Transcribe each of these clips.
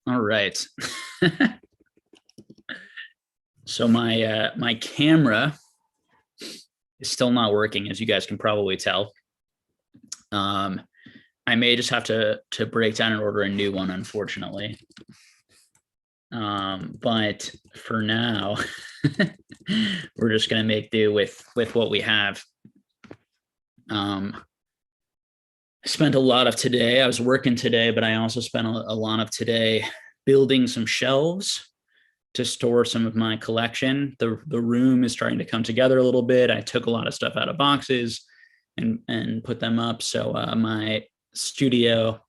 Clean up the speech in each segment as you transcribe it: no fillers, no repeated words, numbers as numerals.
All right. So my camera is still not working, as you guys can probably tell. I may just have to break down and order a new one, unfortunately. But for now, we're just gonna make do with what we have. I spent a lot of today. I was working today, but I also spent a lot of today building some shelves to store some of my collection. The room is starting to come together a little bit. I took a lot of stuff out of boxes and put them up. So my studio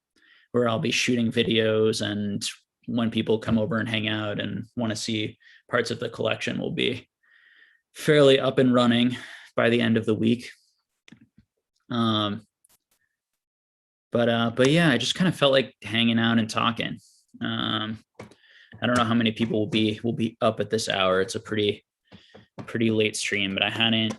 where I'll be shooting videos, and when people come over and hang out and want to see parts of the collection, will be fairly up and running by the end of the week. But yeah, I just kind of felt like hanging out and talking. I don't know how many people will be up at this hour. It's a pretty late stream, but I hadn't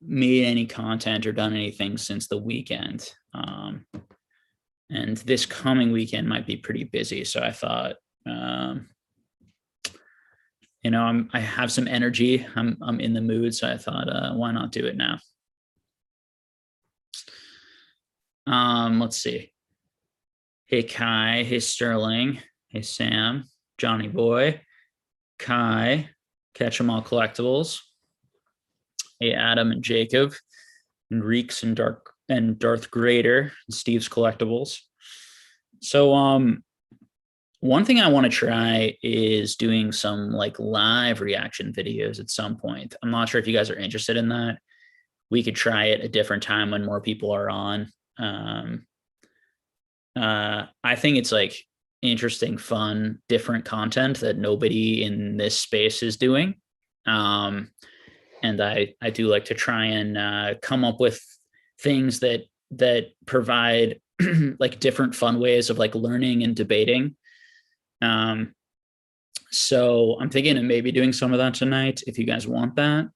made any content or done anything since the weekend. And this coming weekend might be pretty busy. So I thought, I have some energy. I'm in the mood. So I thought, why not do it now? Let's see. Hey, Kai. Hey, Sterling. Hey, Sam. Johnny Boy. Kai. Catch 'em All Collectibles. Hey, Adam and Jacob. And Reeks and Darth Grader. And Steve's Collectibles. So, one thing I want to try is doing some like live reaction videos at some point. I'm not sure if you guys are interested in that. We could try it a different time when more people are on. I think it's like interesting, fun, different content that nobody in this space is doing. And I do like to try and come up with things that provide like different fun ways of like learning and debating. So I'm thinking of maybe doing some of that tonight if you guys want that.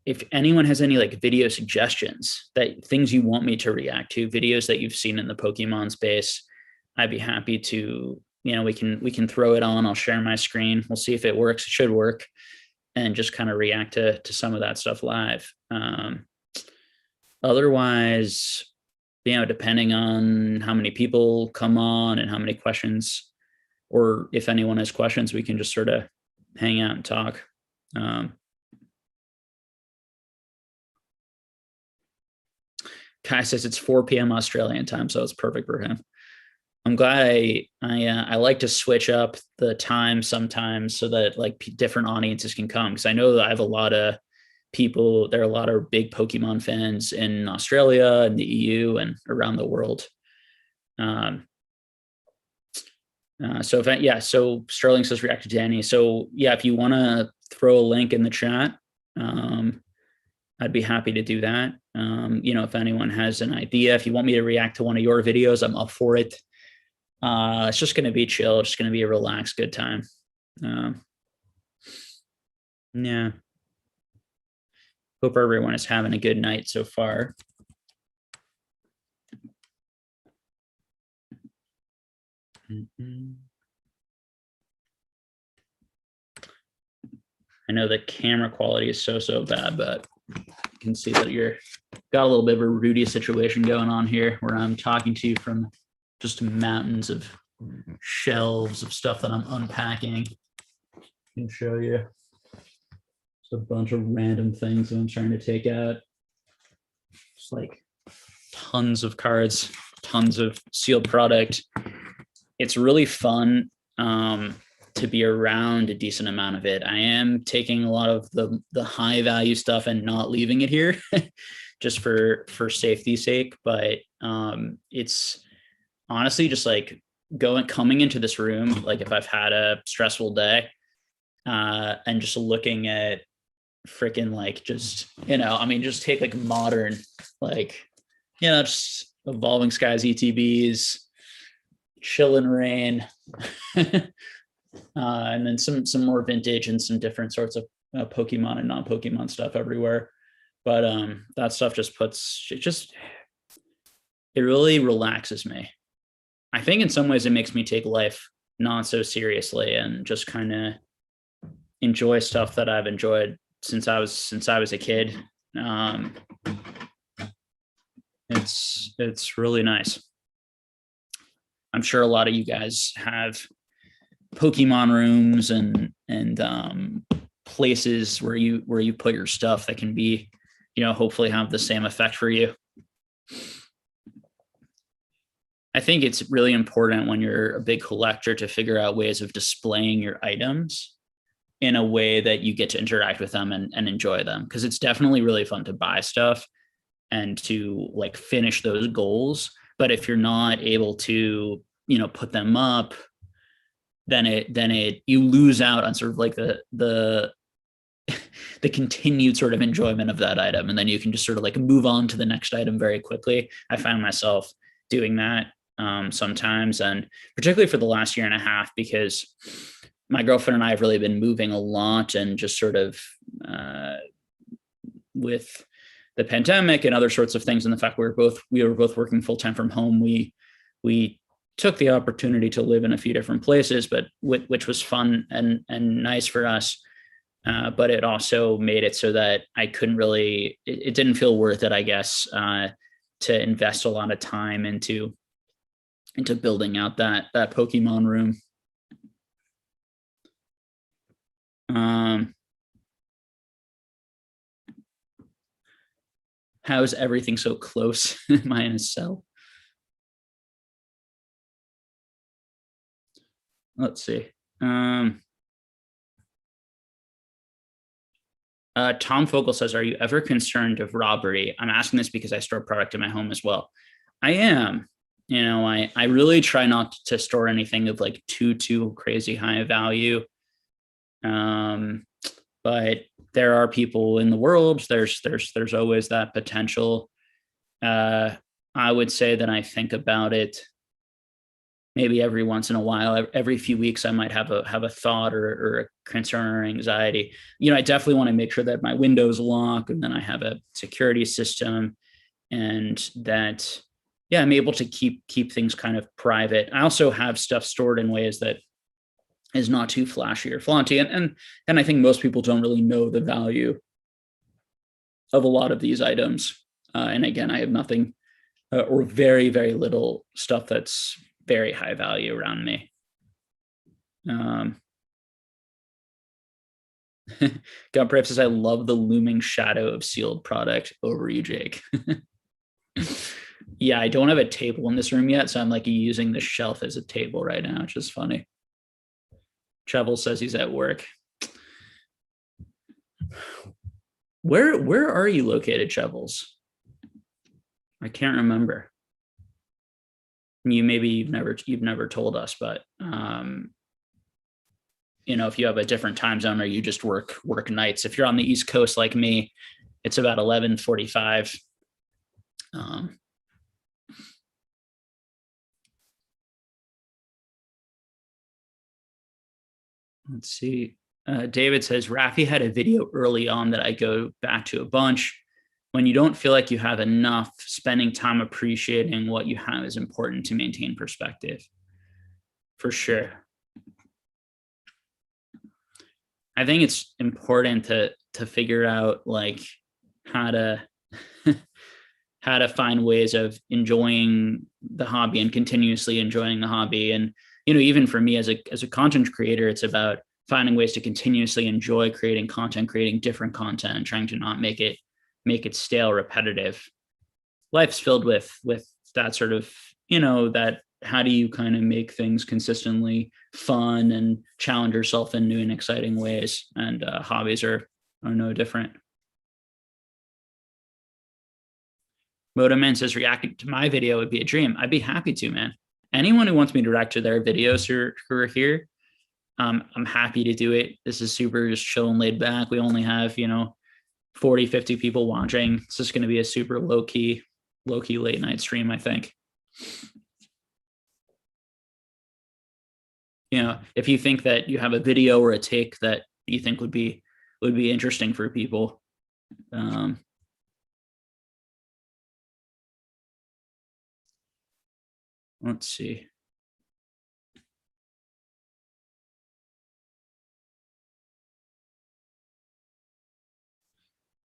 If anyone has any like video suggestions, that things you want me to react to, videos that you've seen in the Pokemon space, I'd be happy to, we can throw it on. I'll share my screen. We'll see if it works. It should work, and just kind of react to some of that stuff live. Otherwise, depending on how many people come on and how many questions, or if anyone has questions, we can just sort of hang out and talk. Kai says it's 4 p.m. Australian time, so it's perfect for him. I'm glad I like to switch up the time sometimes so that like different audiences can come, because I know that I have a lot of people. There are a lot of big Pokemon fans in Australia and the EU and around the world. So Sterling says react to Danny. So yeah, if you want to throw a link in the chat, I'd be happy to do that. If anyone has an idea, if you want me to react to one of your videos, I'm up for it. It's just going to be chill. It's just going to be a relaxed, good time. Yeah. Hope everyone is having a good night so far. I know the camera quality is so bad, but you can see that you're got a little bit of a Rudy situation going on here, where I'm talking to you from just mountains of shelves of stuff that I'm unpacking. I can show you. It's a bunch of random things that I'm trying to take out. It's like tons of cards, tons of sealed product. It's really fun to be around a decent amount of it. I am taking a lot of the high value stuff and not leaving it here just for safety's sake. But it's honestly just like coming into this room, like if I've had a stressful day and just looking at freaking like just take like modern, like just Evolving Skies ETBs, Chill and Rain, and then some more vintage and some different sorts of Pokemon and non-Pokemon stuff everywhere. But that stuff just it really relaxes me. I think in some ways it makes me take life not so seriously and just kind of enjoy stuff that I've enjoyed since I was a kid. It's really nice. I'm sure a lot of you guys have Pokemon rooms and places where you put your stuff that can be, hopefully have the same effect for you. I think it's really important when you're a big collector to figure out ways of displaying your items in a way that you get to interact with them and enjoy them. Because it's definitely really fun to buy stuff and to like finish those goals. But if you're not able to, put them up, then you lose out on sort of like the continued sort of enjoyment of that item. And then you can just sort of like move on to the next item very quickly. I find myself doing that sometimes, and particularly for the last year and a half, because my girlfriend and I have really been moving a lot, and just sort of with the pandemic and other sorts of things, and the fact we were both working full time from home, we took the opportunity to live in a few different places, but which was fun and nice for us. But it also made it so that I couldn't really, it didn't feel worth it, I guess, to invest a lot of time into building out that Pokemon room. How is everything so close? Am I in a cell? Let's see. Tom Fogle says, are you ever concerned of robbery? I'm asking this because I store product in my home as well. I am. I really try not to store anything of like too crazy high value. But there are people in the world. There's always that potential. I would say that I think about it maybe every once in a while. Every few weeks, I might have a thought or a concern or anxiety. I definitely want to make sure that my windows lock, and then I have a security system, and that, yeah, I'm able to keep things kind of private. I also have stuff stored in ways that is not too flashy or flaunty, and I think most people don't really know the value of a lot of these items. And again, I have nothing or very, very little stuff that's very high value around me. God Prep says, I love the looming shadow of sealed product over you, Jake. Yeah, I don't have a table in this room yet, so I'm like using the shelf as a table right now, which is funny. Chevel says he's at work. Where are you located, Chevels? I can't remember. You've never told us, but if you have a different time zone or you just work nights. If you're on the East Coast like me, it's about 11:45. Let's see. David says, Rafi had a video early on that I go back to a bunch. When you don't feel like you have enough, spending time appreciating what you have is important to maintain perspective. For sure. I think it's important to figure out like how to find ways of enjoying the hobby and continuously enjoying the hobby. And even for me as a content creator, it's about finding ways to continuously enjoy creating content, creating different content, and trying to not make it stale, repetitive. Life's filled with that sort of, that how do you kind of make things consistently fun and challenge yourself in new and exciting ways? And hobbies are no different. Motoman says, reacting to my video would be a dream. I'd be happy to, man. Anyone who wants me to react to their videos who are here, I'm happy to do it. This is super just chill and laid back. We only have, 40, 50 people watching. It's just going to be a super low-key late night stream, I think. If you think that you have a video or a take that you think would be interesting for people, let's see.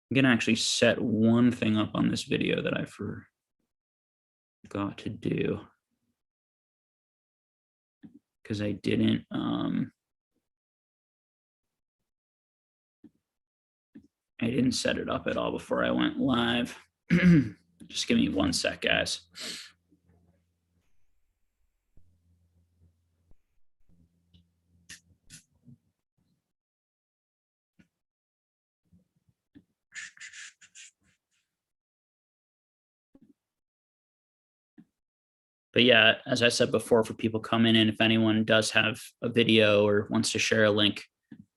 I'm gonna actually set one thing up on this video that I forgot to do because I didn't set it up at all before I went live. Just give me 1 sec, guys. But yeah, as I said before, for people coming in, if anyone does have a video or wants to share a link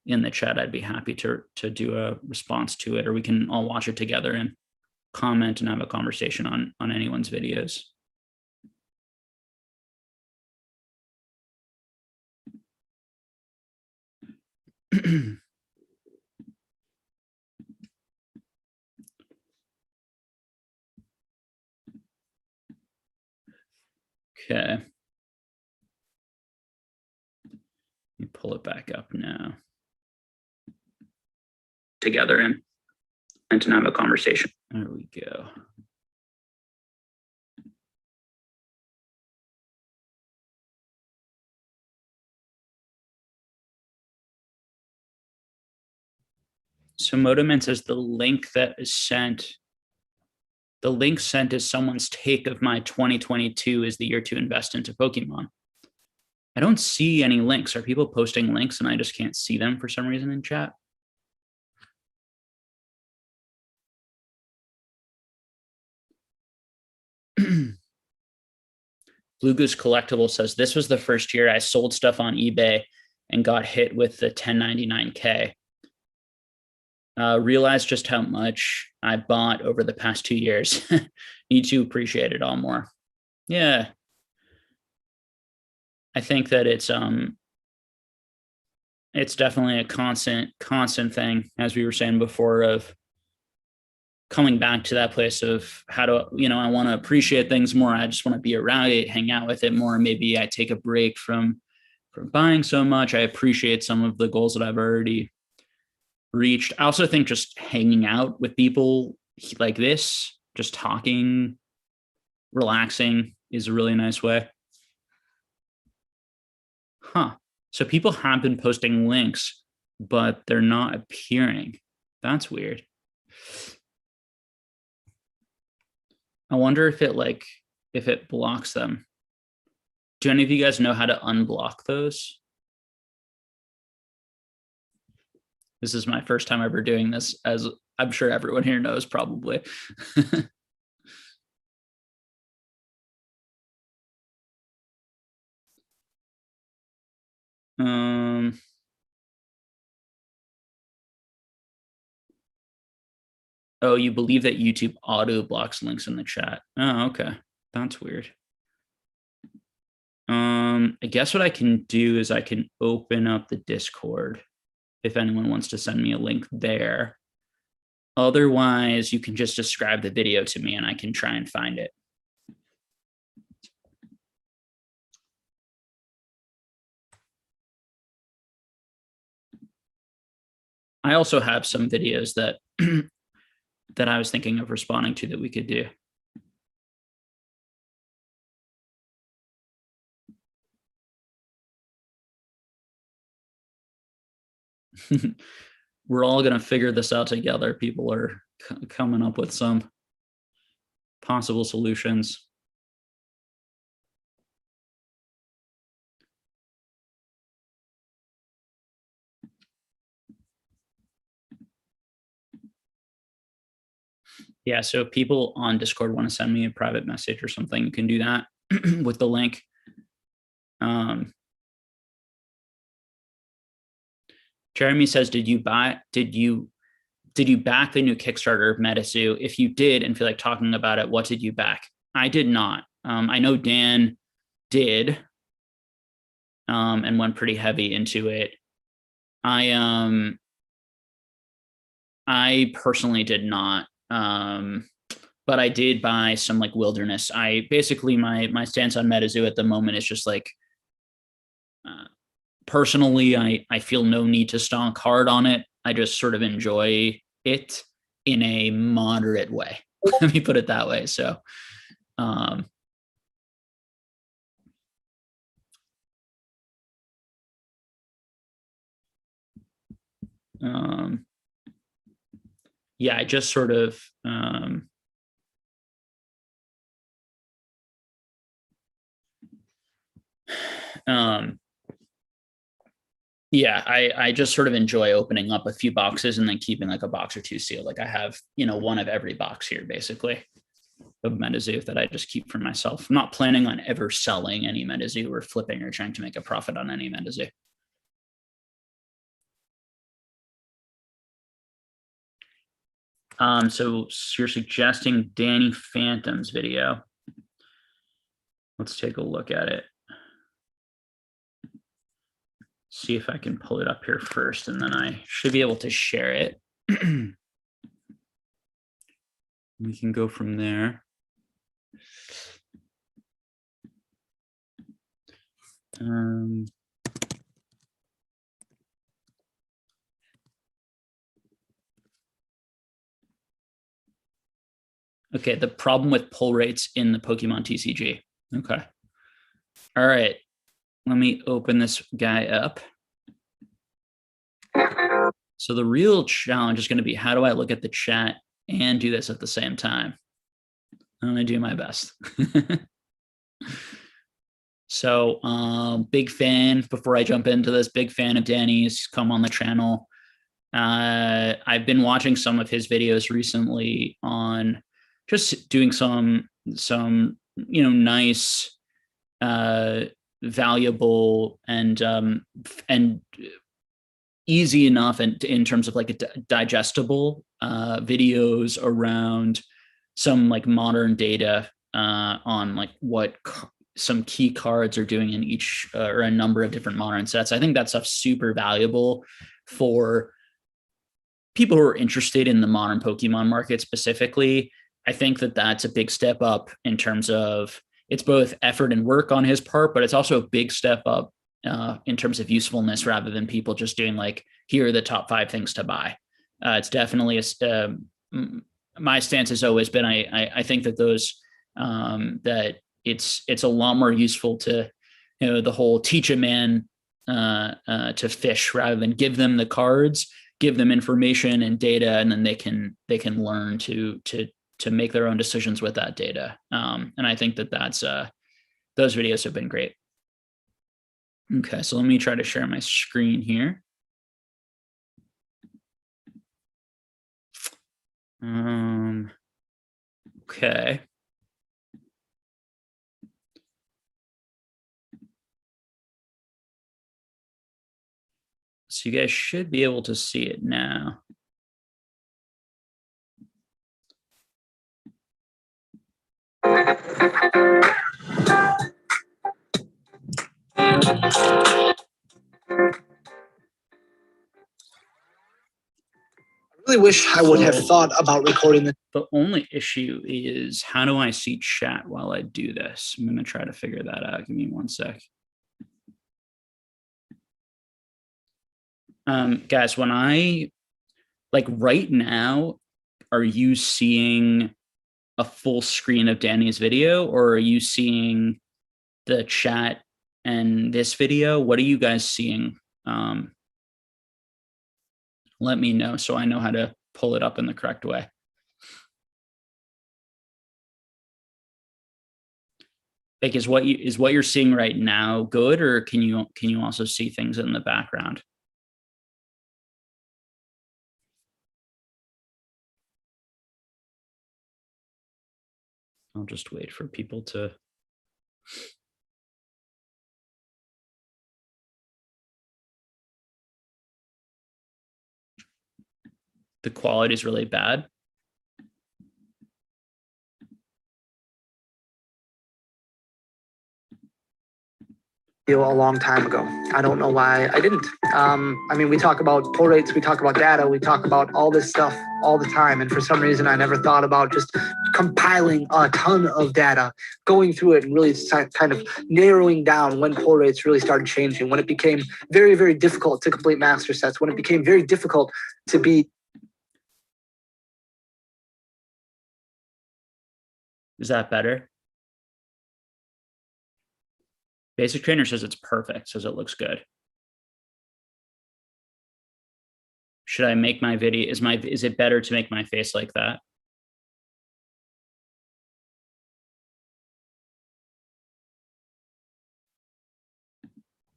in the chat, I'd be happy to do a response to it, or we can all watch it together and comment and have a conversation on anyone's videos. Okay. Let me pull it back up now. Together and to have a conversation. There we go. So Motoman says the link that is sent, the link sent is someone's take of my 2022 is the year to invest into Pokemon. I don't see any links. Are people posting links and I just can't see them for some reason in chat? Blue Goose Collectible says, this was the first year I sold stuff on eBay and got hit with the 1099K. Realized just how much I bought over the past 2 years. Need to appreciate it all more. Yeah. I think that it's definitely a constant thing, as we were saying before, of coming back to that place of how to, I want to appreciate things more. I just want to be around it, hang out with it more. Maybe I take a break from buying so much. I appreciate some of the goals that I've already reached. I also think just hanging out with people like this, just talking, relaxing is a really nice way. So people have been posting links, but they're not appearing. That's weird. I wonder if it blocks them. Do any of you guys know how to unblock those? This is my first time ever doing this, as I'm sure everyone here knows probably. Oh, you believe that YouTube auto blocks links in the chat? Oh, okay. That's weird. I guess what I can do is I can open up the Discord if anyone wants to send me a link there. Otherwise, you can just describe the video to me and I can try and find it. I also have some videos that that I was thinking of responding to that we could do. We're all going to figure this out together. People are coming up with some possible solutions. Yeah, so if people on Discord want to send me a private message or something, you can do that with the link. Jeremy says, did you back the new Kickstarter of Metazoo? If you did and feel like talking about it, what did you back? I did not. I know Dan did and went pretty heavy into it. I personally did not. but I did buy some like Wilderness. I basically my stance on Metazoo at the moment is just like personally, I feel no need to stonk hard on it. I just sort of enjoy it in a moderate way. Let me put it that way. So, yeah, I just sort of, yeah, I just sort of enjoy opening up a few boxes and then keeping like a box or two sealed. Like I have, one of every box here basically of Metazoo that I just keep for myself. I'm not planning on ever selling any Metazoo or flipping or trying to make a profit on any Metazoo. So you're suggesting Danny Phantom's video. Let's take a look at it. See if I can pull it up here first, and then I should be able to share it. We can go from there. Okay, the problem with pull rates in the Pokemon TCG. Okay. All right. Let me open this guy up. So the real challenge is going to be, how do I look at the chat and do this at the same time? I'm going to do my best. So big fan, before I jump into this, big fan of Danny's, come on the channel. I've been watching some of his videos recently on just doing some nice, valuable and easy enough and in terms of like a digestible videos around some like modern data on like what some key cards are doing in each or a number of different modern sets. I think that stuff's super valuable for people who are interested in the modern Pokemon market specifically. I think that that's a big step up in terms of, it's both effort and work on his part, but it's also a big step up in terms of usefulness, rather than people just doing like, here are the top 5 things to buy. It's definitely my stance has always been, I think that those that it's a lot more useful to, the whole teach a man to fish, rather than give them the cards, give them information and data, and then they can learn to make their own decisions with that data. And I think that that's those videos have been great. Okay, so let me try to share my screen here. Okay. So you guys should be able to see it now. I really wish I would have thought about recording this. The only issue is, how do I see chat while I do this? I'm going to try to figure that out. Give me one sec. Guys, when I, like right now, are you seeing a full screen of Danny's video, or are you seeing the chat and this video? What are you guys seeing? Let me know so I know how to pull it up in the correct way. Like, is what you're seeing right now good, or can you also see things in the background? I'll just wait for people to. The quality is really bad. a long time ago. I don't know why I didn't. I mean, we talk about pull rates, we talk about data, we talk about all this stuff all the time. And for some reason, I never thought about just compiling a ton of data, going through it and really kind of narrowing down when pull rates really started changing, when it became very, very difficult to complete master sets, when it became very difficult to be. Is that better? Basic Trainer says it's perfect, says it looks good. Should I make my video? Is it better to make my face like that?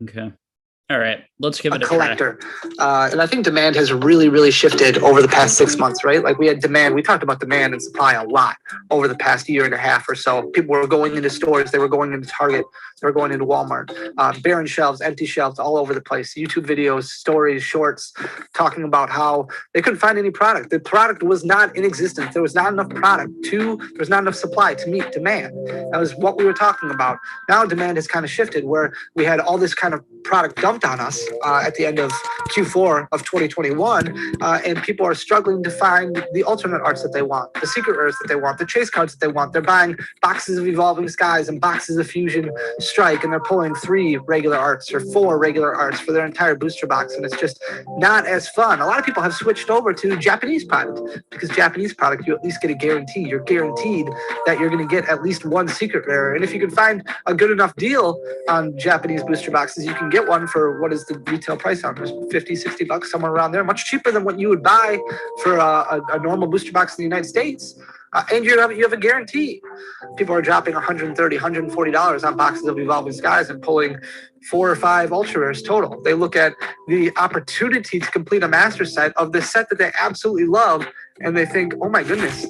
Okay. All right, let's give it a collector. And I think demand has really, really shifted over the past 6 months, right? Like we had demand, we talked about demand and supply a lot over the past year and a half or so. People were going into stores, they were going into Target, they were going into Walmart, barren shelves, empty shelves all over the place. YouTube videos, stories, shorts, talking about how they couldn't find any product. The product was not in existence. There was not enough product there was not enough supply to meet demand. That was what we were talking about. Now demand has kind of shifted where we had all this kind of product dumped on us at the end of Q4 of 2021, and people are struggling to find the alternate arts that they want, the secret rares that they want, the chase cards that they want. They're buying boxes of Evolving Skies and boxes of Fusion Strike, and they're pulling 3 regular arts or 4 regular arts for their entire booster box, and it's just not as fun. A lot of people have switched over to Japanese product because Japanese product, you at least get a guarantee. You're guaranteed that you're going to get at least 1 secret rare, and if you can find a good enough deal on Japanese booster boxes, you can get one for what is the retail price on this, 50, 60 bucks, somewhere around there, much cheaper than what you would buy for a normal booster box in the United States. And you have a guarantee. People are dropping $130, $140 on boxes of Evolving Skies and pulling 4 or 5 ultra rares total. They look at the opportunity to complete a master set of the set that they absolutely love, and they think, oh my goodness,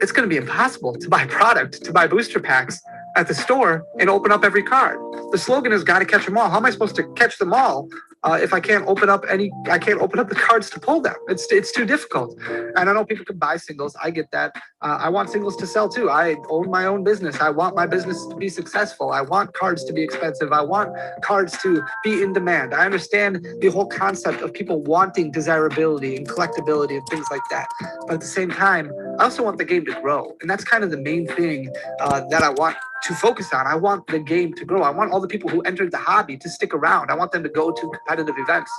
it's going to be impossible to buy product, to buy booster packs at the store and open up every card. The slogan is got to catch them all. How am I supposed to catch them all if I can't open up the cards to pull them? It's too difficult. And I know people can buy singles. I get that. I want singles to sell too. I own my own business. I want my business to be successful. I want cards to be expensive. I want cards to be in demand. I understand the whole concept of people wanting desirability and collectability and things like that. But at the same time, I also want the game to grow. And that's kind of the main thing that I want to focus on. I want the game to grow. I want all the people who entered the hobby to stick around. I want them to go to competitive events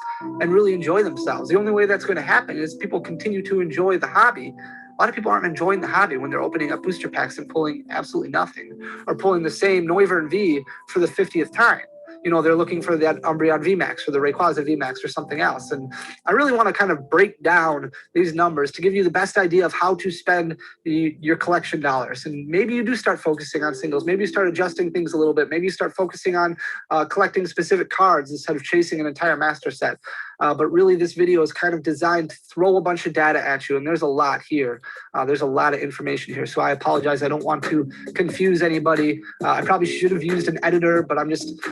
and really enjoy themselves. The only way that's going to happen is people continue to enjoy the hobby. A lot of people aren't enjoying the hobby when they're opening up booster packs and pulling absolutely nothing, or pulling the same Noivern V for the 50th time. You know, they're looking for that Umbreon VMAX or the Rayquaza VMAX or something else. And I really want to kind of break down these numbers to give you the best idea of how to spend your collection dollars. And maybe you do start focusing on singles. Maybe you start adjusting things a little bit. Maybe you start focusing on collecting specific cards instead of chasing an entire master set. But really, this video is kind of designed to throw a bunch of data at you, and there's a lot here. There's a lot of information here, so I apologize. I don't want to confuse anybody. I probably should have used an editor, but I'm just,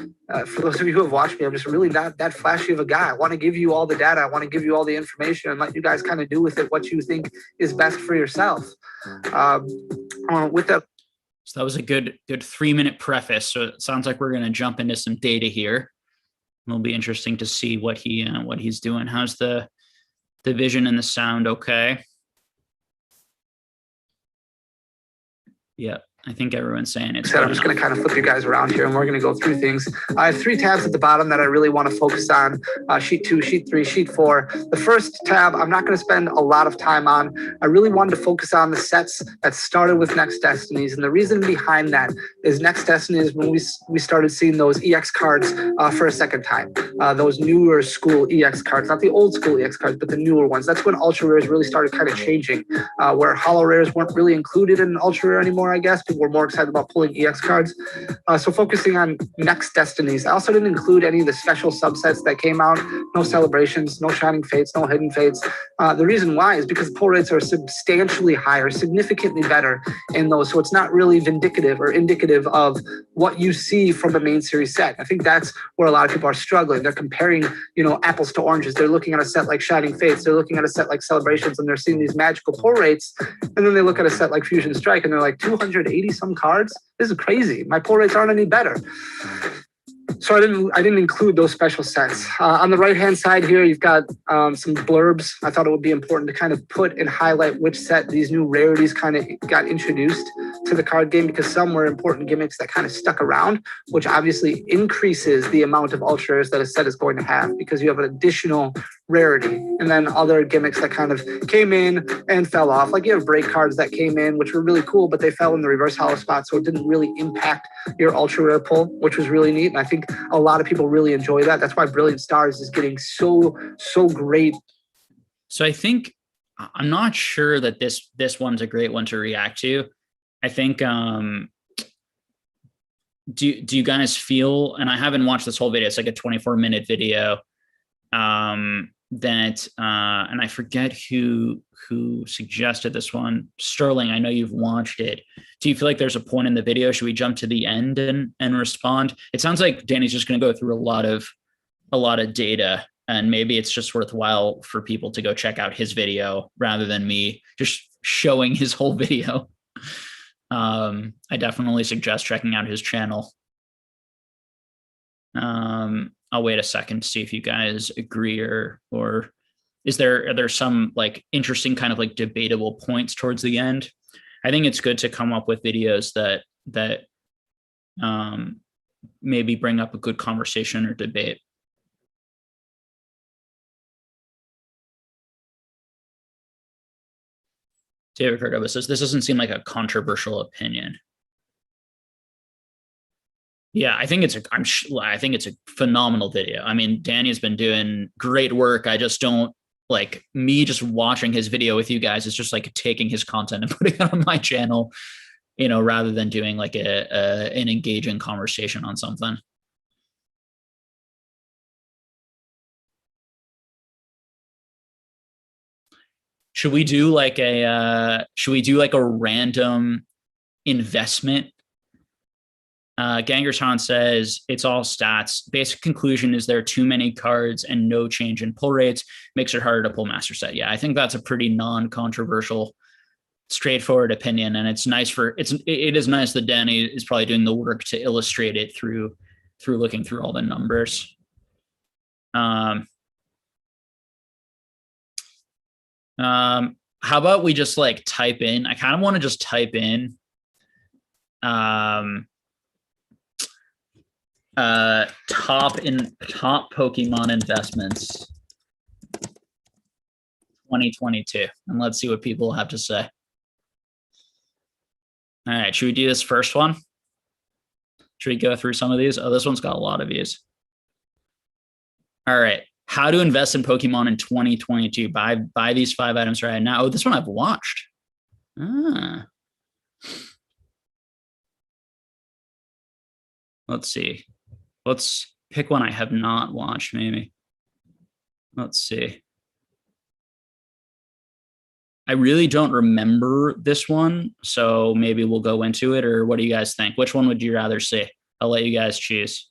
for those of you who have watched me, I'm just really not that flashy of a guy. I want to give you all the data. I want to give you all the information and let you guys kind of do with it what you think is best for yourself. With that. So that was a good 3-minute preface. So it sounds like we're going to jump into some data here. It'll be interesting to see what he's doing. How's the vision and the sound? Okay. Yeah, I think everyone's saying it's. I'm just going to kind of flip you guys around here, and we're going to go through things. I have 3 tabs at the bottom that I really want to focus on: sheet 2, sheet 3, sheet 4. The first tab I'm not going to spend a lot of time on. I really wanted to focus on the sets that started with Next Destinies, and the reason behind that is Next Destiny is when we started seeing those EX cards for a second time. Those newer school EX cards, not the old school EX cards, but the newer ones. That's when Ultra Rares really started kind of changing, where Holo Rares weren't really included in Ultra Rare anymore, I guess. People were more excited about pulling EX cards. So focusing on Next Destinies. I also didn't include any of the special subsets that came out. No celebrations, no shining fates, no hidden fates. The reason why is because pull rates are substantially higher, significantly better in those. So it's not really vindicative or indicative of what you see from a main series set. I think that's where a lot of people are struggling. They're comparing, apples to oranges. They're looking at a set like Shining Fates. They're looking at a set like Celebrations, and they're seeing these magical pull rates. And then they look at a set like Fusion Strike, and they're like, 280 some cards? This is crazy. My pull rates aren't any better. So I didn't include those special sets. On the right-hand side here, you've got some blurbs. I thought it would be important to kind of put and highlight which set these new rarities kind of got introduced to the card game, because some were important gimmicks that kind of stuck around, which obviously increases the amount of ultra rares that a set is going to have, because you have an additional rarity. And then other gimmicks that kind of came in and fell off. Like you have break cards that came in, which were really cool, but they fell in the reverse hollow spot, so it didn't really impact your ultra rare pull, which was really neat. And I think a lot of people really enjoy that. That's why Brilliant Stars is getting so great. So I think I'm not sure that this one's a great one to react to. I think do you guys feel, and I haven't watched this whole video, it's like a 24-minute video, that and I forget who suggested this one. Sterling, I know you've watched it. Do you feel like there's a point in the video? Should we jump to the end and respond? It sounds like Danny's just going to go through a lot of data, and maybe it's just worthwhile for people to go check out his video rather than me just showing his whole video. I definitely suggest checking out his channel. I'll wait a second to see if you guys agree, or are there some like interesting kind of like debatable points towards the end? I think it's good to come up with videos that maybe bring up a good conversation or debate. David Cordova says, this doesn't seem like a controversial opinion. Yeah, I think it's a phenomenal video. I mean, Danny has been doing great work. I just don't like me just watching his video with you guys. It's just like taking his content and putting it on my channel, rather than doing like an engaging conversation on something. Should we do like a random investment? Gangerson says it's all stats. Basic conclusion is there are too many cards and no change in pull rates. Makes it harder to pull master set. Yeah, I think that's a pretty non-controversial, straightforward opinion, and it is nice that Danny is probably doing the work to illustrate it through looking through all the numbers. How about we just like type in? I kind of want to just type in top Pokemon investments 2022, and let's see what people have to say. All right, should we do this first one? Should we go through some of these? Oh, this one's got a lot of views. All right, how to invest in Pokemon in 2022. Buy these 5 items right now. Oh, this one I've watched. Let's see. Let's pick one I have not watched, maybe. Let's see. I really don't remember this one, so maybe we'll go into it, or what do you guys think? Which one would you rather see? I'll let you guys choose.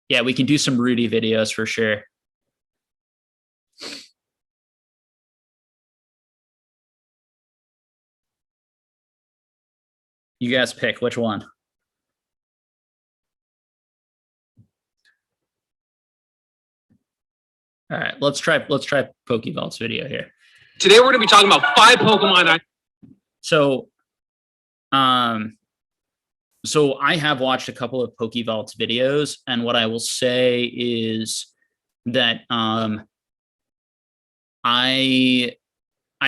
Yeah, we can do some Rudy videos for sure. You guys pick which one. All right, let's try Pokevault's video here. Today we're going to be talking about 5 Pokemon. So I have watched a couple of Pokevault's videos, and what I will say is that I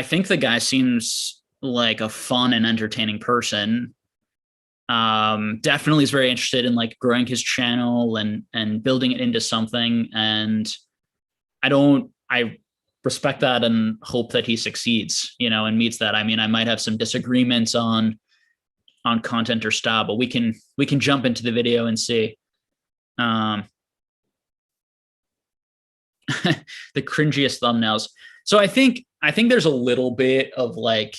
think the guy seems like a fun and entertaining person. Definitely is very interested in like growing his channel and building it into something, and I respect that and hope that he succeeds, and meets that. I mean, I might have some disagreements on content or style, but we can jump into the video and see. The cringiest thumbnails. So I think there's a little bit of like,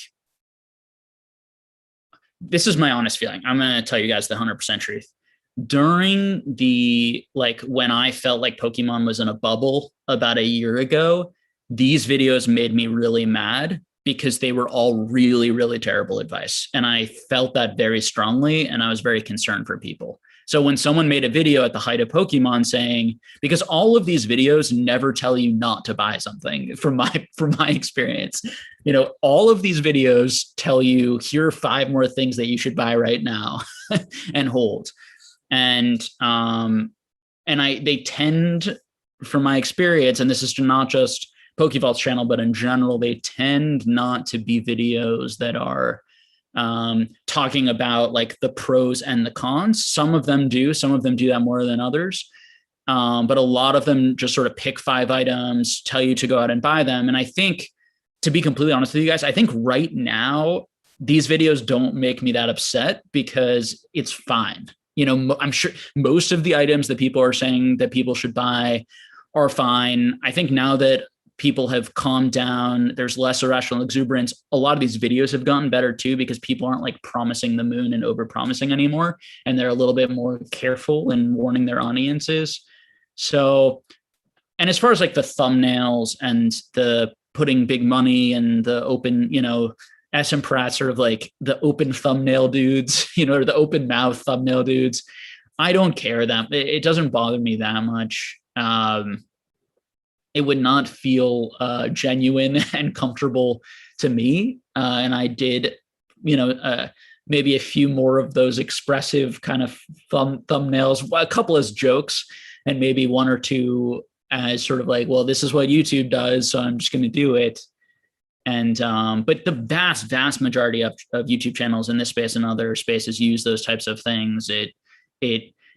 this is my honest feeling. I'm going to tell you guys the 100% truth. During the, like, when I felt like Pokemon was in a bubble about a year ago, these videos made me really mad because they were all really, really terrible advice. And I felt that very strongly, and I was very concerned for people. So when someone made a video at the height of Pokemon saying, because all of these videos never tell you not to buy something from my experience, all of these videos tell you, here are 5 more things that you should buy right now and hold. And they tend, from my experience, and this is not just PokeVault's channel, but in general, they tend not to be videos that are talking about like the pros and the cons. Some of them do that more than others. But a lot of them just sort of pick 5 items, tell you to go out and buy them. And I think, to be completely honest with you guys, I think right now, these videos don't make me that upset because it's fine. I'm sure most of the items that people are saying that people should buy are fine. I think now that people have calmed down, there's less irrational exuberance. A lot of these videos have gotten better too, because people aren't like promising the moon and over promising anymore. And they're a little bit more careful in warning their audiences. So, and as far as like the thumbnails and the putting big money and the open, S and Pratt, sort of like the open thumbnail dudes, or the open mouth thumbnail dudes, I don't care that it doesn't bother me that much. It would not feel genuine and comfortable to me. And I did, maybe a few more of those expressive kind of thumbnails, a couple as jokes, and maybe 1 or 2 as sort of like, well, this is what YouTube does, so I'm just going to do it. And but the vast majority of YouTube channels in this space and other spaces use those types of things.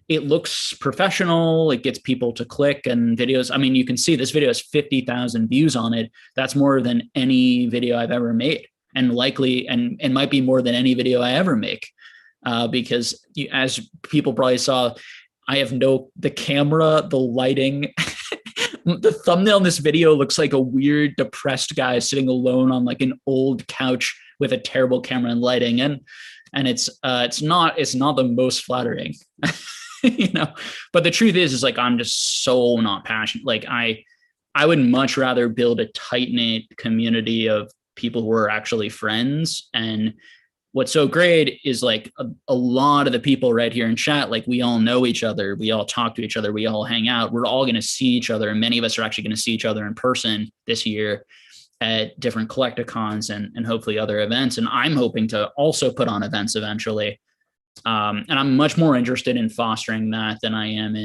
It looks professional. It gets people to click, and videos. I mean, you can see this video has 50,000 views on it. That's more than any video I've ever made, and likely, and might be more than any video I ever make, because as people probably saw, I have the camera, the lighting. The thumbnail in this video looks like a weird, depressed guy sitting alone on like an old couch with a terrible camera and lighting, and it's not the most flattering. But the truth is like, I'm just so not passionate. Like I would much rather build a tight-knit community of people who are actually friends. And what's so great is like a lot of the people right here in chat, like we all know each other, we all talk to each other, we all hang out, we're all going to see each other. And many of us are actually going to see each other in person this year at different Collecticons and hopefully other events. And I'm hoping to also put on events eventually. And I'm much more interested in fostering that than I am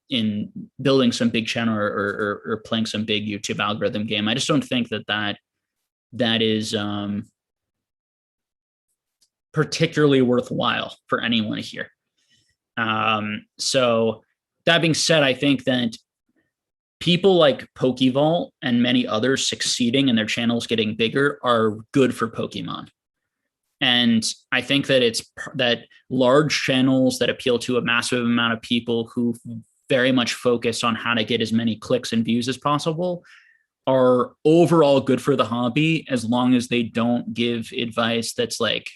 in building some big channel or playing some big YouTube algorithm game. I just don't think that is particularly worthwhile for anyone here. So that being said, I think that people like PokeVault and many others succeeding and their channels getting bigger are good for Pokemon. And I think that that large channels that appeal to a massive amount of people who very much focus on how to get as many clicks and views as possible are overall good for the hobby, as long as they don't give advice that's like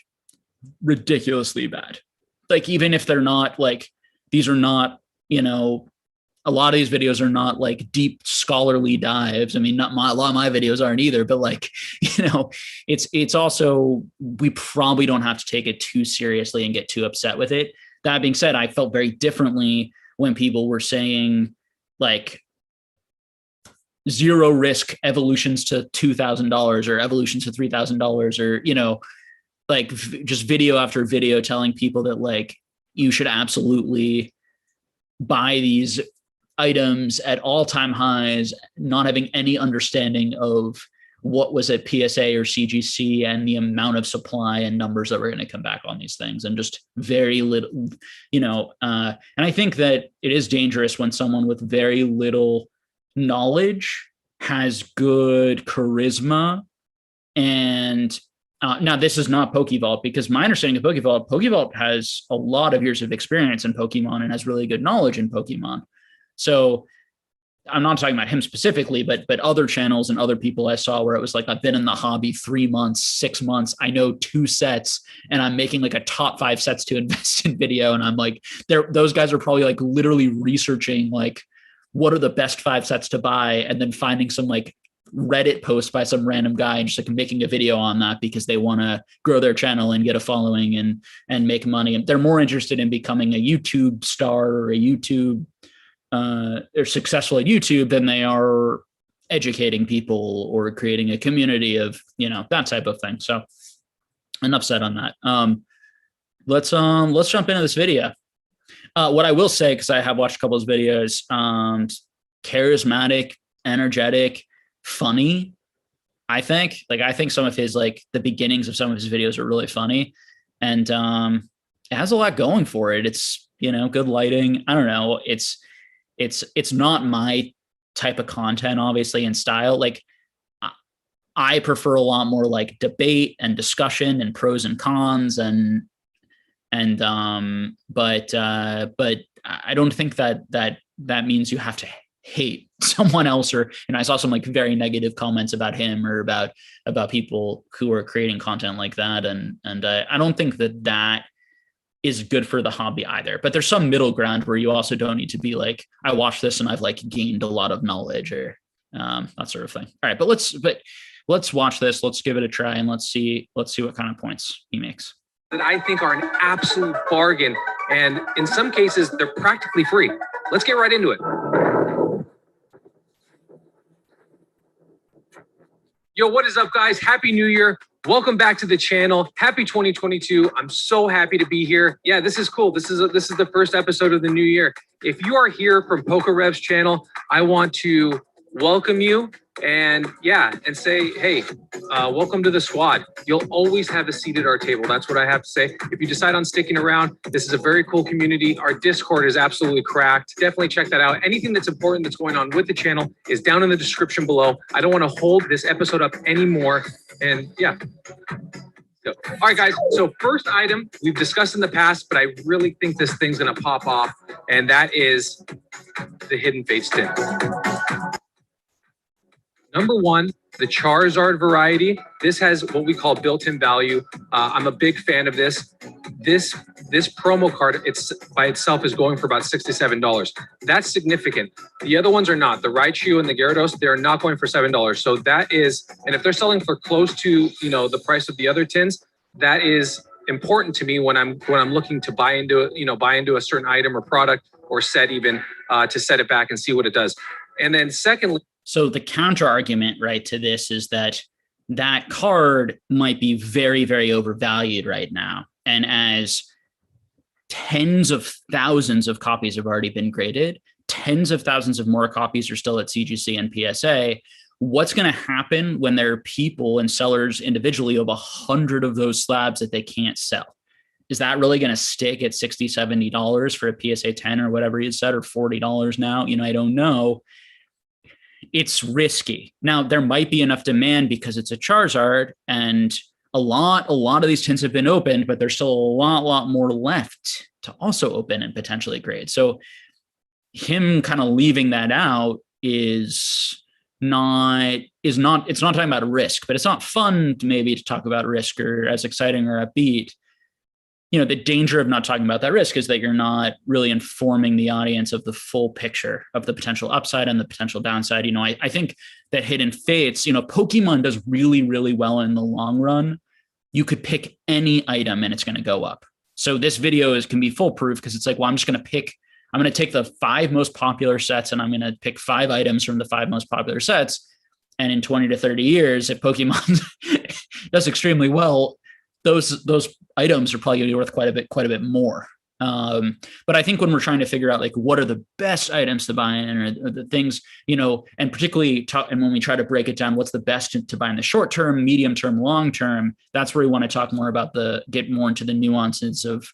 ridiculously bad. Like, even if they're not like, these are not, a lot of these videos are not like deep scholarly dives. I mean, a lot of my videos aren't either, but like, it's also, we probably don't have to take it too seriously and get too upset with it. That being said, I felt very differently when people were saying like 0 risk evolutions to $2,000 or evolutions to $3,000, or, like just video after video telling people that like, you should absolutely buy these items at all-time highs, not having any understanding of what was at PSA or CGC and the amount of supply and numbers that were going to come back on these things, and just very little, and I think that it is dangerous when someone with very little knowledge has good charisma. And now this is not PokeVault, because my understanding of PokeVault has a lot of years of experience in Pokemon and has really good knowledge in Pokemon. So I'm not talking about him specifically, but other channels and other people I saw where it was like, I've been in the hobby 3 months, 6 months. I know 2 sets and I'm making like a top 5 sets to invest in video. And I'm like, those guys are probably like literally researching like, what are the best 5 sets to buy? And then finding some like Reddit post by some random guy and just like making a video on that because they want to grow their channel and get a following and make money. And they're more interested in becoming a YouTube star or a YouTube they're successful at YouTube than they are educating people or creating a community of, that type of thing. So enough said on that. Let's jump into this video. What I will say, because I have watched a couple of his videos, charismatic, energetic, funny. I think some of his, like the beginnings of some of his videos are really funny, and it has a lot going for it. It's, good lighting. I don't know. It's not my type of content, obviously, in style. Like I prefer a lot more like debate and discussion and pros and cons but I don't think that means you have to hate someone else, or I saw some like very negative comments about him or about people who are creating content like that, and I don't think that is good for the hobby either. But there's some middle ground where you also don't need to be like, I watched this and I've like gained a lot of knowledge or that sort of thing. All right, but let's watch this. Let's give it a try and let's see what kind of points he makes. That I think are an absolute bargain. And in some cases, they're practically free. Let's get right into it. Yo, what is up, guys? Happy New Year. Welcome back to the channel. Happy 2022. I'm so happy to be here. Yeah, this is cool. This is the first episode of the new year. If you are here from PokeRev's channel, I want to welcome you and say, hey, welcome to the squad. You'll always have a seat at our table. That's what I have to say. If you decide on sticking around, this is a very cool community. Our Discord is absolutely cracked. Definitely check that out. Anything that's important that's going on with the channel is down in the description below. I don't want to hold this episode up anymore. And yeah. All right, guys. So first item we've discussed in the past, but I really think this thing's going to pop off. And that is the Hidden Fates tin. Number one, the Charizard variety. This has what we call built-in value. I'm a big fan of this. This promo card, it's by itself is going for about $67. That's significant. The other ones are not. The Raichu and the Gyarados, they're not going for $7. So that is, and if they're selling for close to the price of the other tins, that is important to me when I'm looking to buy into a certain item or product or set even to set it back and see what it does. And then secondly. So the counter argument, right, to this is that card might be very, very overvalued right now. And as tens of thousands of copies have already been graded, tens of thousands of more copies are still at CGC and PSA. What's going to happen when there are people and sellers individually of 100 of those slabs that they can't sell? Is that really going to stick at $60, $70 for a PSA 10 or whatever you said, or $40 now? I don't know. It's risky. Now, there might be enough demand because it's a Charizard, and a lot of these tins have been opened, but there's still a lot more left to also open and potentially grade. So him kind of leaving that out it's not talking about risk, but it's not fun maybe to talk about risk or as exciting or upbeat. The danger of not talking about that risk is that you're not really informing the audience of the full picture of the potential upside and the potential downside. I think that Hidden Fates, Pokemon does really, really well in the long run. You could pick any item and it's going to go up. So this video can be foolproof because it's like, well, I'm going to take the 5 most popular sets and I'm going to pick 5 items from the 5 most popular sets. And in 20 to 30 years, if Pokemon does extremely well, those items are probably going to be worth quite a bit more. But I think when we're trying to figure out like what are the best items to buy in or the things, and particularly and when we try to break it down, what's the best to buy in the short term, medium term, long term, that's where we want to talk more about get more into the nuances of,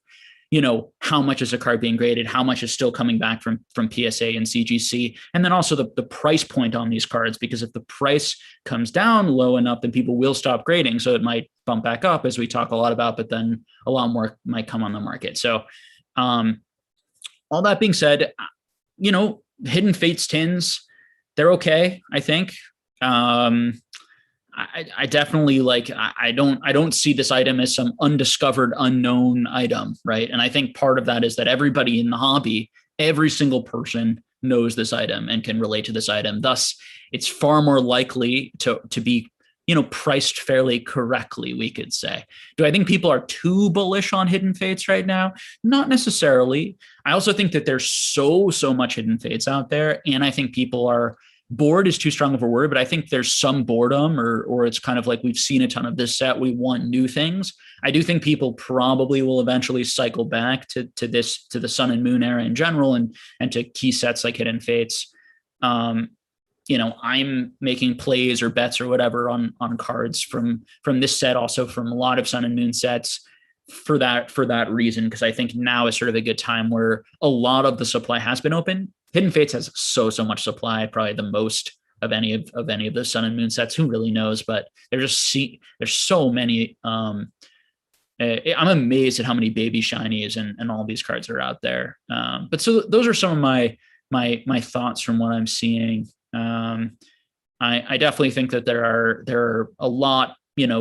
how much is a card being graded, how much is still coming back from PSA and CGC, and then also the price point on these cards, because if the price comes down low enough, then people will stop grading. So it might bump back up as we talk a lot about, but then a lot more might come on the market. So all that being said, Hidden Fates tins, they're okay, I think. I definitely I don't see this item as some undiscovered, unknown item, right? And I think part of that is that everybody in the hobby, every single person knows this item and can relate to this item. Thus, it's far more likely to be, priced fairly correctly, we could say. Do I think people are too bullish on hidden fates right now? Not necessarily. I also think that there's so much hidden fates out there. And I think people are, bored is too strong of a word, but I think there's some boredom, or it's kind of like we've seen a ton of this set. We want new things. I do think people probably will eventually cycle back to the Sun and Moon era in general, and to key sets like Hidden Fates. I'm making plays or bets or whatever on cards from this set, also from a lot of Sun and Moon sets for that reason, because I think now is sort of a good time where a lot of the supply has been open. Hidden Fates has so much supply, probably the most of any of the Sun and Moon sets. Who really knows? But there's so many. I'm amazed at how many baby shinies and all these cards are out there. But so those are some of my thoughts from what I'm seeing. I definitely think that there are a lot,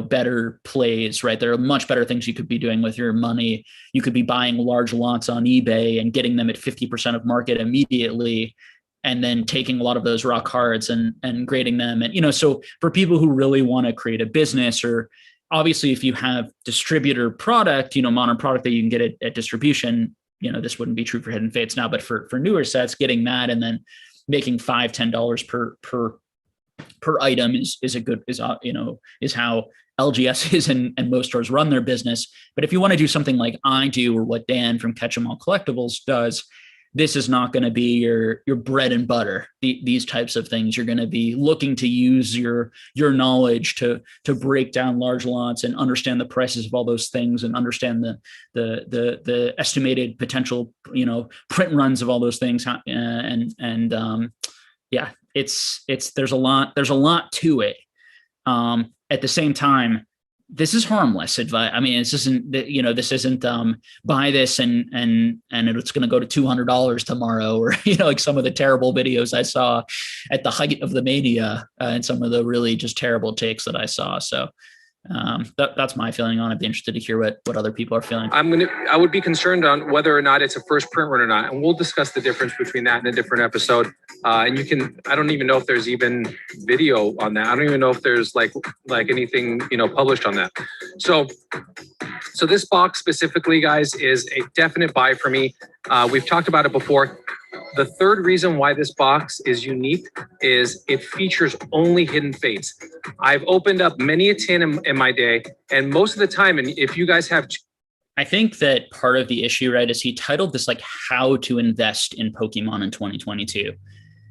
better plays, right? There are much better things you could be doing with your money. You could be buying large lots on eBay and getting them at 50% of market immediately, and then taking a lot of those raw cards and grading them. And, so for people who really want to create a business, or obviously if you have distributor product, modern product that you can get at distribution, this wouldn't be true for Hidden Fates now, but for newer sets, getting that and then making $5-10 per item is how LGS is and most stores run their business. But if you want to do something like I do, or what Dan from Catch 'em All Collectibles does, this is not going to be your bread and butter. These types of things, you're going to be looking to use your knowledge to break down large lots and understand the prices of all those things, and understand the estimated potential print runs of all those things. There's a lot to it. At the same time, this is harmless advice. I mean, this isn't buy this and it's going to go to $200 tomorrow, or, like some of the terrible videos I saw at the height of the mania, and some of the really just terrible takes that I saw. So that's my feeling on it. I'd be interested to hear what other people are feeling. I would be concerned on whether or not it's a first print run or not. And we'll discuss the difference between that and a different episode. And I don't even know if there's even video on that. I don't even know if there's like anything, published on that. So this box specifically, guys, is a definite buy for me. We've talked about it before. The third reason why this box is unique is it features only Hidden Fates. I've opened up many a tin in my day, and most of the time, and if you guys have... I think that part of the issue, right, is he titled this like how to invest in Pokemon in 2022.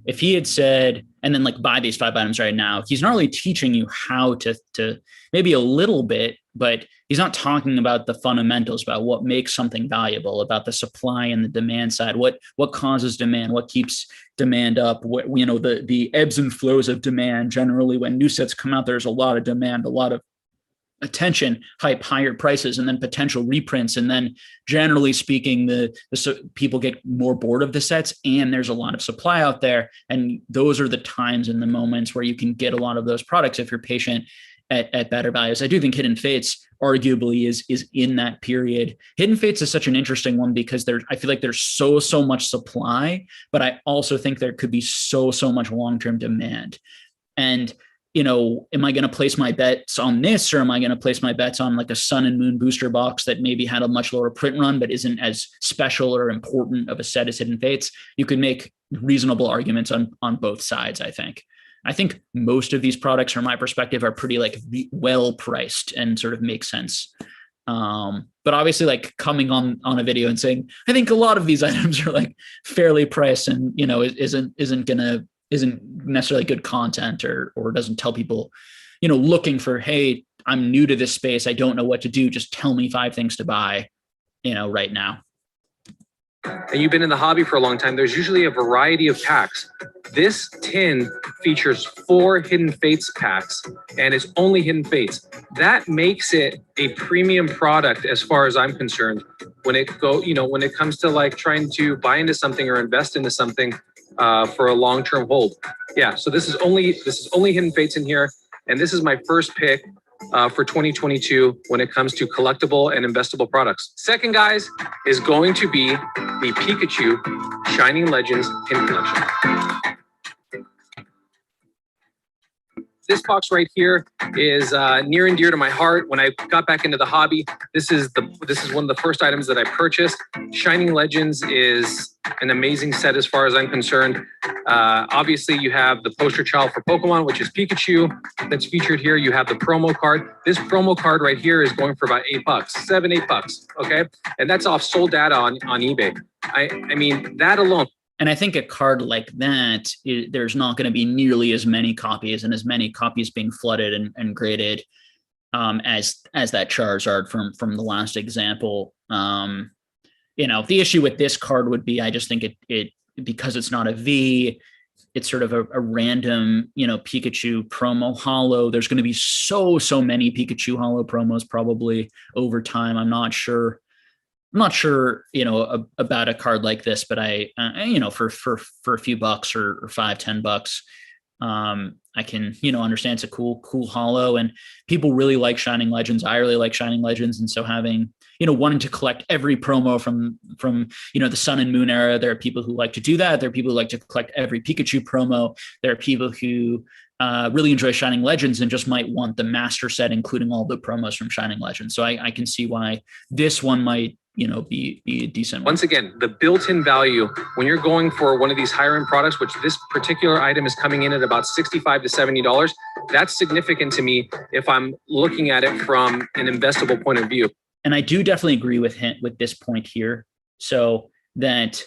If he had said, and then like buy these 5 items right now, he's not really teaching you how to maybe a little bit, but he's not talking about the fundamentals, about what makes something valuable, about the supply and the demand side, what causes demand, what keeps demand up, the ebbs and flows of demand. Generally, when new sets come out, there's a lot of demand, a lot of attention, hype, higher prices, and then potential reprints. And then generally speaking, the people get more bored of the sets, and there's a lot of supply out there. And those are the times and the moments where you can get a lot of those products if you're patient at better values. I do think Hidden Fates arguably is in that period. Hidden Fates is such an interesting one because I feel like there's so much supply, but I also think there could be so much long-term demand. And am I going to place my bets on this, or am I going to place my bets on like a Sun and Moon booster box that maybe had a much lower print run, but isn't as special or important of a set as Hidden Fates? You could make reasonable arguments on both sides, I think. I think most of these products, from my perspective, are pretty like well priced and sort of make sense. But obviously, like coming on a video and saying, I think a lot of these items are like fairly priced and, isn't necessarily good content, or doesn't tell people, looking for, hey, I'm new to this space, I don't know what to do, just tell me 5 things to buy, right now. And you've been in the hobby for a long time, there's usually a variety of packs. This tin features 4 Hidden Fates packs, and it's only Hidden Fates. That makes it a premium product as far as I'm concerned. When it comes to like trying to buy into something or invest into something for a long-term hold. Yeah, so this is only Hidden Fates in here, and this is my first pick. for 2022 when it comes to collectible and investable products. Second, guys, is going to be the Pikachu Shining Legends Pin Collection. This box right here is near and dear to my heart. When I got back into the hobby, this is one of the first items that I purchased. Shining Legends is an amazing set as far as I'm concerned. Obviously, you have the poster child for Pokemon, which is Pikachu, that's featured here. You have the promo card. This promo card right here is going for about $8, $7-8, okay? And that's off sold data on eBay. I mean, that alone. And I think a card like that, there's not going to be nearly as many copies and as many copies being flooded and graded as that Charizard from the last example. You know, the issue with this card would be, I just think it because it's not a V, it's sort of a random, you know, Pikachu promo holo. There's going to be so many Pikachu holo promos probably over time. I'm not sure, you know, about a card like this, but I, you know, for a few bucks or $5-10, I can, you know, understand it's a cool holo, and people really like Shining Legends. I really like Shining Legends. And so having, you know, wanting to collect every promo from, you know, the Sun and Moon era, there are people who like to do that. There are people who like to collect every Pikachu promo. There are people who really enjoy Shining Legends and just might want the master set, including all the promos from Shining Legends. So I can see why this one might, you know, be a decent one. Once again, the built-in value when you're going for one of these higher end products, which this particular item is coming in at about $65 to $70, that's significant to me if I'm looking at it from an investable point of view. And I do definitely agree with him with this point here. So that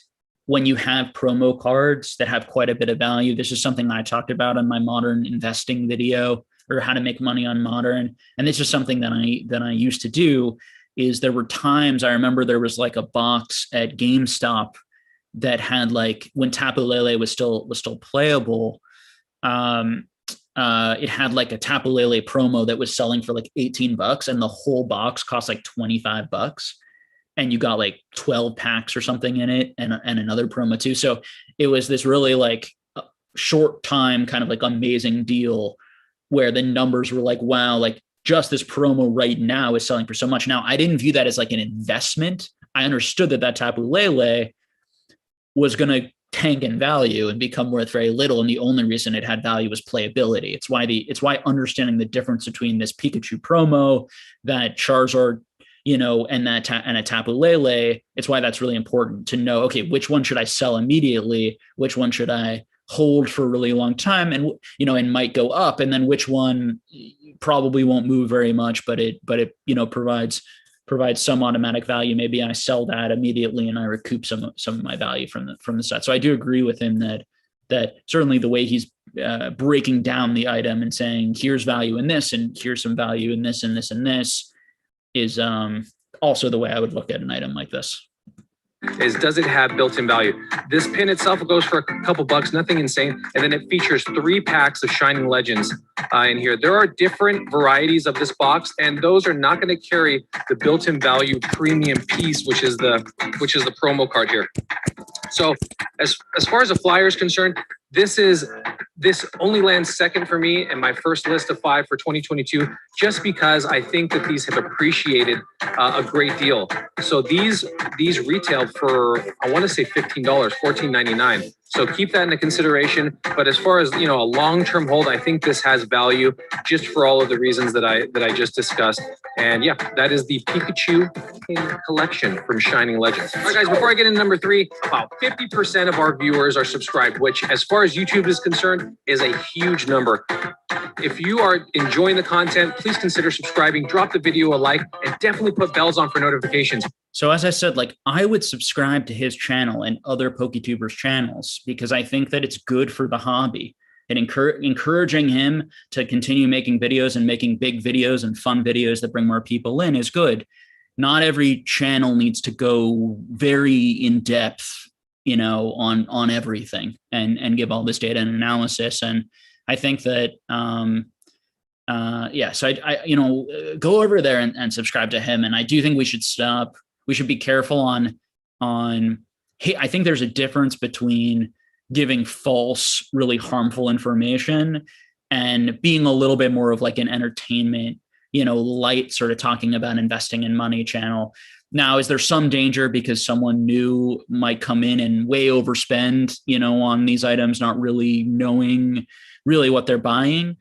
when you have promo cards that have quite a bit of value, this is something I talked about in my modern investing video, or how to make money on modern. And this is something that I used to do. Is there were times I remember there was like a box at GameStop that had, like, when Tapu Lele was still playable, it had like a Tapu Lele promo that was selling for like $18, and the whole box cost like $25, and you got like 12 packs or something in it, and another promo too. So it was this really like short time kind of like amazing deal where the numbers were like, wow, like just this promo right now is selling for so much. Now, I didn't view that as like an investment. I understood that Tapu Lele was going to tank in value and become worth very little, and the only reason it had value was playability. It's why understanding the difference between this Pikachu promo, that Charizard, you know, and a Tapu Lele, it's why that's really important to know, okay, which one should I sell immediately? Which one should I hold for a really long time and, you know, and might go up, and then which one probably won't move very much, but it, you know, provides some automatic value. Maybe I sell that immediately and I recoup some of my value from the set. So I do agree with him that certainly the way he's breaking down the item and saying, here's value in this, and here's some value in this and this and this, is also the way I would look at an item like this. Does it have built-in value? This pin itself goes for a couple bucks, nothing insane. And then it features 3 packs of Shining Legends in here. There are different varieties of this box, and those are not going to carry the built-in value premium piece, which is the promo card here. So as far as the flyer is concerned, this only lands second for me in my first list of 5 for 2022, just because I think that these have appreciated a great deal. So these retailed for, I want to say $15, $14.99. So keep that into consideration. But as far as, you know, a long-term hold, I think this has value just for all of the reasons that I just discussed. And yeah, that is the Pikachu collection from Shining Legends. All right, guys, before I get into number 3, about 50% of our viewers are subscribed, which as far as YouTube is concerned is a huge number. If you are enjoying the content, please consider subscribing, drop the video a like, and definitely put bells on for notifications. So as I said, like, I would subscribe to his channel and other PokeTubers channels because I think that it's good for the hobby. And encouraging him to continue making videos and making big videos and fun videos that bring more people in is good. Not every channel needs to go very in depth, you know, on everything and give all this data and analysis. And I think that, so I you know, go over there and subscribe to him. And I do think we should stop. We should be careful on, hey, I think there's a difference between giving false, really harmful information and being a little bit more of like an entertainment light sort of talking about investing in money channel. Now, is there some danger because someone new might come in and way overspend, on these items, not really knowing really what they're buying?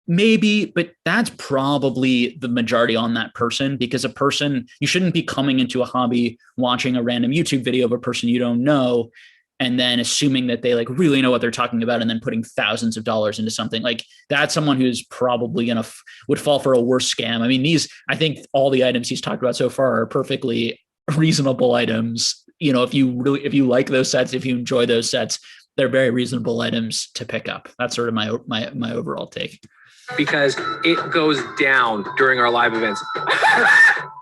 Maybe, but that's probably the majority on that person, because you shouldn't be coming into a hobby watching a random YouTube video of a person you don't know and then assuming that they like really know what they're talking about and then putting thousands of dollars into something. Like, that's someone who's probably would fall for a worse scam. I mean, I think all the items he's talked about so far are perfectly reasonable items. If you like those sets, if you enjoy those sets, they're very reasonable items to pick up. That's sort of my overall take. Because it goes down during our live events.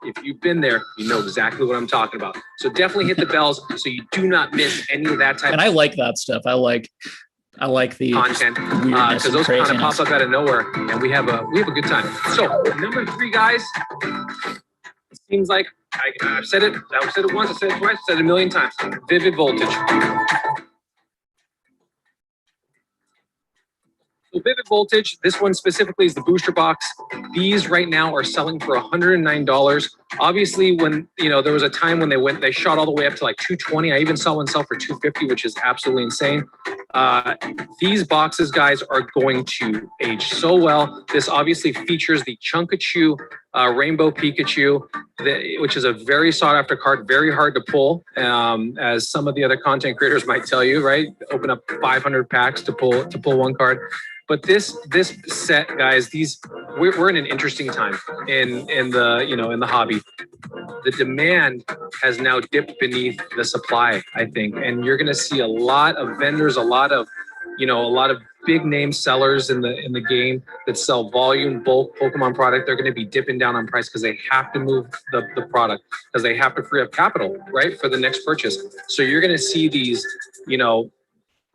If you've been there, you know exactly what I'm talking about. So definitely hit the bells so you do not miss any of that type. And I like that stuff. I like the content, because those kind of pop up out of nowhere, and we have a good time. So number 3, guys. It seems like I've said it. I've said it once. I said it twice. I said it a million times. Vivid Voltage. So Vivid Voltage, this one specifically is the booster box. These right now are selling for $109. Obviously, when there was a time when they shot all the way up to like $220. I even saw one sell for $250, which is absolutely insane. These boxes, guys, are going to age so well. This obviously features the Chunkachu Rainbow Pikachu, which is a very sought after card, very hard to pull, as some of the other content creators might tell you, right? Open up 500 packs to pull one card. But this set, guys, we're in an interesting time in the hobby. The demand has now dipped beneath the supply, I think, and you're going to see a lot of vendors, a lot of big name sellers in the game that sell volume bulk Pokemon product. They're going to be dipping down on price because they have to move the product, because they have to free up capital, right, for the next purchase. So you're going to see these,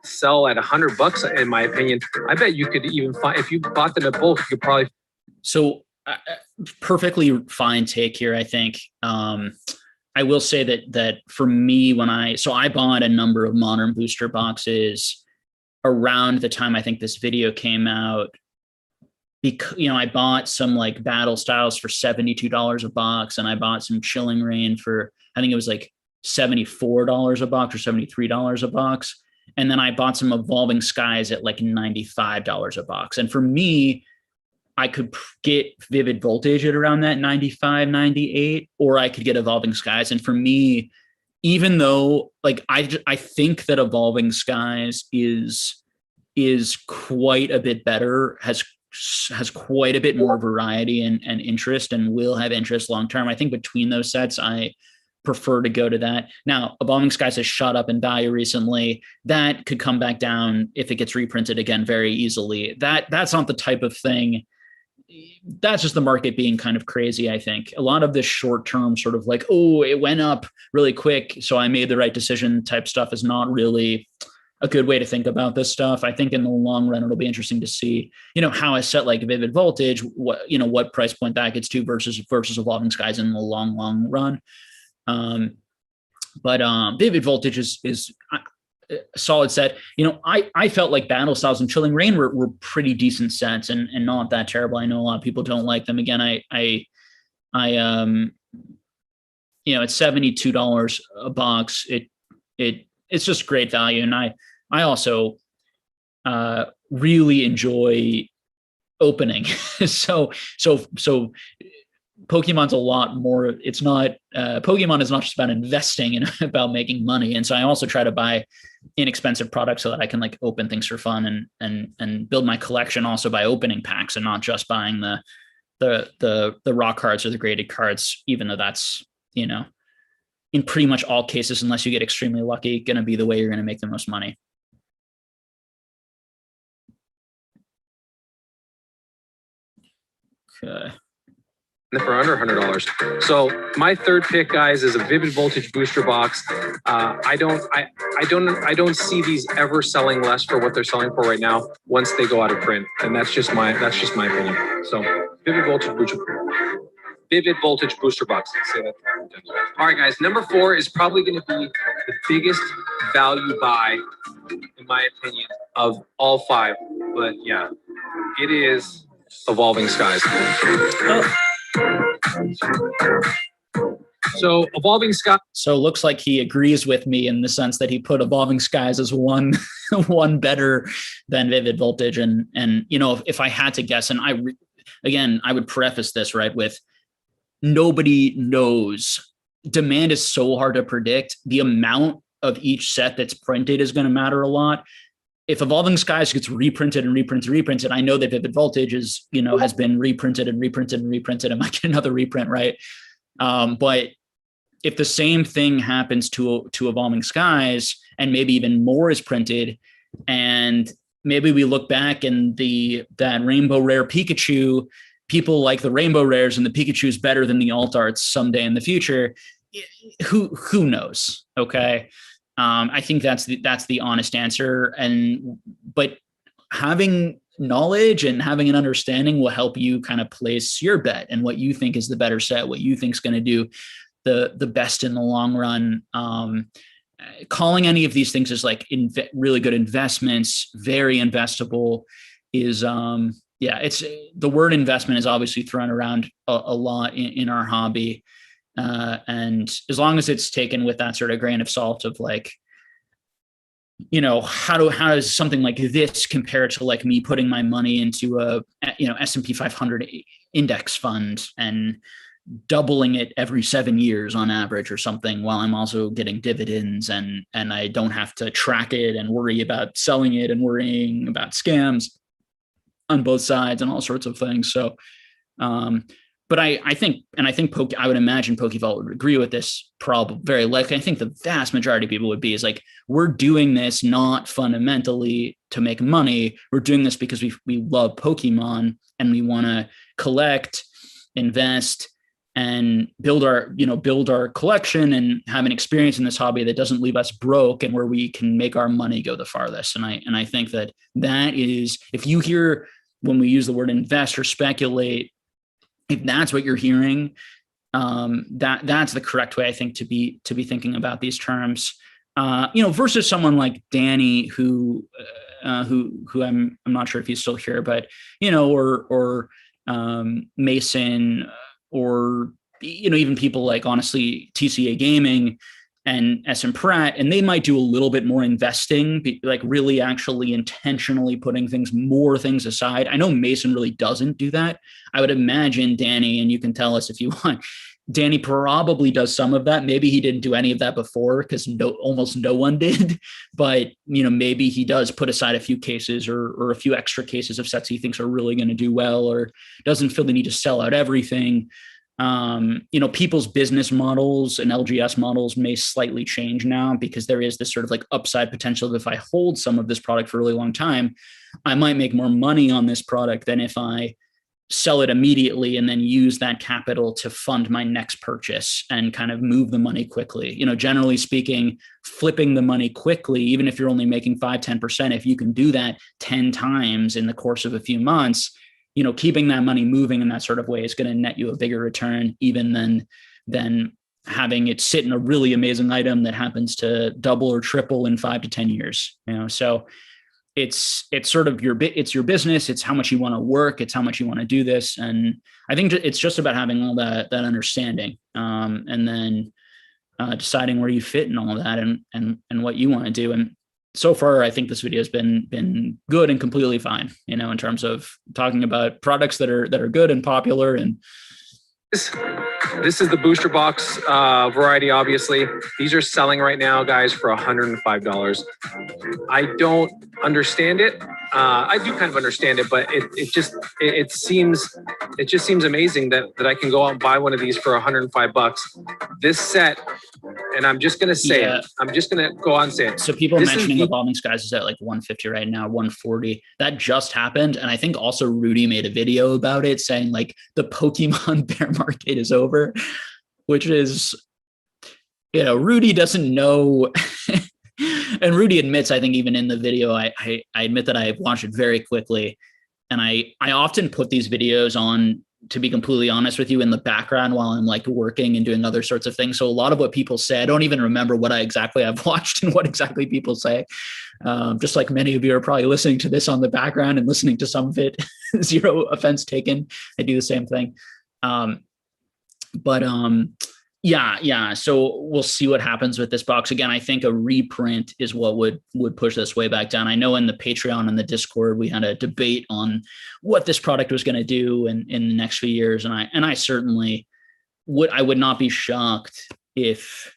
sell at $100, in my opinion. I bet you could even find, if you bought them at bulk, you could probably. So perfectly fine take here, I think. I will say that for me, I bought a number of modern booster boxes around the time I think this video came out, because I bought some like battle styles for $72 a box, and I bought some Chilling Reign for, I think it was like $74 a box or $73 a box. And then I bought some Evolving Skies at like $95 a box. And for me, I could get Vivid Voltage at around that 95, 98, or I could get Evolving Skies. And for me, even though like I think that Evolving Skies is quite a bit better, has quite a bit more variety and interest, and will have interest long term. I think between those sets, I prefer to go to that. Now, Evolving Skies has shot up in value recently. That could come back down if it gets reprinted again very easily. That's not the type of thing. That's just the market being kind of crazy, I think. A lot of this short-term sort of like, oh, it went up really quick, so I made the right decision type stuff is not really a good way to think about this stuff. I think in the long run, it'll be interesting to see, how a set like Vivid Voltage, what price point that gets to versus Evolving Skies in the long run. But Vivid Voltage is a solid set. I felt like Battle Styles and Chilling Reign were pretty decent sets and not that terrible. I know a lot of people don't like them. Again, I it's $72 a box. It's just great value. And I also really enjoy opening. So Pokemon's a lot more. It's not Pokemon is not just about investing and about making money. And so I also try to buy inexpensive products so that I can like open things for fun and build my collection also by opening packs and not just buying the raw cards or the graded cards, even though that's, in pretty much all cases, unless you get extremely lucky, going to be the way you're going to make the most money. Okay. For under $100. So my third pick, guys, is a Vivid Voltage booster box. I don't see these ever selling less for what they're selling for right now once they go out of print, and that's just my opinion. So Vivid Voltage booster box. Say that. All right, guys. Number 4 is probably going to be the biggest value buy, in my opinion, of all 5. But yeah, it is Evolving Skies. Oh, So Evolving Skies. so it looks like he agrees with me in the sense that he put Evolving Skies as one one better than Vivid Voltage. And you know, if I had to guess, and again, I would preface this right with nobody knows. Demand is so hard to predict. The amount of each set that's printed is going to matter a lot. If Evolving Skies gets reprinted and reprinted, I know that Vivid Voltage is, you know, has been reprinted and reprinted and might get another reprint, right? But if the same thing happens to Evolving Skies and maybe even more is printed, and maybe we look back and that Rainbow Rare Pikachu, people like the Rainbow Rares and the Pikachu's better than the alt arts someday in the future. Who knows? Okay. I think that's the honest answer. But having knowledge and having an understanding will help you kind of place your bet and what you think is the better set, what you think is going to do the best in the long run. Calling any of these things as like really good investments, very investable is, it's the word investment is obviously thrown around a lot in our hobby. And as long as it's taken with that sort of grain of salt of like, you know, how does something like this compare to like me putting my money into a, you know, S&P 500 index fund and doubling it every 7 years on average or something, while I'm also getting dividends and I don't have to track it and worry about selling it and worrying about scams on both sides and all sorts of things. So, but I would imagine Pokevault would agree with this probably very likely. I think the vast majority of people would be is like, we're doing this not fundamentally to make money. We're doing this because we love Pokemon and we want to collect, invest, and build our collection and have an experience in this hobby that doesn't leave us broke and where we can make our money go the farthest. And I think that is, if you hear when we use the word invest or speculate, if that's what you're hearing, that's the correct way, I think, to be thinking about these terms. Versus someone like Danny, who I'm not sure if he's still here, but or Mason, or even people like, honestly, TCA Gaming and SM Pratt, and they might do a little bit more investing, like really actually intentionally putting more things aside. I know Mason really doesn't do that. I would imagine Danny, and you can tell us if you want, Danny probably does some of that. Maybe he didn't do any of that before because almost no one did, but maybe he does put aside a few cases or a few extra cases of sets he thinks are really going to do well, or doesn't feel the need to sell out everything. People's business models and LGS models may slightly change now because there is this sort of like upside potential that if I hold some of this product for a really long time, I might make more money on this product than if I sell it immediately and then use that capital to fund my next purchase and kind of move the money quickly. Generally speaking, flipping the money quickly, even if you're only making 5-10%, if you can do that 10 times in the course of a few months, keeping that money moving in that sort of way is going to net you a bigger return even than having it sit in a really amazing item that happens to double or triple in 5 to 10 years. So it's sort of your business. It's how much you want to work. It's how much you want to do this. And I think it's just about having all that understanding, and then deciding where you fit in all of that and what you want to do. And so far, I think this video has been good and completely fine, in terms of talking about products that are good and popular. And this is the booster box variety. Obviously, these are selling right now, guys, for $105. I don't understand it. I do kind of understand it, but it just seems amazing that I can go out and buy one of these for $105. This set, and I'm just gonna say it. I'm just gonna go on and say it. So people mentioning Evolving Skies is at like 150 right now, 140. That just happened, and I think also Rudy made a video about it saying like the Pokemon bear market is over, which is, Rudy doesn't know. And Rudy admits, I think even in the video, I admit that I watched it very quickly. And I often put these videos on to be completely honest with you, in the background while I'm like working and doing other sorts of things. So a lot of what people say, I don't even remember what I've watched and what exactly people say. Just like many of you are probably listening to this on the background and listening to some of it. Zero offense taken. I do the same thing. Yeah. So we'll see what happens with this box. Again, I think a reprint is what would push this way back down. I know in the Patreon and the Discord, we had a debate on what this product was going to do in the next few years. And I certainly would not be shocked if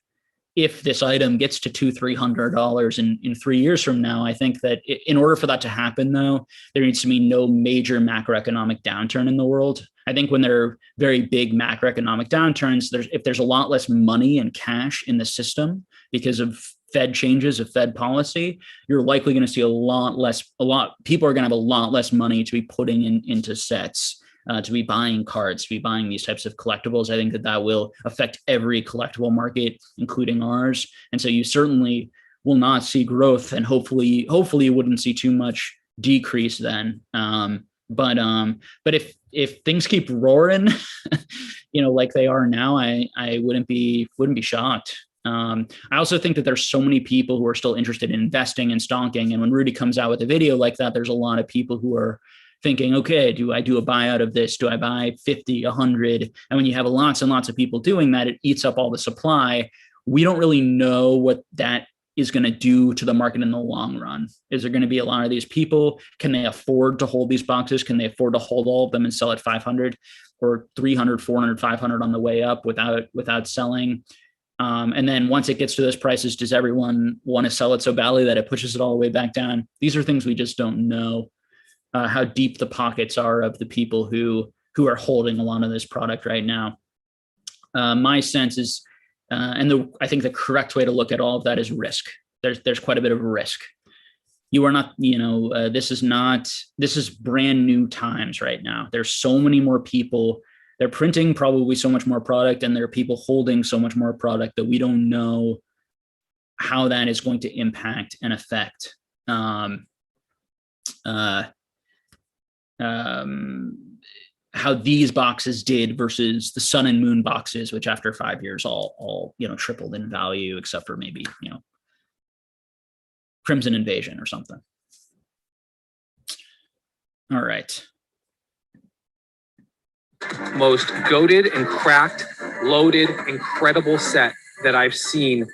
this item gets to $200-$300 in 3 years from now. I think that in order for that to happen, though, there needs to be no major macroeconomic downturn in the world. I think when there are very big macroeconomic downturns, if there's a lot less money and cash in the system because of Fed changes, of Fed policy, you're likely going to see people are going to have a lot less money to be putting into sets, to be buying cards, to be buying these types of collectibles. I think that will affect every collectible market, including ours. And so you certainly will not see growth, and hopefully you wouldn't see too much decrease then. But if things keep roaring, like they are now, I wouldn't be shocked. I also think that there's so many people who are still interested in investing and stonking. And when Rudy comes out with a video like that, there's a lot of people who are thinking, okay, do I do a buyout of this? Do I buy 50, 100? And when you have lots and lots of people doing that, it eats up all the supply. We don't really know what that is going to do to the market in the long run. Is there going to be a lot of these people? Can they afford to hold these boxes? Can they afford to hold all of them and sell at 500 or 300, 400, 500 on the way up without selling? And then once it gets to those prices, does everyone want to sell it so badly that it pushes it all the way back down? These are things we just don't know. How deep the pockets are of the people who are holding a lot of this product right now. My sense is, I think the correct way to look at all of that is risk. There's quite a bit of risk. You are not, this is brand new times right now. There's so many more people. They're printing probably so much more product, and there are people holding so much more product that we don't know how that is going to impact and affect how these boxes did versus the Sun and Moon boxes, which after 5 years all tripled in value, except for maybe Crimson Invasion or something. All right. Most goated and cracked, loaded, incredible set that I've seen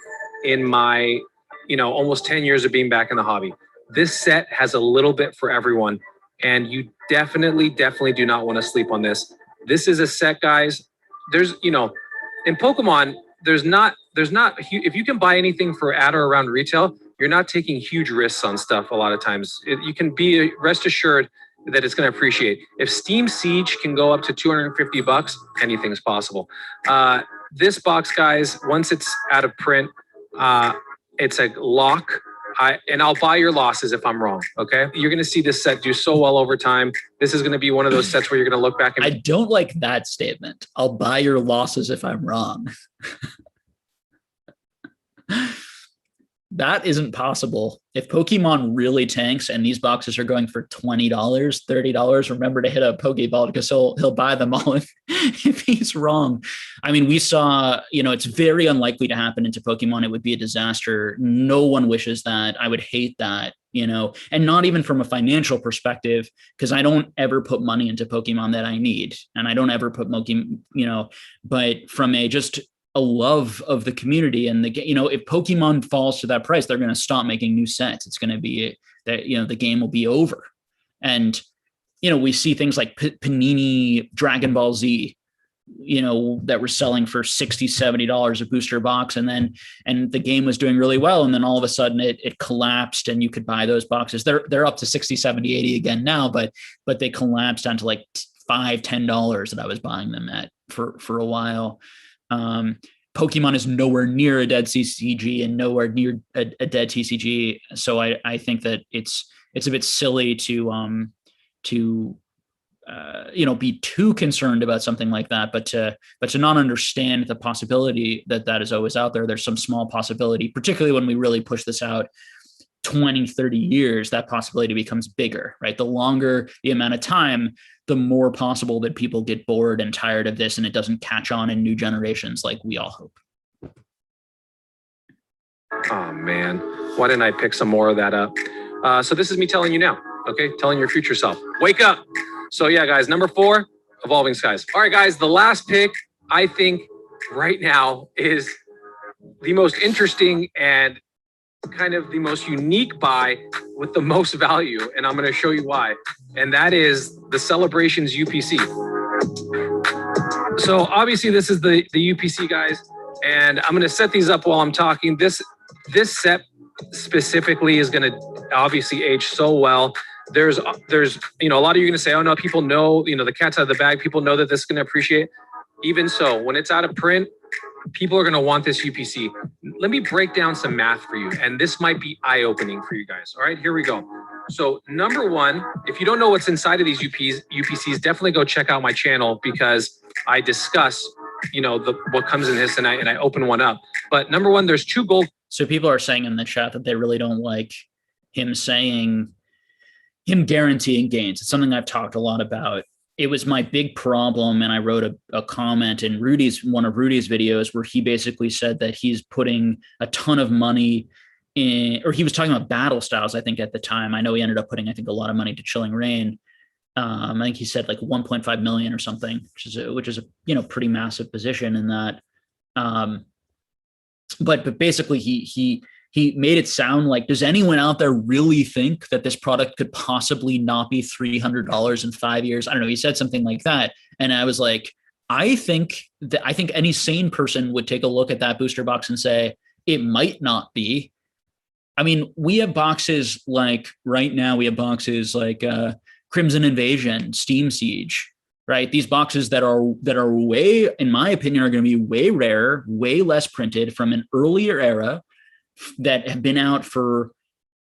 in my almost 10 years of being back in the hobby. This set has a little bit for everyone. And you definitely do not want to sleep on this. This is a set, guys. There's, in Pokemon, there's not, if you can buy anything for at or around retail, you're not taking huge risks on stuff a lot of times. You can be rest assured that it's going to appreciate. If Steam Siege can go up to $250, anything's possible. This box, guys, once it's out of print, it's a lock. And I'll buy your losses if I'm wrong, okay? You're going to see this set do so well over time. This is going to be one of those sets where you're going to look back and... I don't like that statement. I'll buy your losses if I'm wrong. That isn't possible. If Pokemon really tanks and these boxes are going for $20, $30, remember to hit up Pokeball because he'll buy them all if he's wrong. I mean, we saw, it's very unlikely to happen into Pokemon. It would be a disaster. No one wishes that. I would hate that, and not even from a financial perspective, because I don't ever put money into Pokemon that I need. And I don't ever put but from a love of the community and if Pokemon falls to that price, they're going to stop making new sets. It's going to be that, the game will be over. And, we see things like Panini Dragon Ball Z, that were selling for $60, $70 a booster box. And the game was doing really well. And then all of a sudden it collapsed and you could buy those boxes. They're up to 60, 70, 80 again now, but they collapsed down to like $5, $10 that I was buying them at for a while. Pokemon is nowhere near a dead CCG and nowhere near a dead TCG. So I think that it's a bit silly to be too concerned about something like that, but to not understand the possibility that is always out there. There's some small possibility, particularly when we really push this out 20, 30 years, that possibility becomes bigger, right? The longer the amount of time, the more possible that people get bored and tired of this and it doesn't catch on in new generations like we all hope. Oh man, why didn't I pick some more of that up? So this is me telling you now, okay? Telling your future self, wake up. So yeah, guys, number 4, Evolving Skies. All right, guys, the last pick I think right now is the most interesting and kind of the most unique buy with the most value. And I'm going to show you why. And that is the Celebrations UPC. So obviously this is the UPC, guys. And I'm going to set these up while I'm talking. This set specifically is going to obviously age so well. There's you know, a lot of you are going to say, oh no, people know, you know, the cat's out of the bag. People know that this is going to appreciate. Even so, when it's out of print, people are going to want this UPC. Let me break down some math for you. And this might be eye-opening for you guys. All right, here we go. So number 1, if you don't know what's inside of these UPCs, definitely go check out my channel because I discuss, you know, what comes in this and I open one up. But number 1, there's 2 gold. So people are saying in the chat that they really don't like him guaranteeing gains. It's something I've talked a lot about. It was my big problem, and I wrote a comment in one of Rudy's videos where he basically said that he's putting a ton of money in, or he was talking about battle styles, I think at the time. I know he ended up putting, I think, a lot of money to Chilling Reign. I think he said like 1.5 million or something, which is a you know pretty massive position in that. But basically he made it sound like, does anyone out there really think that this product could possibly not be $300 in 5 years? I don't know. He said something like that. And I was like, I think any sane person would take a look at that booster box and say, it might not be. I mean, we have boxes like right now, we have boxes like Crimson Invasion, Steam Siege, right? These boxes that are way, in my opinion, are going to be way rarer, way less printed from an earlier era, that have been out for,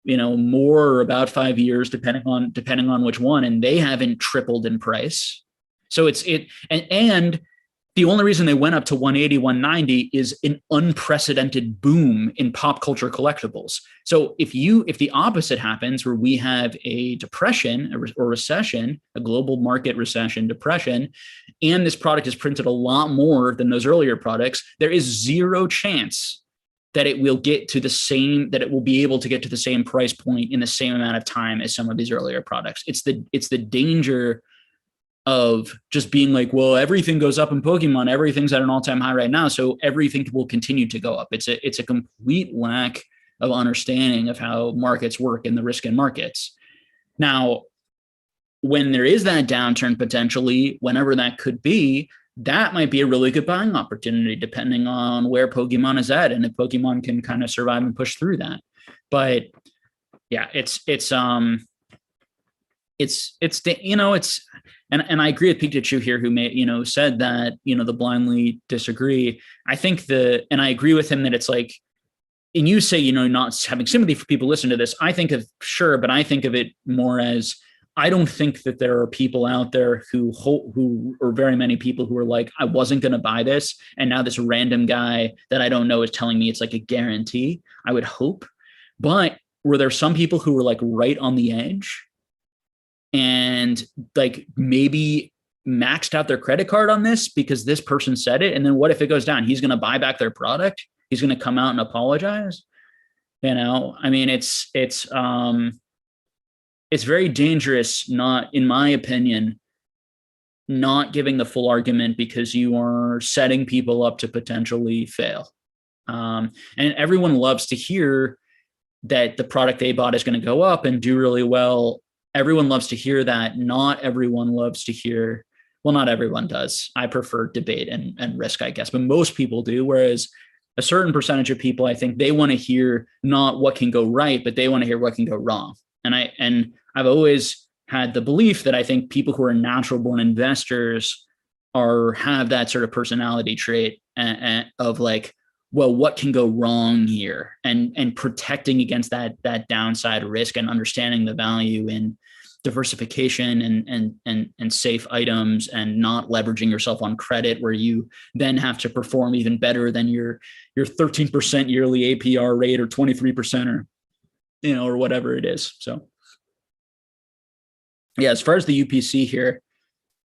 you know, more or about 5 years, depending on which one, and they haven't tripled in price. So and the only reason they went up to 180, 190 is an unprecedented boom in pop culture collectibles. So if the opposite happens, where we have a depression or recession, a global market recession, depression, and this product is printed a lot more than those earlier products, there is zero chance that it will get to the same, that it will be able to get to the same price point in the same amount of time as some of these earlier products. It's the danger of just being like, well, everything goes up in Pokemon, everything's at an all-time high right now, so everything will continue to go up. It's a complete lack of understanding of how markets work in the risk in markets. Now, when there is that downturn potentially, whenever that could be, that might be a really good buying opportunity, depending on where Pokemon is at and if Pokemon can kind of survive and push through that. But yeah, and I agree with Pikachu here, who said that, the blindly disagree. I think and I agree with him that it's like, and you say, not having sympathy for people listening to this, I think of but I think of it more as, I don't think that there are people out there or very many people who are like, I wasn't going to buy this, and now this random guy that I don't know is telling me it's like a guarantee. I would hope. But were there some people who were like right on the edge and like maybe maxed out their credit card on this because this person said it? And then what if it goes down? He's going to buy back their product. He's going to come out and apologize. I mean, it's very dangerous, in my opinion, not giving the full argument, because you are setting people up to potentially fail. And everyone loves to hear that the product they bought is going to go up and do really well. Everyone loves to hear that. Not everyone loves to hear, well, not everyone does. I prefer debate and risk, I guess, but most people do. Whereas a certain percentage of people, I think they want to hear not what can go right, but they want to hear what can go wrong. And I've always had the belief that I think people who are natural born investors have that sort of personality trait of like, well, what can go wrong here, and protecting against that downside risk and understanding the value in diversification and safe items, and not leveraging yourself on credit where you then have to perform even better than your 13% yearly APR rate or 23% or or whatever it is. So yeah, as far as the UPC here,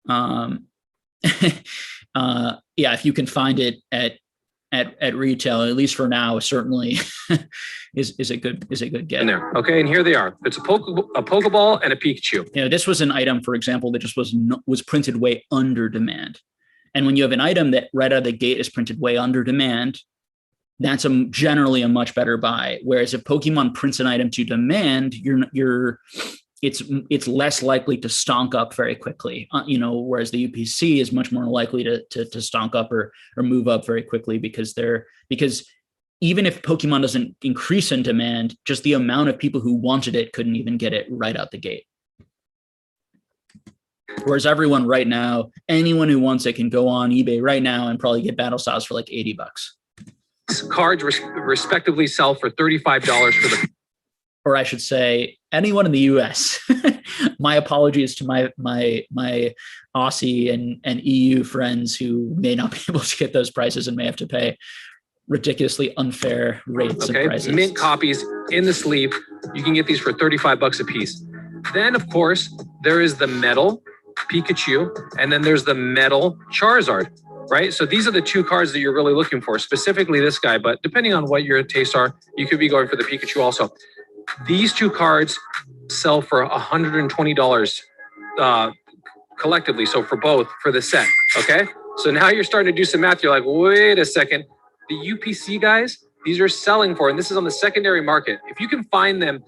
yeah, if you can find it at retail, at least for now, certainly is a good get. In there, okay, and here they are. It's a Pokeball and a Pikachu. This was an item, for example, that just was printed way under demand. And when you have an item that right out of the gate is printed way under demand, that's generally a much better buy. Whereas if Pokemon prints an item to demand, it's less likely to stonk up very quickly. Whereas the UPC is much more likely to stonk up or move up very quickly because even if Pokemon doesn't increase in demand, just the amount of people who wanted it couldn't even get it right out the gate. Whereas everyone right now, anyone who wants it can go on eBay right now and probably get battle styles for like $80. Cards respectively sell for $35 for the, or I should say, anyone in the US. My apologies to my Aussie and EU friends who may not be able to get those prices and may have to pay ridiculously unfair rates and prices. Mint copies in the sleeve. You can get these for $35 a piece. Then, of course, there is the metal Pikachu, and then there's the metal Charizard, right? So these are the two cards that you're really looking for, specifically this guy, but depending on what your tastes are, you could be going for the Pikachu also. These two cards sell for $120 collectively, so for both, for the set, okay? So now you're starting to do some math. You're like, wait a second. The UPC guys, these are selling for, and this is on the secondary market. If you can find them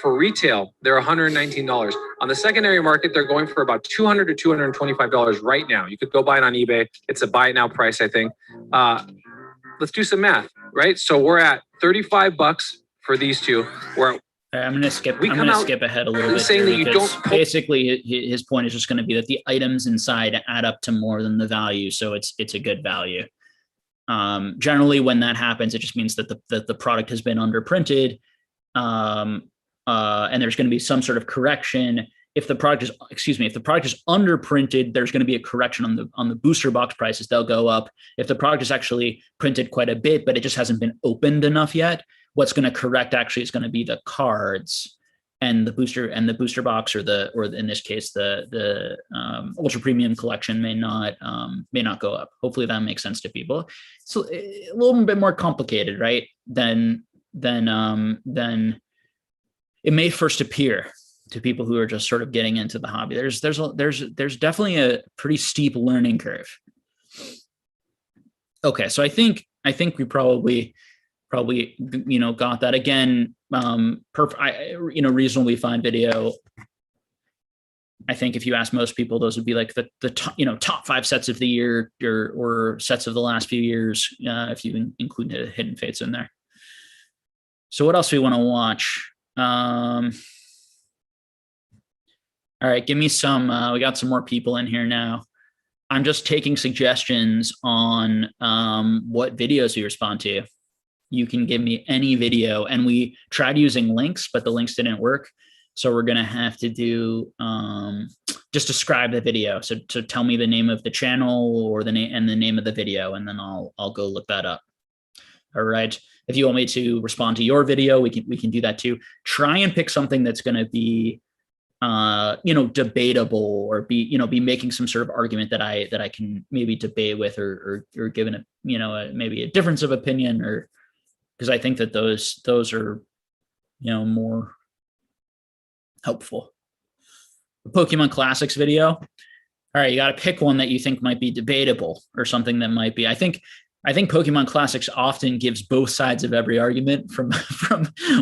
for retail, they're $119. On the secondary market, they're going for about $200 to $225 right now. You could go buy it on eBay. It's a buy it now price, I think. Let's do some math, right? So we're at $35 for these two. I'm going to skip ahead a little bit saying here that you because don't basically his point is just going to be that the items inside add up to more than the value, so it's a good value. Generally, when that happens, it just means that the product has been underprinted, and there's going to be some sort of correction. If the product is underprinted, there's going to be a correction on the booster box prices. They'll go up. If the product is actually printed quite a bit, but it just hasn't been opened enough yet, what's going to correct actually is going to be the cards and the booster box, or in this case the ultra premium collection may not go up. Hopefully that makes sense to people. So a little bit more complicated, right? Than it may first appear to people who are just sort of getting into the hobby. There's definitely a pretty steep learning curve. Okay, so I think we probably got that again. Reasonably fine video. I think if you ask most people, those would be like the top 5 sets of the year or sets of the last few years, if you include Hidden Fates in there. So what else do we want to watch? All right, give me some. We got some more people in here now. I'm just taking suggestions on what videos we respond to. You can give me any video, and we tried using links, but the links didn't work. So we're gonna have to do just describe the video. So tell me the name of the channel or the name of the video, and then I'll go look that up. All right. If you want me to respond to your video, we can do that too. Try and pick something that's going to be, debatable, or be making some sort of argument that I can maybe debate with, or given a maybe a difference of opinion, or because I think that those are more helpful. The Pokemon Classics video. All right, you got to pick one that you think might be debatable, or something that might be. I think Pokemon Classics often gives both sides of every argument from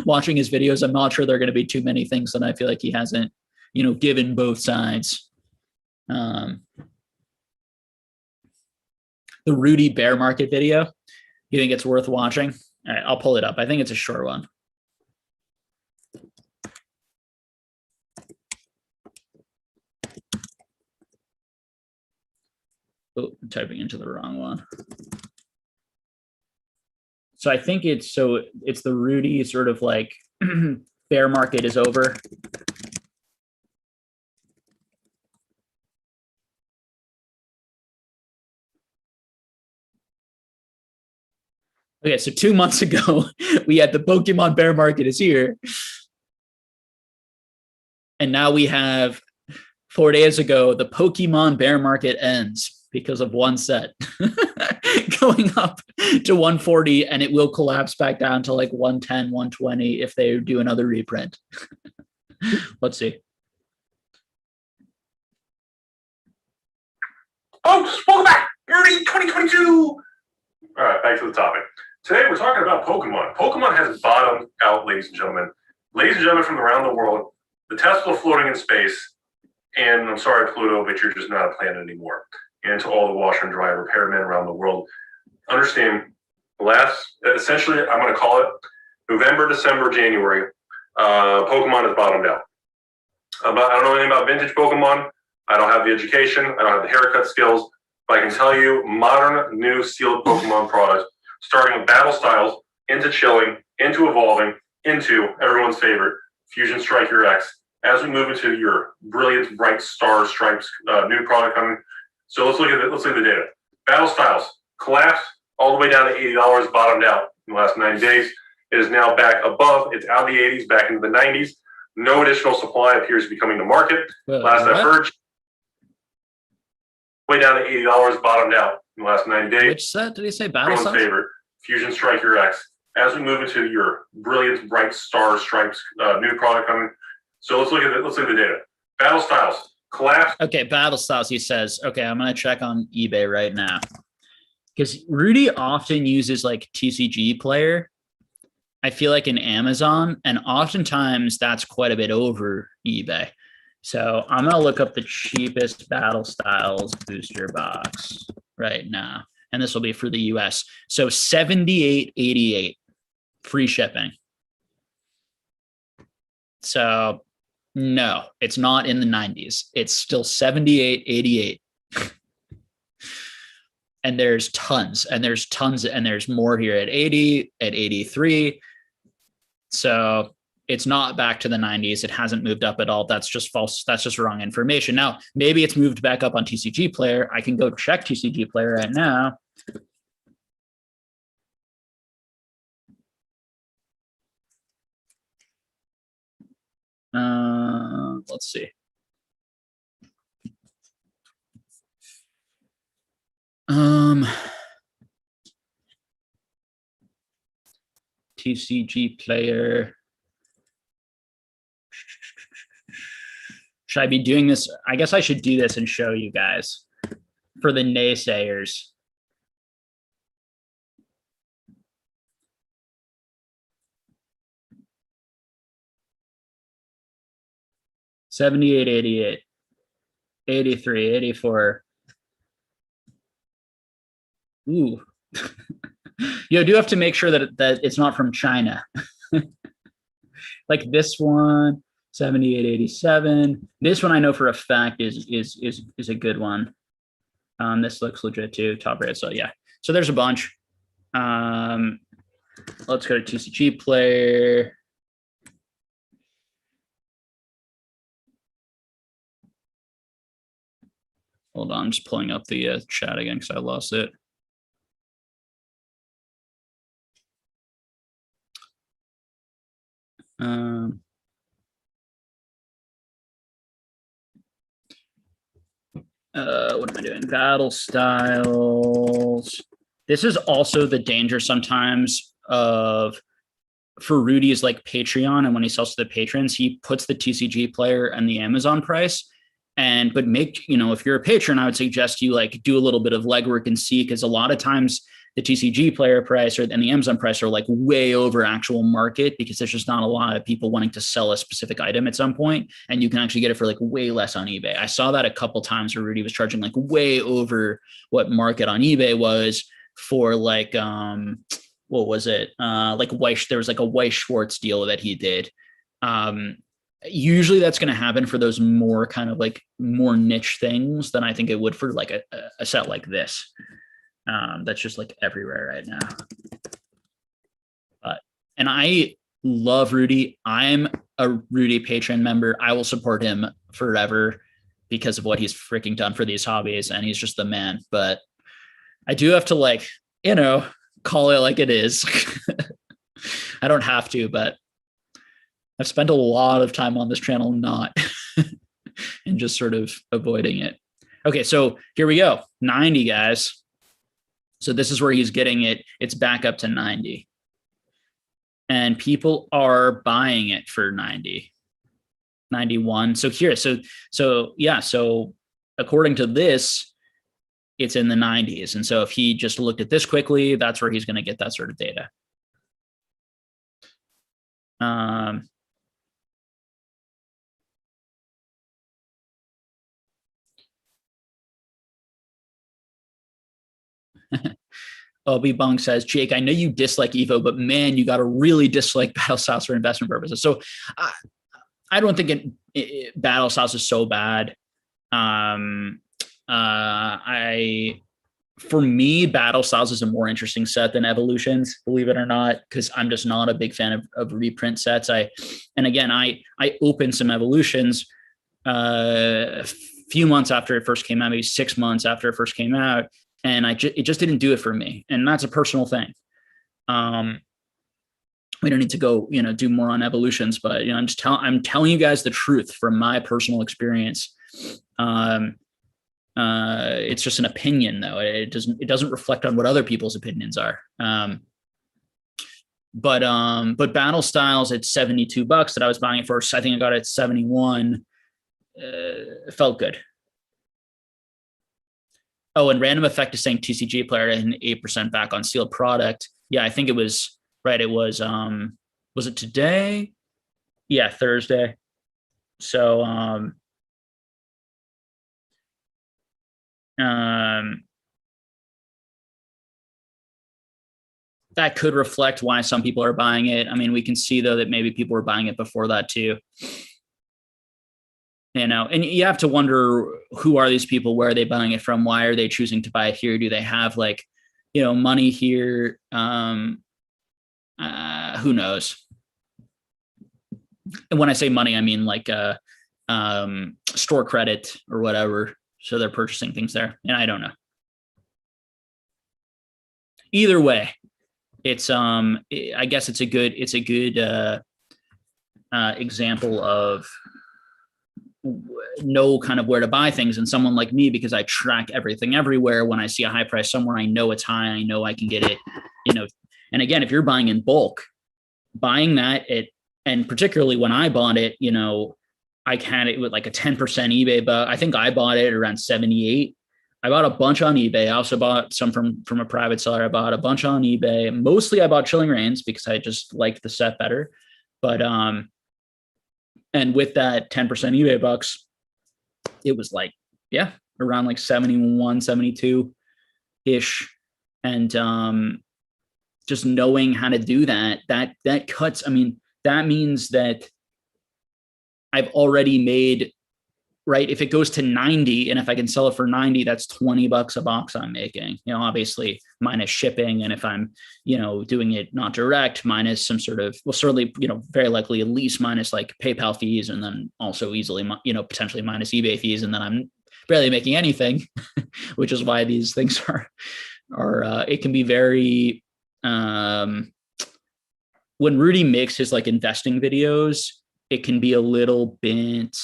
watching his videos. I'm not sure there are going to be too many things that I feel like he hasn't, given both sides. The Rudy bear market video. You think it's worth watching? All right, I'll pull it up. I think it's a short one. Oh, I'm typing into the wrong one. So I think it's the Rudy sort of like bear market is over. Okay, so 2 months ago, we had the Pokemon bear market is here. And now we have 4 days ago, the Pokemon bear market ends because of one set going up to 140, and it will collapse back down to like 110, 120 if they do another reprint. Let's see. Folks, welcome back. Rudy 2022. All right, back to the topic. Today we're talking about Pokemon. Pokemon has bottomed out, ladies and gentlemen. Ladies and gentlemen from around the world, the Tesla floating in space, and I'm sorry, Pluto, but you're just not a planet anymore. And to all the washer and dryer repairmen around the world, understand, essentially, I'm going to call it November, December, January, Pokemon has bottomed out. I don't know anything about vintage Pokemon. I don't have the education. I don't have the haircut skills. But I can tell you, modern, new sealed Pokemon products, starting with battle styles, into chilling, into evolving, into everyone's favorite, Fusion Striker EX, as we move into your brilliant, bright star stripes, new product coming. So let's look at the data. Battle styles collapsed all the way down to $80, bottomed out in the last 90 days. It is now back above. It's out of the 80s, back into the 90s. No additional supply appears to be coming to market. Last I've heard, way down to $80, bottomed out in the last 90 days. Which set did he say? Battle Everyone's styles? favorite, Fusion Striker EX. As we move into your brilliant, bright star stripes, new product coming. So let's look at the data. Battle styles collapsed. Okay, battle styles, he says. Okay, I'm going to check on eBay right now. Because Rudy often uses like TCG Player, I feel like in Amazon, and oftentimes that's quite a bit over eBay. So I'm going to look up the cheapest battle styles booster box right now. And this will be for the US. So $78.88 free shipping. So no, it's not in the 90s. It's still $78.88. And there's tons, and there's more here at 80, at 83. So it's not back to the 90s. It hasn't moved up at all. That's just false. That's just wrong information. Now, maybe it's moved back up on TCG Player. I can go check TCG Player right now. Let's see. TCG Player. Should I be doing this? I guess I should do this and show you guys for the naysayers. $78, $88, $83, $84. Ooh. You do have to make sure that it's not from China. Like this one, 78.87. This one I know for a fact is a good one. This looks legit too, top rate. So yeah. So there's a bunch. Let's go to TCG Player. Hold on, I'm just pulling up the chat again because I lost it. What am I doing? Battle styles. This is also the danger sometimes of for Rudy's like Patreon, and when he sells to the patrons, he puts the TCG Player and the Amazon price. But make, if you're a patron, I would suggest you like do a little bit of legwork and see, because a lot of times the TCG Player price and the Amazon price are like way over actual market, because there's just not a lot of people wanting to sell a specific item at some point, and you can actually get it for like way less on eBay. I saw that a couple times where Rudy was charging like way over what market on eBay was for like, what was it? Like there was like a Weiss Schwartz deal that he did. Usually that's going to happen for those more kind of like more niche things than I think it would for like a set like this. That's just like everywhere right now. And I love Rudy. I'm a Rudy patron member. I will support him forever because of what he's freaking done for these hobbies. And he's just the man. But I do have to call it like it is. I don't have to, but I've spent a lot of time on this channel not and just sort of avoiding it. Okay, so here we go. 90, guys. So this is where he's getting it. It's back up to 90. And people are buying it for 90, 91. So here, so yeah, so according to this, it's in the 90s. And so if he just looked at this quickly, that's where he's going to get that sort of data. Obi Bong says, Jake, I know you dislike Evo, but man, you got to really dislike Battle Styles for investment purposes. So I don't think Battle Styles is so bad. For me, Battle Styles is a more interesting set than Evolutions, believe it or not, because I'm just not a big fan of reprint sets. I opened some Evolutions a few months after it first came out, maybe 6 months after it first came out. And it just didn't do it for me. And that's a personal thing. We don't need to go, do more on Evolutions, but, I'm telling you guys the truth from my personal experience. It's just an opinion though. It doesn't reflect on what other people's opinions are. But Battle Styles at $72 that I was buying it for, I think I got it at 71. It felt good. Oh, and Random Effect is saying TCG player and 8% back on sealed product. Yeah, I think it was right. It was it today? Yeah, Thursday. So that could reflect why some people are buying it. I mean, we can see though that maybe people were buying it before that too. And you have to wonder, who are these people? Where are they buying it from? Why are they choosing to buy it here? Do they have money here? Who knows? And when I say money, I mean store credit or whatever. So they're purchasing things there, and I don't know. Either way, it's I guess it's a good example of know kind of where to buy things. And someone like me, because I track everything everywhere, when I see a high price somewhere, I know it's high, I know I can get it, and again, if you're buying in bulk, buying that and particularly when I bought it, I had it with like a 10% eBay, but I think I bought it around 78. I bought a bunch on eBay. I also bought some from a private seller. I bought a bunch on eBay. Mostly I bought Chilling Reigns because I just liked the set better. But and with that 10% eBay bucks, it was around like 71, 72 ish. And just knowing how to do that cuts. I mean, that means that I've already made, right? If it goes to 90 and if I can sell it for 90, that's $20 a box I'm making, obviously minus shipping. And if I'm, doing it not direct, minus some sort of, well, certainly, very likely at least minus like PayPal fees, and then also easily, potentially minus eBay fees. And then I'm barely making anything, which is why these things are it can be very, when Rudy makes his like investing videos, it can be a little bit,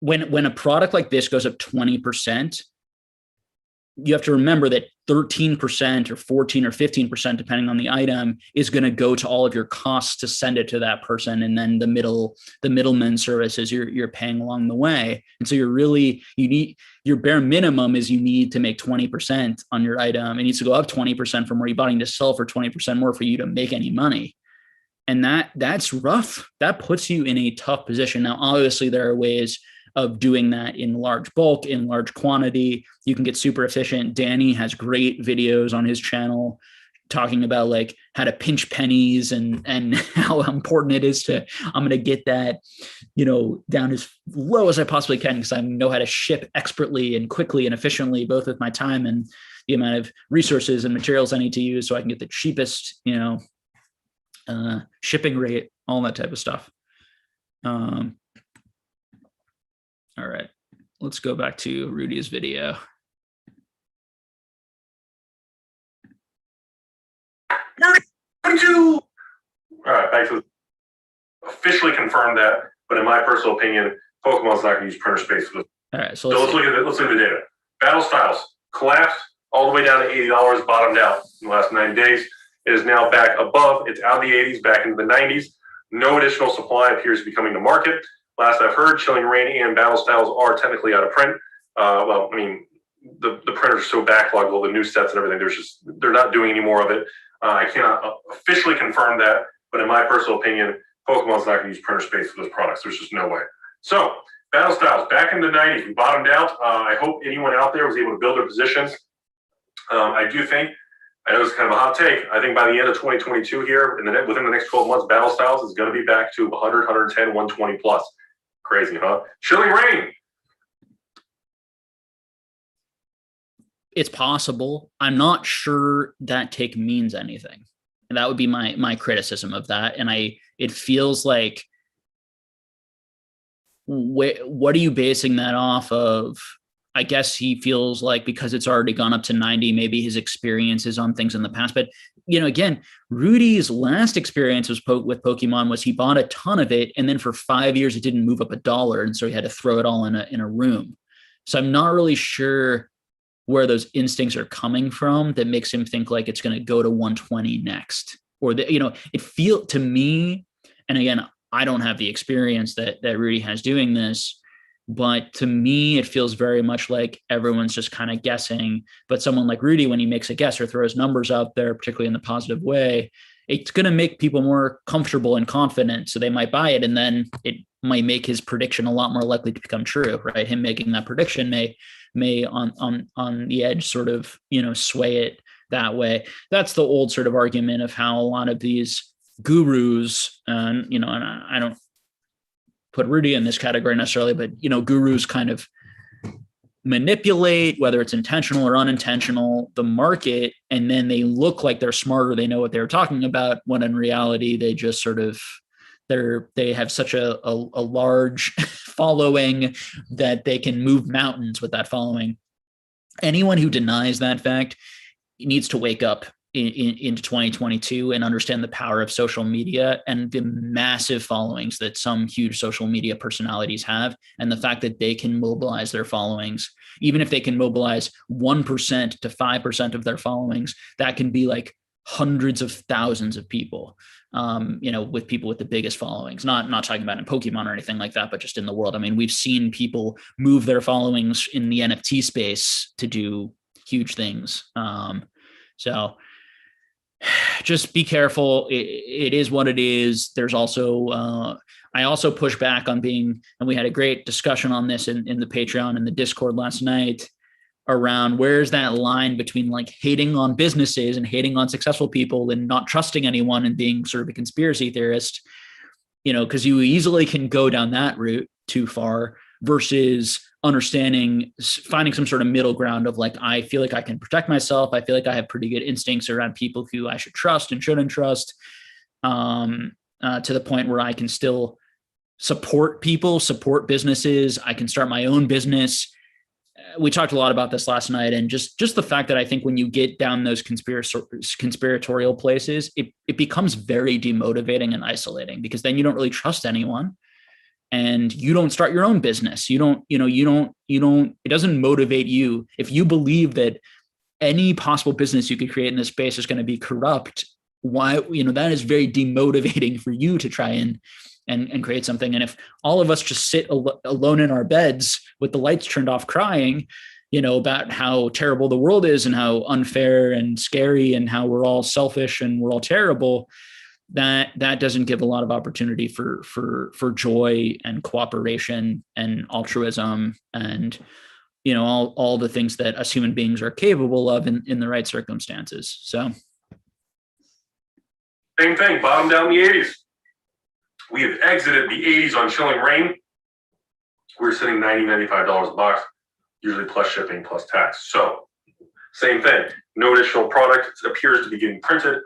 when a product like this goes up 20%, you have to remember that 13% or 14 or 15%, depending on the item, is going to go to all of your costs to send it to that person. And then the middleman services you're paying along the way. And so your bare minimum is you need to make 20% on your item. It needs to go up 20% from where you bought it to sell for 20% more for you to make any money. And that's rough. That puts you in a tough position. Now, obviously there are ways of doing that in large bulk, in large quantity. You can get super efficient. Danny has great videos on his channel talking about like how to pinch pennies and how important it is to, I'm going to get that, down as low as I possibly can, because I know how to ship expertly and quickly and efficiently, both with my time and the amount of resources and materials I need to use, so I can get the cheapest, shipping rate, all that type of stuff. All right, let's go back to Rudy's video. 22. All right, back to officially confirmed that, but in my personal opinion, Pokemon's not going to use printer space for this. All right, so Let's look at the data. Battle Styles collapsed all the way down to $80, bottomed out in the last 90 days. It is now back above. It's out of the 80s, back into the 90s. No additional supply appears to be coming to market. Last I've heard, Chilling Reign and Battle Styles are technically out of print. Well, I mean, the printers are so backlogged, all the new sets and everything. They're not doing any more of it. I cannot officially confirm that, but in my personal opinion, Pokemon's not going to use printer space for those products. There's just no way. So, Battle Styles, back in the 90s, we bottomed out. I hope anyone out there was able to build their positions. I do think, I know it's kind of a hot take, I think by the end of 2022 here, within the next 12 months, Battle Styles is going to be back to 100, 110, 120 plus. Crazy, huh? Chilling Reign. It's possible. I'm not sure that take means anything. And that would be my criticism of that. And it feels like, what are you basing that off of? I guess he feels like because it's already gone up to 90, maybe his experiences on things in the past. But, again, Rudy's last experience with Pokemon was he bought a ton of it. And then for 5 years, it didn't move up $1. And so he had to throw it all in a room. So I'm not really sure where those instincts are coming from that makes him think like it's going to go to 120 next. Or, it feels to me, and again, I don't have the experience that Rudy has doing this, but to me, it feels very much like everyone's just kind of guessing. But someone like Rudy, when he makes a guess or throws numbers out there, particularly in the positive way, it's going to make people more comfortable and confident. So they might buy it, and then it might make his prediction a lot more likely to become true, right? Him making that prediction may on the edge sort of, sway it that way. That's the old sort of argument of how a lot of these gurus, and I don't put Rudy in this category necessarily, but gurus kind of manipulate, whether it's intentional or unintentional, the market, and then they look like they're smarter, they know what they're talking about, when in reality they just sort of they have such a large following that they can move mountains with that following. Anyone who denies that fact needs to wake up into 2022 and understand the power of social media and the massive followings that some huge social media personalities have, and the fact that they can mobilize their followings. Even if they can mobilize 1% to 5% of their followings, that can be like hundreds of thousands of people, with people with the biggest followings, not talking about in Pokemon or anything like that, but just in the world. I mean, we've seen people move their followings in the NFT space to do huge things. So just be careful. It is what it is. There's also, I also push back on being, and we had a great discussion on this in the Patreon and the Discord last night, around where's that line between like hating on businesses and hating on successful people and not trusting anyone and being sort of a conspiracy theorist, because you easily can go down that route too far, versus finding some sort of middle ground of like, I feel like I can protect myself. I feel like I have pretty good instincts around people who I should trust and shouldn't trust, to the point where I can still support people, support businesses. I can start my own business. We talked a lot about this last night, and just the fact that I think when you get down those conspiratorial places, it becomes very demotivating and isolating, because then you don't really trust anyone, and you don't start your own business. You don't, it doesn't motivate you. If you believe that any possible business you could create in this space is going to be corrupt, why, that is very demotivating for you to try and create something. And if all of us just sit alone in our beds with the lights turned off, crying, about how terrible the world is and how unfair and scary and how we're all selfish and we're all terrible, that doesn't give a lot of opportunity for joy and cooperation and altruism and, all the things that us human beings are capable of in the right circumstances. So. Same thing, bottom down the 80s. We have exited the 80s on Chilling Reign. We're sitting $90, $95 a box, usually plus shipping, plus tax. So, same thing. No additional product appears to be getting printed.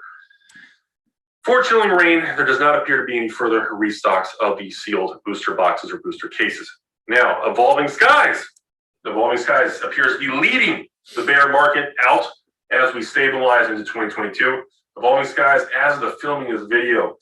For Chilling Reign, there does not appear to be any further restocks of the sealed booster boxes or booster cases. Now, Evolving Skies. Evolving Skies appears to be leading the bear market out as we stabilize into 2022. Evolving Skies, as of the filming of this video,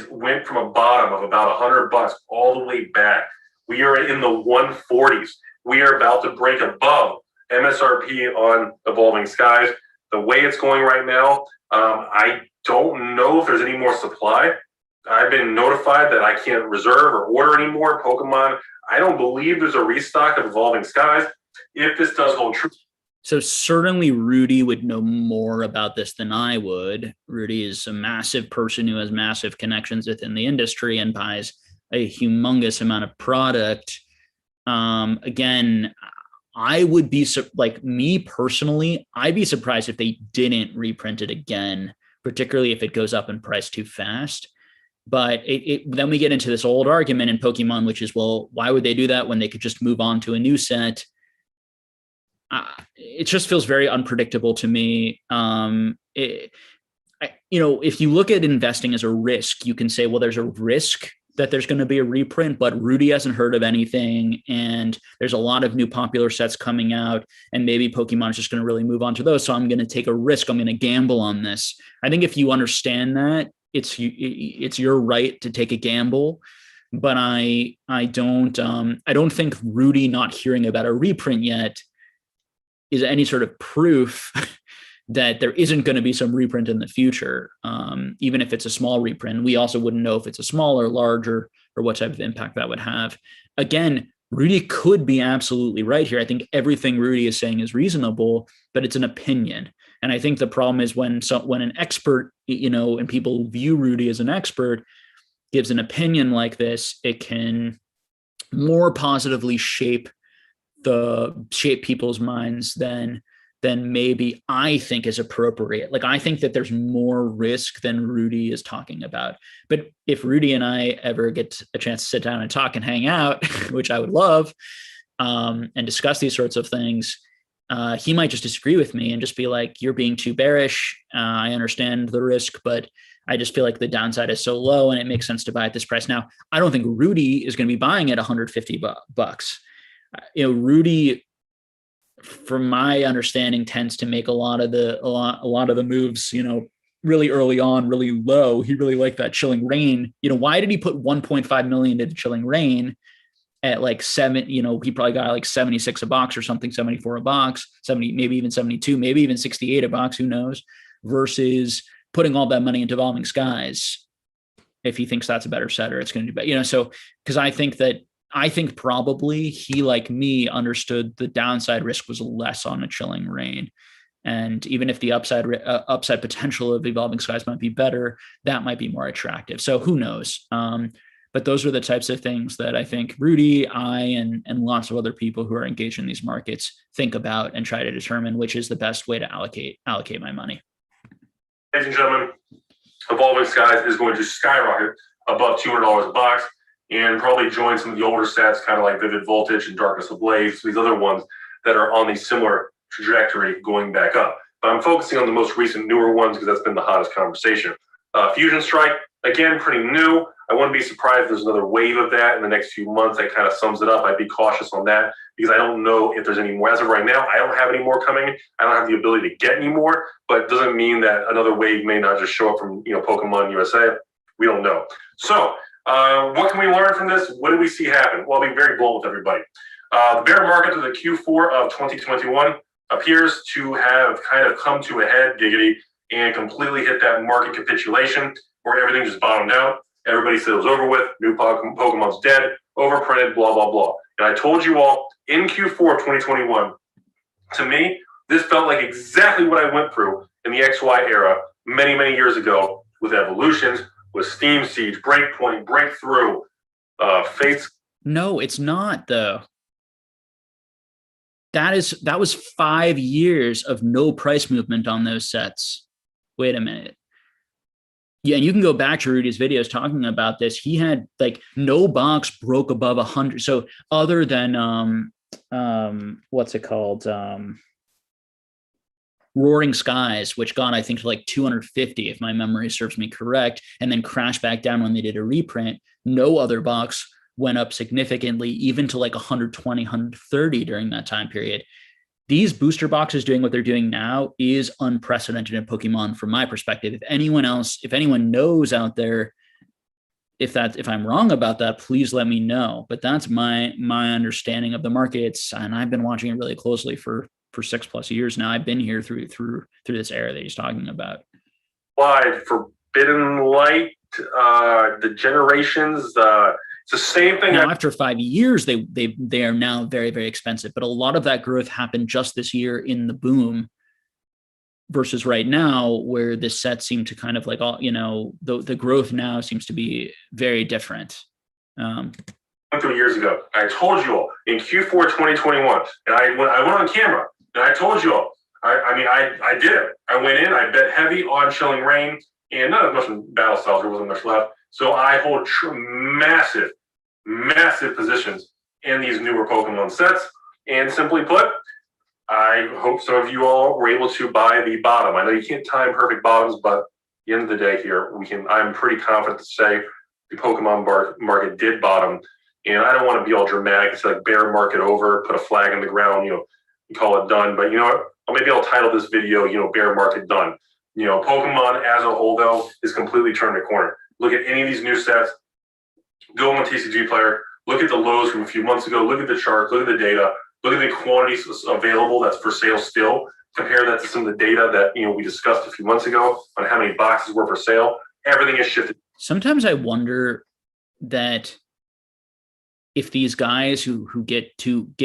went from a bottom of about $100 all the way back. We are in the 140s. We are about to break above MSRP on Evolving Skies. The way it's going right now, I don't know if there's any more supply. I've been notified that I can't reserve or order any more Pokemon. I don't believe there's a restock of Evolving Skies. If this does hold true. So certainly Rudy would know more about this than I would. Rudy is a massive person who has massive connections within the industry and buys a humongous amount of product. Again, I would be like, me personally, I'd be surprised if they didn't reprint it again, particularly if it goes up in price too fast. But then we get into this old argument in Pokemon, which is, well, why would they do that when they could just move on to a new set? It just feels very unpredictable to me. If you look at investing as a risk, you can say, well, there's a risk that there's going to be a reprint, but Rudy hasn't heard of anything. And there's a lot of new popular sets coming out, and maybe Pokemon is just going to really move on to those. So I'm going to take a risk. I'm going to gamble on this. I think if you understand that, it's your right to take a gamble. But I don't think Rudy not hearing about a reprint yet is any sort of proof that there isn't going to be some reprint in the future. Even if it's a small reprint, we also wouldn't know if it's a small or larger or what type of impact that would have. Again, Rudy could be absolutely right here. I think everything Rudy is saying is reasonable, but it's an opinion. And I think the problem is when an expert, and people view Rudy as an expert, gives an opinion like this, it can more positively shape people's minds than maybe I think is appropriate. Like, I think that there's more risk than Rudy is talking about. But if Rudy and I ever get a chance to sit down and talk and hang out, which I would love, and discuss these sorts of things, he might just disagree with me and just be like, you're being too bearish. I understand the risk, but I just feel like the downside is so low and it makes sense to buy at this price. Now, I don't think Rudy is going to be buying at $150. Rudy, from my understanding, tends to make a lot of the moves, really early on, really low. He really liked that Chilling Reign. Why did he put 1.5 million into Chilling Reign at like he probably got like 76 a box or something, 74 a box, 70, maybe even 72, maybe even 68 a box, who knows, versus putting all that money into Evolving Skies. If he thinks that's a better setter, it's going to do better, so, because I think probably he, like me, understood the downside risk was less on a Chilling Reign. And even if the upside potential of Evolving Skies might be better, that might be more attractive. So who knows? But those are the types of things that I think Rudy, and lots of other people who are engaged in these markets think about and try to determine which is the best way to allocate my money. Ladies and gentlemen, Evolving Skies is going to skyrocket above $200 a box and probably join some of the older sets, kind of like Vivid Voltage and Darkness Ablaze, these other ones that are on the similar trajectory going back up. But I'm focusing on the most recent, newer ones because that's been the hottest conversation. Fusion Strike, again, pretty new. I wouldn't be surprised if there's another wave of that in the next few months. That kind of sums it up. I'd be cautious on that because I don't know if there's any more. As of right now, I don't have any more coming. I don't have the ability to get any more, but it doesn't mean that another wave may not just show up from Pokemon USA. We don't know. So what can we learn from this? What did we see happen? Well, I'll be very blunt with everybody. The bear market to the Q4 of 2021 appears to have kind of come to a head, giggity, and completely hit that market capitulation where everything just bottomed out. Everybody said it was over with. New Pokemon's dead, overprinted, blah, blah, blah. And I told you all in Q4 of 2021, to me, this felt like exactly what I went through in the XY era many, many years ago with Evolutions, with Steam Siege, Breakpoint, Breakthrough, Fates. No, it's not, though. That was 5 years of no price movement on those sets. Wait a minute. Yeah, and you can go back to Rudy's videos talking about this. He had like no box broke above 100. So other than what's it called? Roaring Skies, which got, I think, to like 250, if my memory serves me correct, and then crashed back down when they did a reprint. No other box went up significantly, even to like 120, 130 during that time period. these booster boxes doing what they're doing now is unprecedented in Pokemon from my perspective. If anyone knows out there, if I'm wrong about that, please let me know. But that's my understanding of the markets, and I've been watching it really closely for 6+ years now. I've been here through this era that he's talking about. Why Forbidden Light, the generations, it's the same thing. Now, after 5 years, they are now very, very expensive. But a lot of that growth happened just this year in the boom, versus right now where this set seemed to kind of like all, the growth now seems to be very different. 3 years ago, I told you all in Q4 2021, and I went on camera and I told you all. I did it. I went in. I bet heavy on Chilling Rain, and not as much in Battle Styles. There wasn't much left. So I hold massive positions in these newer Pokemon sets. And simply put, I hope some of you all were able to buy the bottom. I know you can't time perfect bottoms, but at the end of the day here, I'm pretty confident to say the Pokemon market did bottom. And I don't want to be all dramatic. It's like bear market over, put a flag in the ground, you call it done. But you know what? Maybe I'll title this video, bear market done. Pokemon as a whole, though, is completely turned a corner. Look at any of these new sets. Go on TCG Player. Look at the lows from a few months ago. Look at the charts. Look at the data. Look at the quantities available that's for sale still. Compare that to some of the data that we discussed a few months ago on how many boxes were for sale. Everything has shifted. Sometimes I wonder that if these guys who get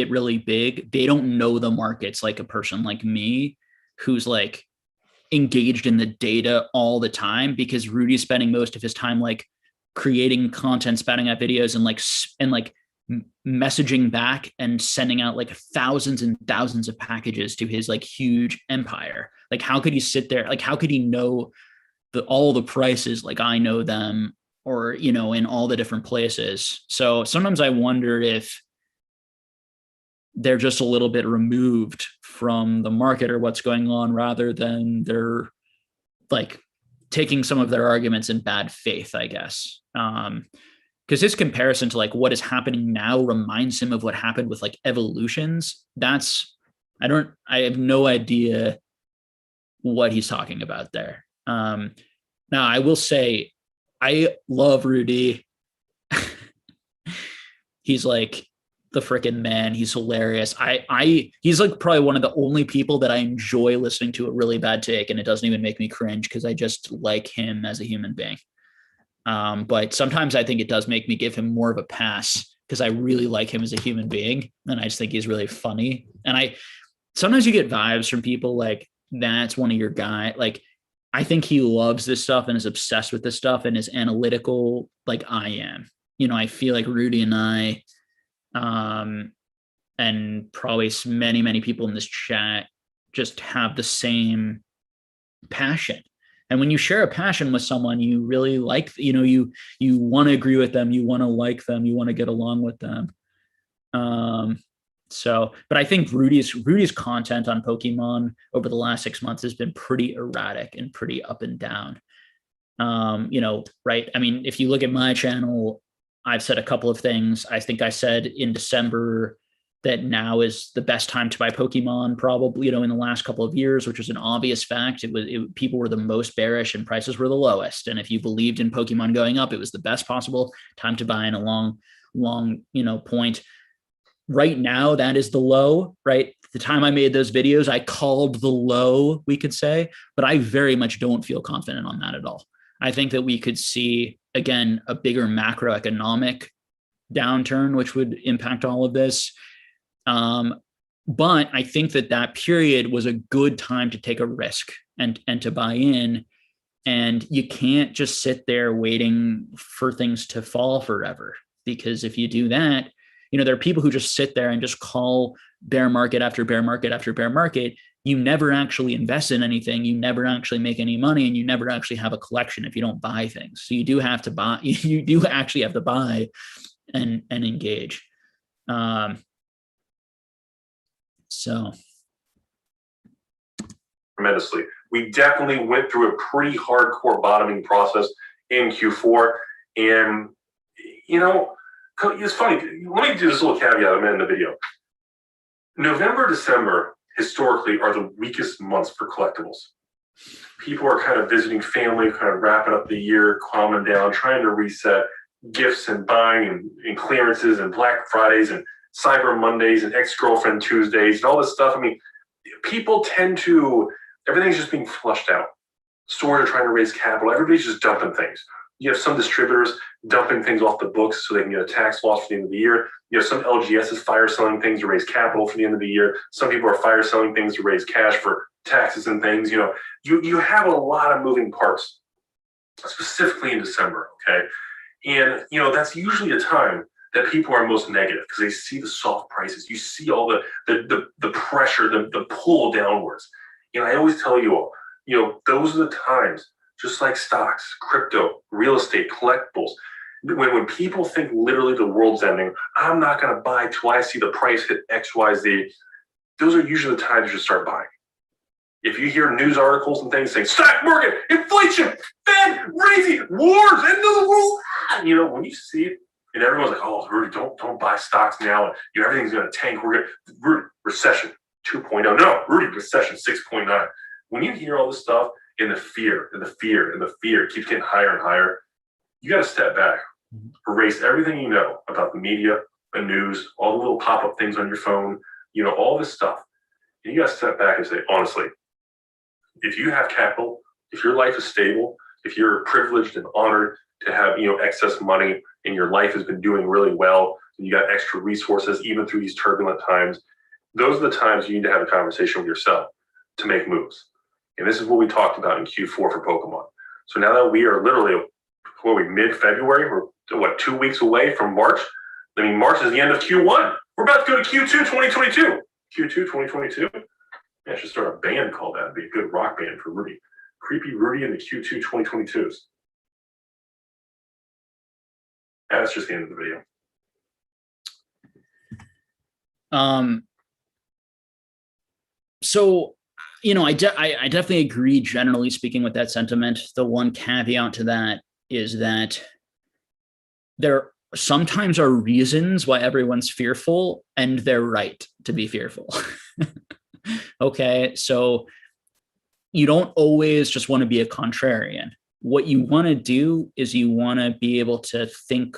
really big, they don't know the markets like a person like me, who's like engaged in the data all the time, because Rudy's spending most of his time like creating content, spouting out videos, and messaging back and sending out like thousands and thousands of packages to his like huge empire. Like, how could he sit there? Like, how could he know all the prices like I know them, or in all the different places? So sometimes I wonder if they're just a little bit removed from the market or what's going on, rather than they're like taking some of their arguments in bad faith, I guess. Because his comparison to like what is happening now reminds him of what happened with like evolutions. I have no idea what he's talking about there. Now I will say, I love Rudy. He's like the freaking man. He's hilarious. He's like probably one of the only people that I enjoy listening to a really bad take, and it doesn't even make me cringe because I just like him as a human being. But sometimes I think it does make me give him more of a pass because I really like him as a human being, and I just think he's really funny. And sometimes you get vibes from people like that's one of your guys. Like, I think he loves this stuff and is obsessed with this stuff and is analytical like I am. I feel like Rudy and I, and probably many, many people in this chat just have the same passion. And when you share a passion with someone, you really like, you want to agree with them, you want to like them, you want to get along with them. But I think Rudy's content on Pokemon over the last 6 months has been pretty erratic and pretty up and down. Right? I mean, if you look at my channel, I've said a couple of things. I think I said in December that now is the best time to buy Pokemon, probably, in the last couple of years, which was an obvious fact. People were the most bearish and prices were the lowest. And if you believed in Pokemon going up, it was the best possible time to buy in a long, point. Right now, that is the low, right? The time I made those videos, I called the low, we could say, but I very much don't feel confident on that at all. I think that we could see, again, a bigger macroeconomic downturn, which would impact all of this. But I think that period was a good time to take a risk and to buy in. And you can't just sit there waiting for things to fall forever, because if you do that, there are people who just sit there and just call bear market after bear market after bear market. You never actually invest in anything. You never actually make any money, and you never actually have a collection if you don't buy things. So you do have to buy. You do actually have to buy and engage. So tremendously. We definitely went through a pretty hardcore bottoming process in Q4, and it's funny. Let me do this little caveat I'm in the video. November, December, historically are the weakest months for collectibles. People are kind of visiting family, kind of wrapping up the year, calming down, trying to reset, gifts and buying and clearances and Black Fridays and Cyber Mondays and ex-girlfriend Tuesdays and all this stuff. I mean, people tend to, everything's just being flushed out. Stores are trying to raise capital. Everybody's just dumping things. You have some distributors dumping things off the books so they can get a tax loss for the end of the year. You have some LGSs fire selling things to raise capital for the end of the year. Some people are fire selling things to raise cash for taxes and things. You know, you have a lot of moving parts, specifically in December, okay? And, you know, that's usually a time that people are most negative because they see the soft prices. You see all the pressure, the pull downwards. You know, I always tell you all, you know, those are the times, just like stocks, crypto, real estate, collectibles. When people think literally the world's ending, I'm not going to buy till I see the price hit X, Y, Z. Those are usually the times you should start buying. If you hear news articles and things saying stock market, inflation, Fed, raising, wars, end of the world, you know, when you see it, and everyone's like, "Oh, Rudy, don't buy stocks now. You know, everything's going to tank. Rudy, recession 2.0. No, Rudy, recession 6.9." When you hear all this stuff, and the fear keeps getting higher and higher, you got to step back, erase everything you know about the media, the news, all the little pop-up things on your phone, you know, all this stuff. And you got to step back and say, honestly, if you have capital, if your life is stable, if you're privileged and honored to have, you know, excess money and your life has been doing really well, and you got extra resources even through these turbulent times, those are the times you need to have a conversation with yourself to make moves. And this is what we talked about in Q4 for Pokemon. So now that we are literally, mid-February, we're 2 weeks away from March. I mean, March is the end of Q1. We're about to go to Q2 2022. Q2 2022? I should start a band called that. It'd be a good rock band for Rudy. Creepy Rudy and the Q2 2022s. That's just the end of the video. So, you know, I definitely agree, generally speaking, with that sentiment. The one caveat to that is that there sometimes are reasons why everyone's fearful, and they're right to be fearful. Okay, so you don't always just want to be a contrarian. What you want to do is you want to be able to think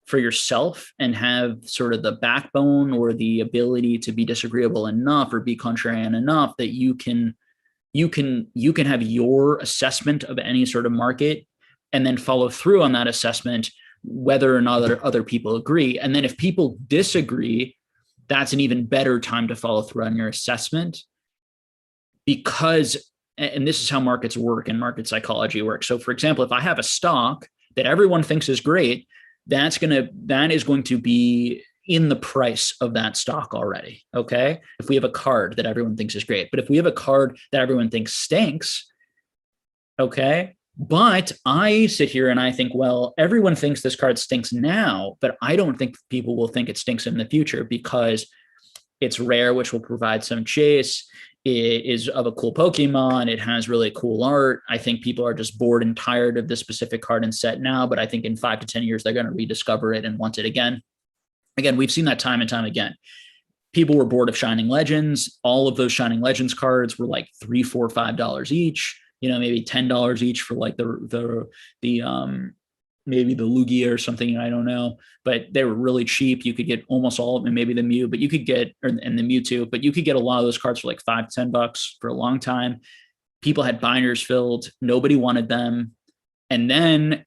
for yourself and have sort of the backbone or the ability to be disagreeable enough or be contrarian enough that you can have your assessment of any sort of market and then follow through on that assessment, whether or not other people agree. And then if people disagree, that's an even better time to follow through on your assessment, because, and this is how markets work and market psychology works. So for example, if I have a stock that everyone thinks is great, that is going to be in the price of that stock already. Okay. If we have a card that everyone thinks is great, but if we have a card that everyone thinks stinks, okay. But I sit here and I think, well, everyone thinks this card stinks now, but I don't think people will think it stinks in the future because it's rare, which will provide some chase. It is of a cool Pokemon. It has really cool art. I think people are just bored and tired of this specific card and set now, but I think in 5 to 10 years, they're going to rediscover it and want it again. Again, we've seen that time and time again. People were bored of Shining Legends. All of those Shining Legends cards were like $3, $4, $5 each. You know, maybe $10 each for like maybe the Lugia or something, I don't know, but they were really cheap. You could get almost all of them, maybe the Mew, but you could get, and the Mewtwo, but you could get a lot of those cards for like $5 to $10 for a long time. People had binders filled. Nobody wanted them. And then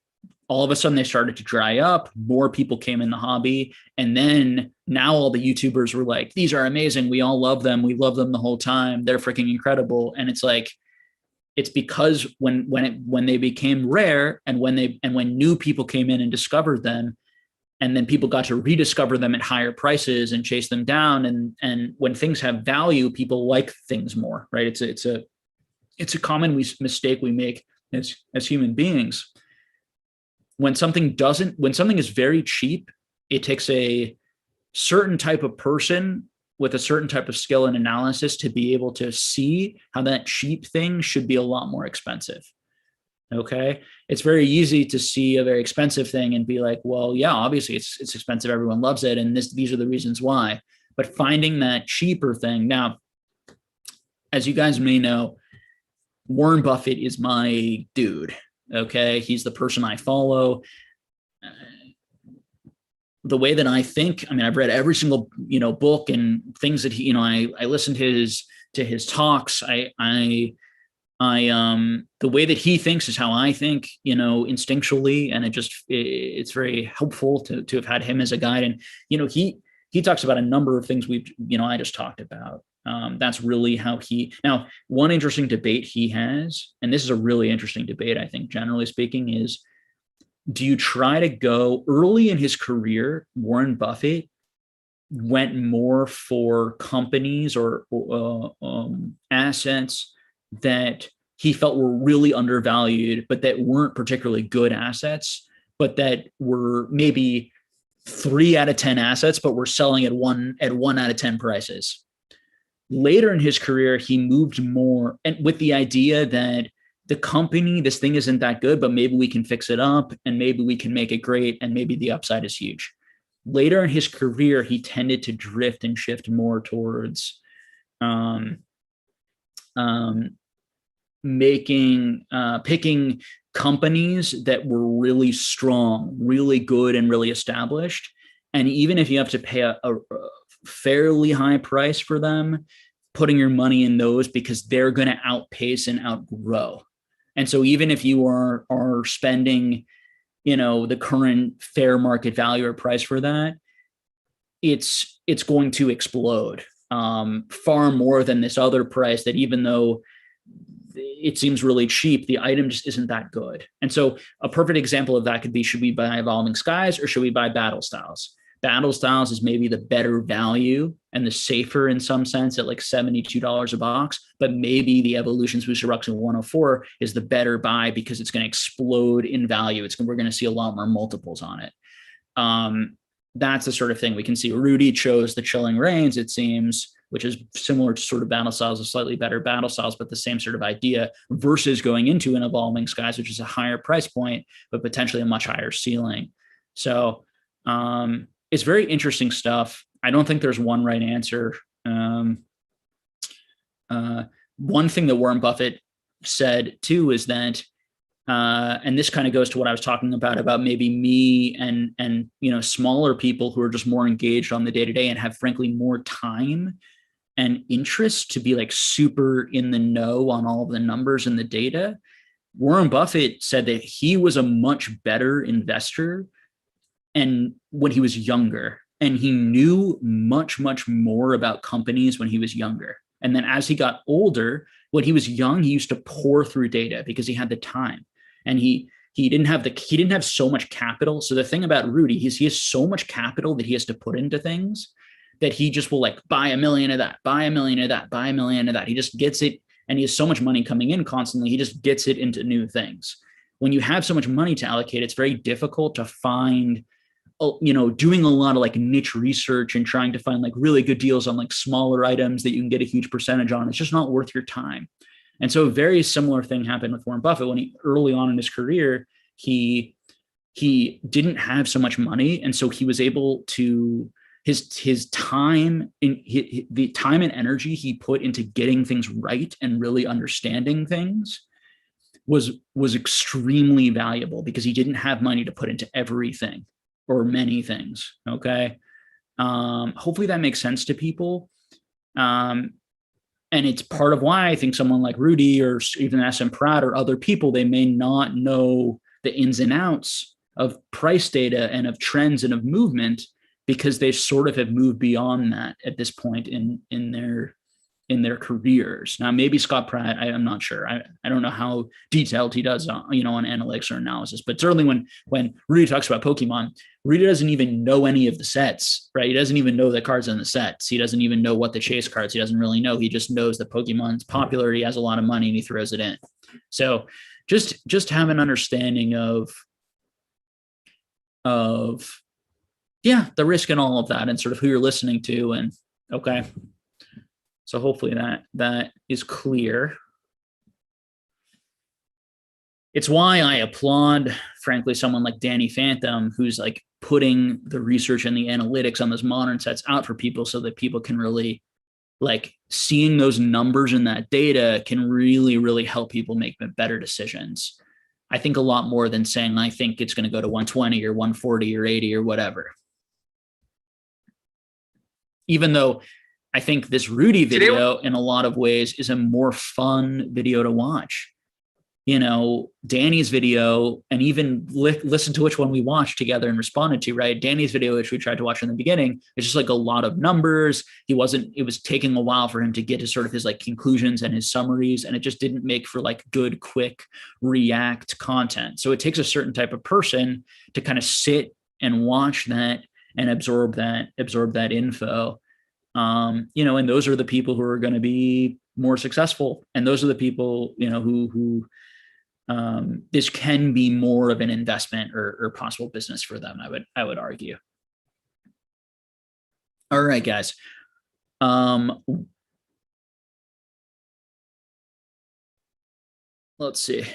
all of a sudden they started to dry up. More people came in the hobby. And then now all the YouTubers were like, these are amazing. We all love them. We love them the whole time. They're freaking incredible. And it's like, it's because when they became rare and when new people came in and discovered them, and then people got to rediscover them at higher prices and chase them down. And when things have value, people like things more, right? It's a common mistake we make as human beings. When something is very cheap, it takes a certain type of person with a certain type of skill and analysis to be able to see how that cheap thing should be a lot more expensive. Okay. It's very easy to see a very expensive thing and be like, well, yeah, obviously it's expensive. Everyone loves it. And these are the reasons why. But finding that cheaper thing. Now, as you guys may know, Warren Buffett is my dude. Okay. He's the person I follow. The way that I think, I mean, I've read every single, book and things that he, I listened to his talks. The way that he thinks is how I think, instinctually. And it's very helpful to have had him as a guide. And, he talks about a number of things I just talked about. That's really how now, one interesting debate he has, and this is a really interesting debate, I think, generally speaking, is, do you try to go early in his career? Warren Buffett went more for companies or assets that he felt were really undervalued, but that weren't particularly good assets, but that were maybe 3 out of 10 assets, but were selling at 1 out of 10 prices. Later in his career, he moved more, and with the idea that the company, this thing isn't that good, but maybe we can fix it up and maybe we can make it great and maybe the upside is huge. Later in his career, he tended to drift and shift more towards picking companies that were really strong, really good, and really established. And even if you have to pay a fairly high price for them, putting your money in those because they're going to outpace and outgrow. And so even if you are spending, the current fair market value or price for that, it's going to explode far more than this other price that, even though it seems really cheap, the item just isn't that good. And so a perfect example of that could be, should we buy Evolving Skies or should we buy Battle Styles? Battle Styles is maybe the better value and the safer in some sense at like $72 a box, but maybe the Evolutions Booster Box in 104 is the better buy because it's going to explode in value. We're going to see a lot more multiples on it. That's the sort of thing we can see. Rudy chose the Chilling Reigns, it seems, which is similar to sort of Battle Styles, a slightly better Battle Styles, but the same sort of idea, versus going into an Evolving Skies, which is a higher price point, but potentially a much higher ceiling. So it's very interesting stuff. I don't think there's one right answer. One thing that Warren Buffett said too is that, and this kind of goes to what I was talking about maybe me and smaller people who are just more engaged on the day-to-day and have frankly more time and interest to be like super in the know on all of the numbers and the data. Warren Buffett said that he was a much better investor and when he was younger, and he knew much, much more about companies when he was younger. And then as he got older, when he was young, he used to pour through data because he had the time, and he didn't have so much capital. So the thing about Rudy is he has so much capital that he has to put into things that he just will like buy $1 million of that, buy $1 million of that, buy $1 million of that. He just gets it, and he has so much money coming in constantly. He just gets it into new things. When you have so much money to allocate, it's very difficult to find, doing a lot of like niche research and trying to find like really good deals on like smaller items that you can get a huge percentage on. It's just not worth your time. And so a very similar thing happened with Warren Buffett when early on in his career, he didn't have so much money. And so he was able to, his time, the time and energy he put into getting things right and really understanding things was extremely valuable because he didn't have money to put into everything or many things. Okay. Hopefully that makes sense to people. And it's part of why I think someone like Rudy or even SM Pratt or other people, they may not know the ins and outs of price data and of trends and of movement because they sort of have moved beyond that at this point in their careers. Now, maybe Scott Pratt, I'm not sure. I don't know how detailed he does on analytics or analysis, but certainly when Rudy talks about Pokemon, Rudy doesn't even know any of the sets, right? He doesn't even know the cards in the sets. He doesn't even know what the chase cards, he doesn't really know. He just knows that Pokemon's popular. He has a lot of money and he throws it in. So just have an understanding of the risk and all of that and sort of who you're listening to. And okay. So hopefully that is clear. It's why I applaud, frankly, someone like Danny Phantom, who's like putting the research and the analytics on those modern sets out for people so that people can really like seeing those numbers in that data can really, really help people make better decisions. I think a lot more than saying, I think it's going to go to 120 or 140 or 80 or whatever. Even though I think this Rudy video in a lot of ways is a more fun video to watch. You know, Danny's video, and even listen to which one we watched together and responded to, right? Danny's video, which we tried to watch in the beginning, it's just like a lot of numbers. It was taking a while for him to get to sort of his like conclusions and his summaries, and it just didn't make for like good, quick react content. So it takes a certain type of person to kind of sit and watch that and absorb that info. You know, and those are the people who are going to be more successful. And those are the people, you know, who this can be more of an investment or possible business for them, I would argue. All right, guys. Let's see.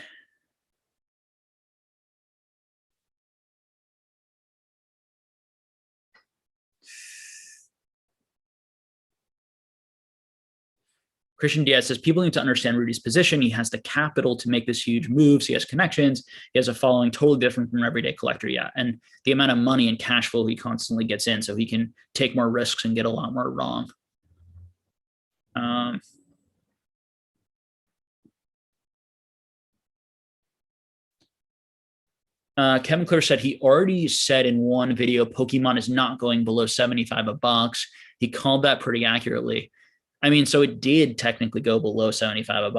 Christian Diaz says, people need to understand Rudy's position. He has the capital to make this huge moves. He has connections. He has a following totally different from an everyday collector. Yeah. And the amount of money and cash flow he constantly gets in, so he can take more risks and get a lot more wrong. Kevin Clear said he already said in one video, Pokemon is not going below $75 He called that pretty accurately. I mean, so it did technically go below $75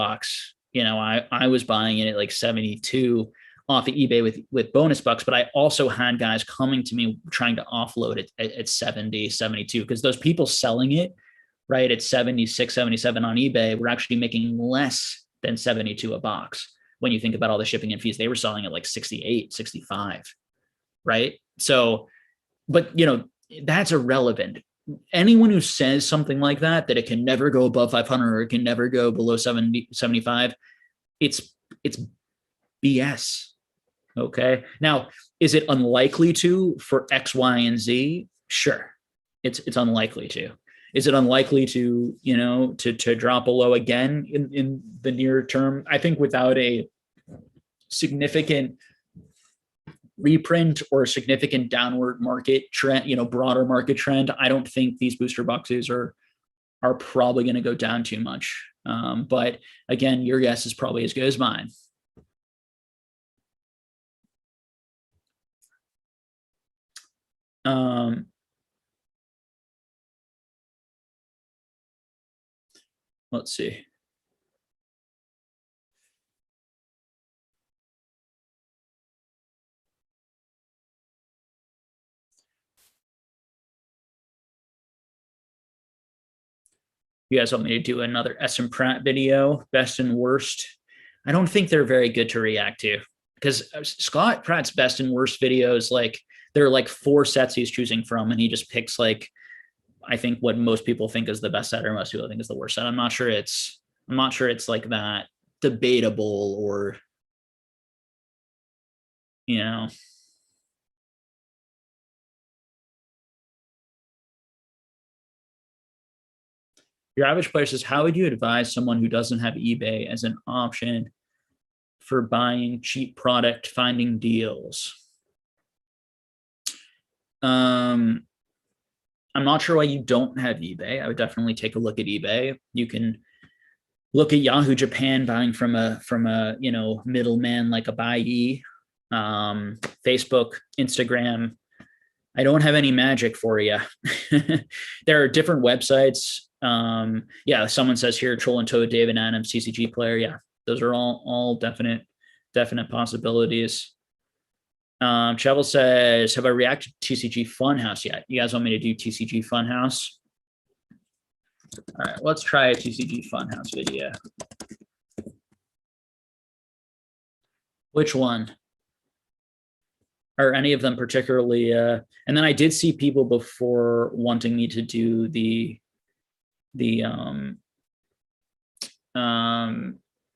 You know, I was buying it at like 72 off of eBay with bonus bucks, but I also had guys coming to me trying to offload it at 70, 72, because those people selling it, right, at 76, 77 on eBay were actually making less than 72 a box. When you think about all the shipping and fees, they were selling at like 68, 65, right? So, but you know, that's irrelevant. Anyone who says something like that it can never go above 500 or it can never go below 70, 75, it's BS. Okay. Now, is it unlikely to for X, Y, and Z? Sure. It's unlikely to. Is it unlikely to, you know, to drop below again in the near term? I think without a significant reprint or a significant downward market trend, you know, broader market trend, I don't think these booster boxes are probably going to go down too much. But again, your guess is probably as good as mine. Let's see. You guys want me to do another S and Pratt video, best and worst? I don't think they're very good to react to, because Scott Pratt's best and worst videos, like there are like 4 sets he's choosing from, and he just picks like, I think what most people think is the best set, or most people think is the worst set. I'm not sure it's like that debatable, or, you know. Your average player says, how would you advise someone who doesn't have eBay as an option for buying cheap product, finding deals? I'm not sure why you don't have eBay. I would definitely take a look at eBay. You can look at Yahoo Japan buying from a you know, middleman like a Buyee, Facebook, Instagram. I don't have any magic for you. There are different websites. Yeah, someone says here, Troll and Toad, David Adams, TCG player. Yeah, those are all definite possibilities. Chevel says, have I reacted to TCG Fun House yet? You guys want me to do TCG Fun House? All right, let's try a TCG Fun House video. Which one? Or any of them particularly? And then I did see people before wanting me to do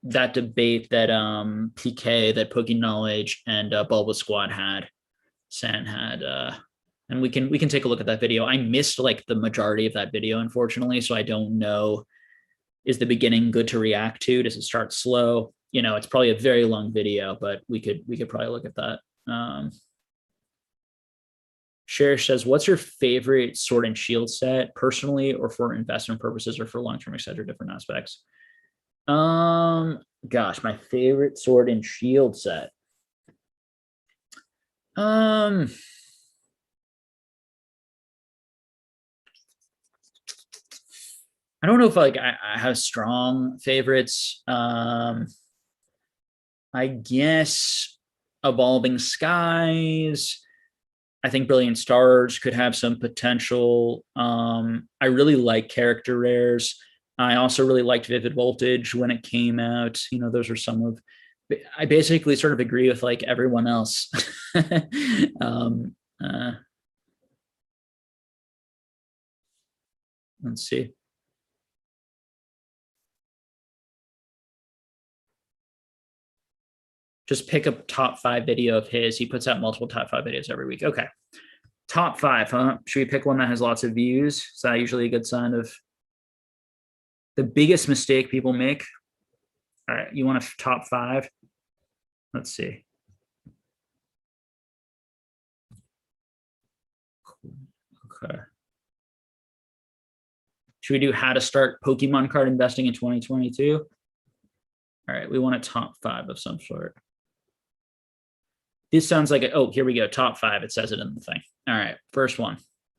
that debate that PK, that Poking Knowledge and Bulba Squad had. San had And we can take a look at that video. I missed like the majority of that video, unfortunately, so I don't know. Is the beginning good to react to? Does it start slow? You know, it's probably a very long video, but we could probably look at that. Cher says, what's your favorite Sword and Shield set, personally, or for investment purposes, or for long-term, etc., different aspects? Gosh, my favorite Sword and Shield set. I don't know if like I have strong favorites. I guess Evolving Skies. I think Brilliant Stars could have some potential. I really like character rares. I also really liked Vivid Voltage when it came out. You know, those are some of. I basically sort of agree with like everyone else. Let's see. Just pick a top 5 video of his. He puts out multiple top 5 videos every week. Okay. Top 5, huh? Should we pick one that has lots of views? Is that usually a good sign of the biggest mistake people make? All right. You want a top 5? Let's see. Okay. Should we do how to start Pokemon card investing in 2022? All right. We want a top 5 of some sort. This sounds like, oh, here we go. Top 5. It says it in the thing. All right. First one.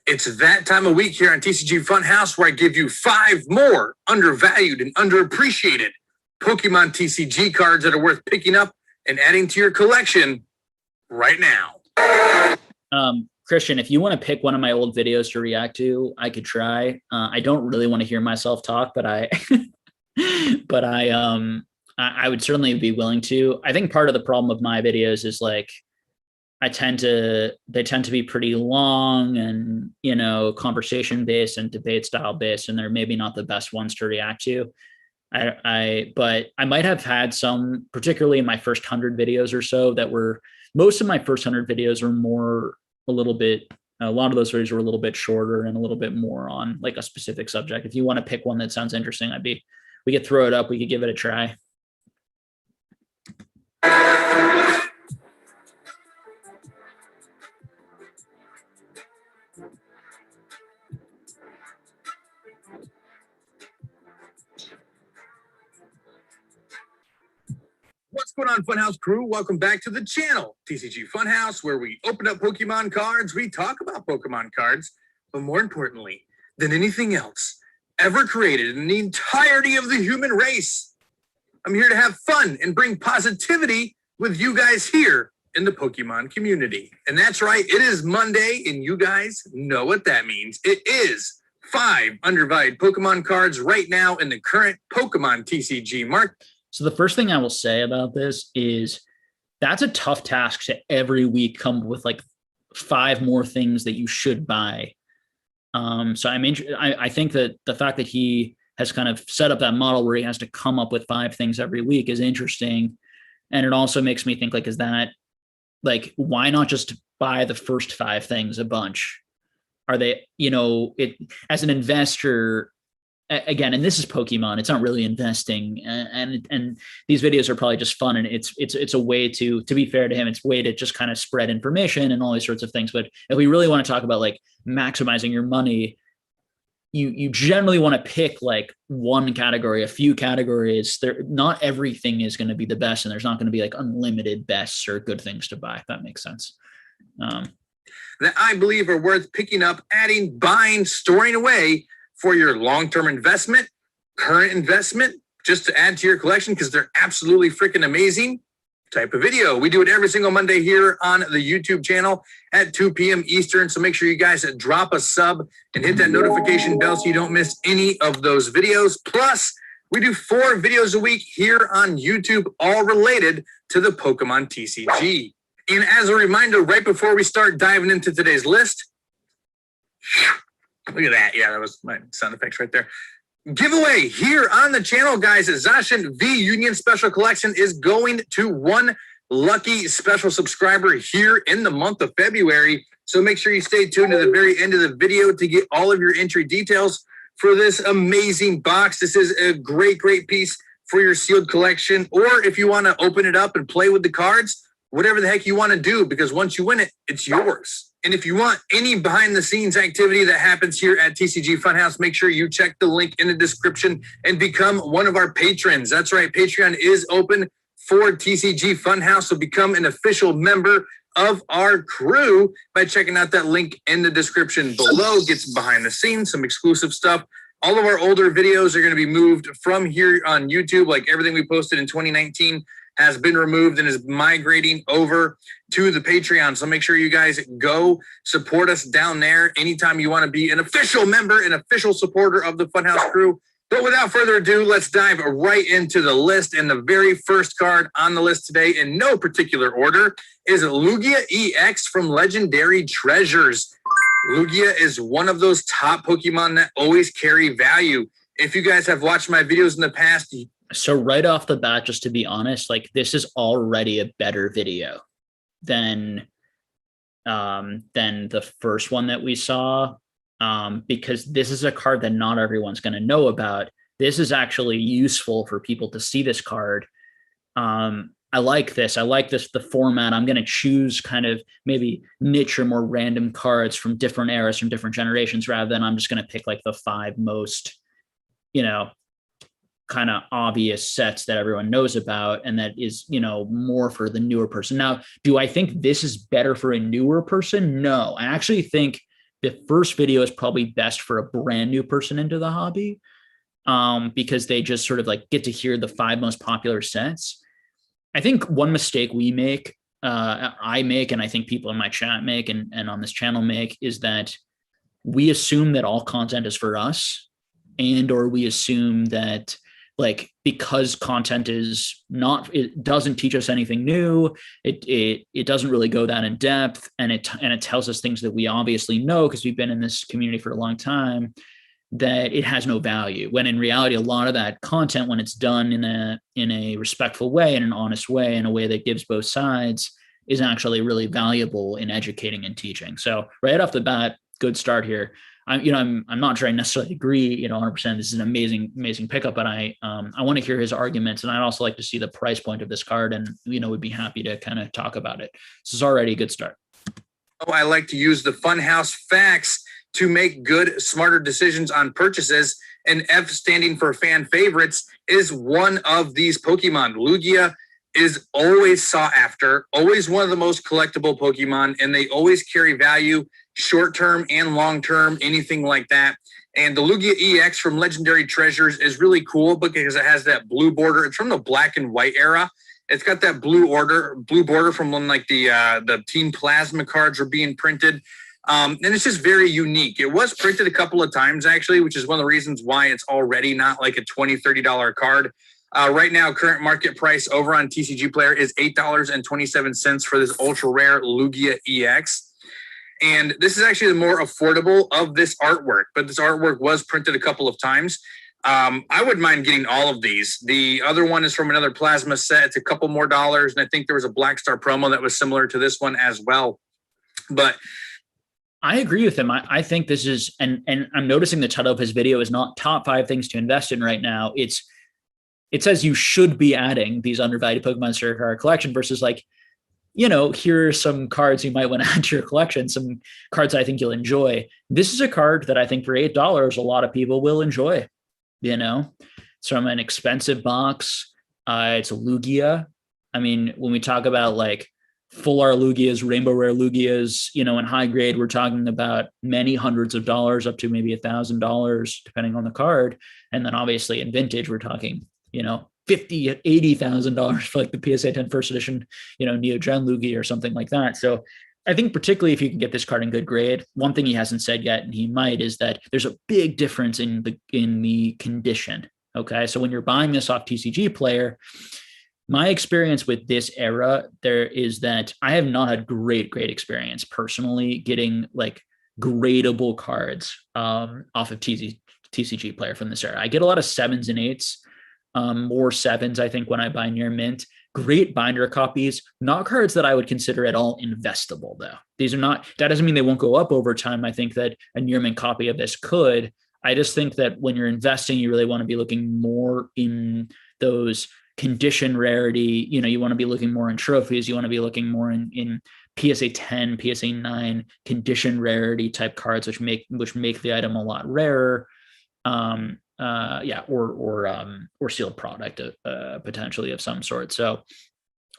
It's that time of week here on TCG Fun House where I give you 5 more undervalued and underappreciated Pokemon TCG cards that are worth picking up and adding to your collection right now. Christian, if you want to pick one of my old videos to react to, I could try. I don't really want to hear myself talk, but I would certainly be willing to. I think part of the problem with my videos is like they tend to be pretty long and, you know, conversation based and debate style based, and they're maybe not the best ones to react to. But I might have had some, particularly in my first 100 videos or so, that were, most of my first 100 videos were more a lot of those videos were a little bit shorter and a little bit more on like a specific subject. If you want to pick one that sounds interesting, we could throw it up. We could give it a try. What's going on, Funhouse crew? Welcome back to the channel, TCG Fun House, where we open up Pokemon cards, we talk about Pokemon cards, but more importantly than anything else ever created in the entirety of the human race, I'm here to have fun and bring positivity with you guys here in the Pokemon community. And that's right, it is Monday, and you guys know what that means. It is 5 undervalued Pokemon cards right now in the current Pokemon TCG market. So the first thing I will say about this is that's a tough task to every week come with like 5 more things that you should buy. So I think that the fact that he has kind of set up that model where he has to come up with 5 things every week is interesting. And it also makes me think, like, is that like, why not just buy the first 5 things a bunch? Are they, you know, it as an investor, again, and this is Pokemon, it's not really investing, and these videos are probably just fun, and it's a way to be fair to him, it's a way to just kind of spread information and all these sorts of things. But if we really want to talk about like maximizing your money, you generally want to pick like one category, a few categories. Not everything is going to be the best, and there's not going to be like unlimited bests or good things to buy, if that makes sense. That I believe are worth picking up, adding, buying, storing away for your long-term investment, current investment, just to add to your collection, because they're absolutely freaking amazing type of video. We do it every single Monday here on the YouTube channel at 2 p.m. Eastern. So make sure you guys drop a sub and hit that notification bell so you don't miss any of those videos. Plus, we do 4 videos a week here on YouTube, all related to the Pokemon TCG. And as a reminder, right before we start diving into today's list, look at that. Yeah, that was my sound effects right there. Giveaway here on the channel, guys. Zacian V Union Special Collection is going to one lucky special subscriber here in the month of February. So make sure you stay tuned to the very end of the video to get all of your entry details for this amazing box. This is a great, great piece for your sealed collection. Or if you want to open it up and play with the cards, whatever the heck you want to do, because once you win it, it's yours. And if you want any behind the scenes activity that happens here at TCG Fun House, make sure you check the link in the description and become one of our patrons. That's right. Patreon is open for TCG Fun House. So become an official member of our crew by checking out that link in the description below. Gets behind the scenes, some exclusive stuff. All of our older videos are going to be moved from here on YouTube. Like everything we posted in 2019 has been removed and is migrating over to the Patreon. So make sure you guys go support us down there anytime you want to be an official member, an official supporter of the Funhouse crew. But without further ado, let's dive right into the list. And the very first card on the list today, in no particular order, is Lugia EX from Legendary Treasures. Lugia is one of those top Pokemon that always carry value. If you guys have watched my videos in the past, so right off the bat, just to be honest, like this is already a better video than the first one that we saw, because this is a card that not everyone's going to know about. This is actually useful for people to see this card. I like this. I like this, the format. I'm going to choose kind of maybe niche or more random cards from different eras, from different generations, rather than I'm just going to pick like the 5 most, kind of obvious sets that everyone knows about, and that is, more for the newer person. Now, do I think this is better for a newer person? No, I actually think the first video is probably best for a brand new person into the hobby, because they just sort of like get to hear the 5 most popular sets. I think one mistake we make, I make, and I think people in my chat make and on this channel make, is that we assume that all content is for us, or we assume that like, because content is not, it doesn't teach us anything new. It doesn't really go that in depth, and it tells us things that we obviously know because we've been in this community for a long time, that it has no value. When in reality, a lot of that content, when it's done in a respectful way, in an honest way, in a way that gives both sides, is actually really valuable in educating and teaching. So right off the bat, good start here. I'm not sure I necessarily agree, 100%. This is an amazing pickup, but I want to hear his arguments, and I'd also like to see the price point of this card, and would be happy to kind of talk about it. This is already a good start. I like to use the Funhouse facts to make good, smarter decisions on purchases, and F standing for fan favorites is one of these Pokemon. Lugia is always sought after, always one of the most collectible Pokemon, and they always carry value, short-term and long-term, anything like that. And the Lugia EX from Legendary Treasures is really cool because it has that blue border. It's from the black and white era. It's got that blue border from when like the Team Plasma cards were being printed. And it's just very unique. It was printed a couple of times, actually, which is one of the reasons why it's already not like a $20, $30 card. Right now, current market price over on TCG Player is $8.27 for this ultra rare Lugia EX. And this is actually the more affordable of this artwork, but this artwork was printed a couple of times. I wouldn't mind getting all of these. The other one is from another plasma set. It's a couple more dollars. And I think there was a Black Star promo that was similar to this one as well. But I agree with him. I think this is, and I'm noticing the title of his video is not top 5 things to invest in right now. It says you should be adding these undervalued Pokemon to your collection versus like, here are some cards you might want to add to your collection, some cards I think you'll enjoy. This is a card that I think for $8, a lot of people will enjoy, It's from an expensive box. It's a Lugia. I mean, when we talk about like full art Lugias, rainbow rare Lugias, in high grade, we're talking about many hundreds of dollars up to maybe $1,000, depending on the card. And then obviously in vintage, we're talking, $50,000, $80,000 for like the PSA 10 first edition, Neo Gen Lugia or something like that. So I think particularly if you can get this card in good grade, one thing he hasn't said yet, and he might, is that there's a big difference in the condition. Okay. So when you're buying this off TCG Player, my experience with this era there is that I have not had great experience personally getting like gradable cards off of TCG Player from this era. I get a lot of 7s and 8s. More 7s, I think, when I buy near mint. great binder copies, not cards that I would consider at all investable though. These are not, that doesn't mean they won't go up over time. I think that a near mint copy of this could. I just think that when you're investing, you really want to be looking more in those condition rarity. You want to be looking more in trophies. You want to be looking more in PSA 10, PSA 9 condition rarity type cards, which make the item a lot rarer. Or sealed product potentially of some sort. So,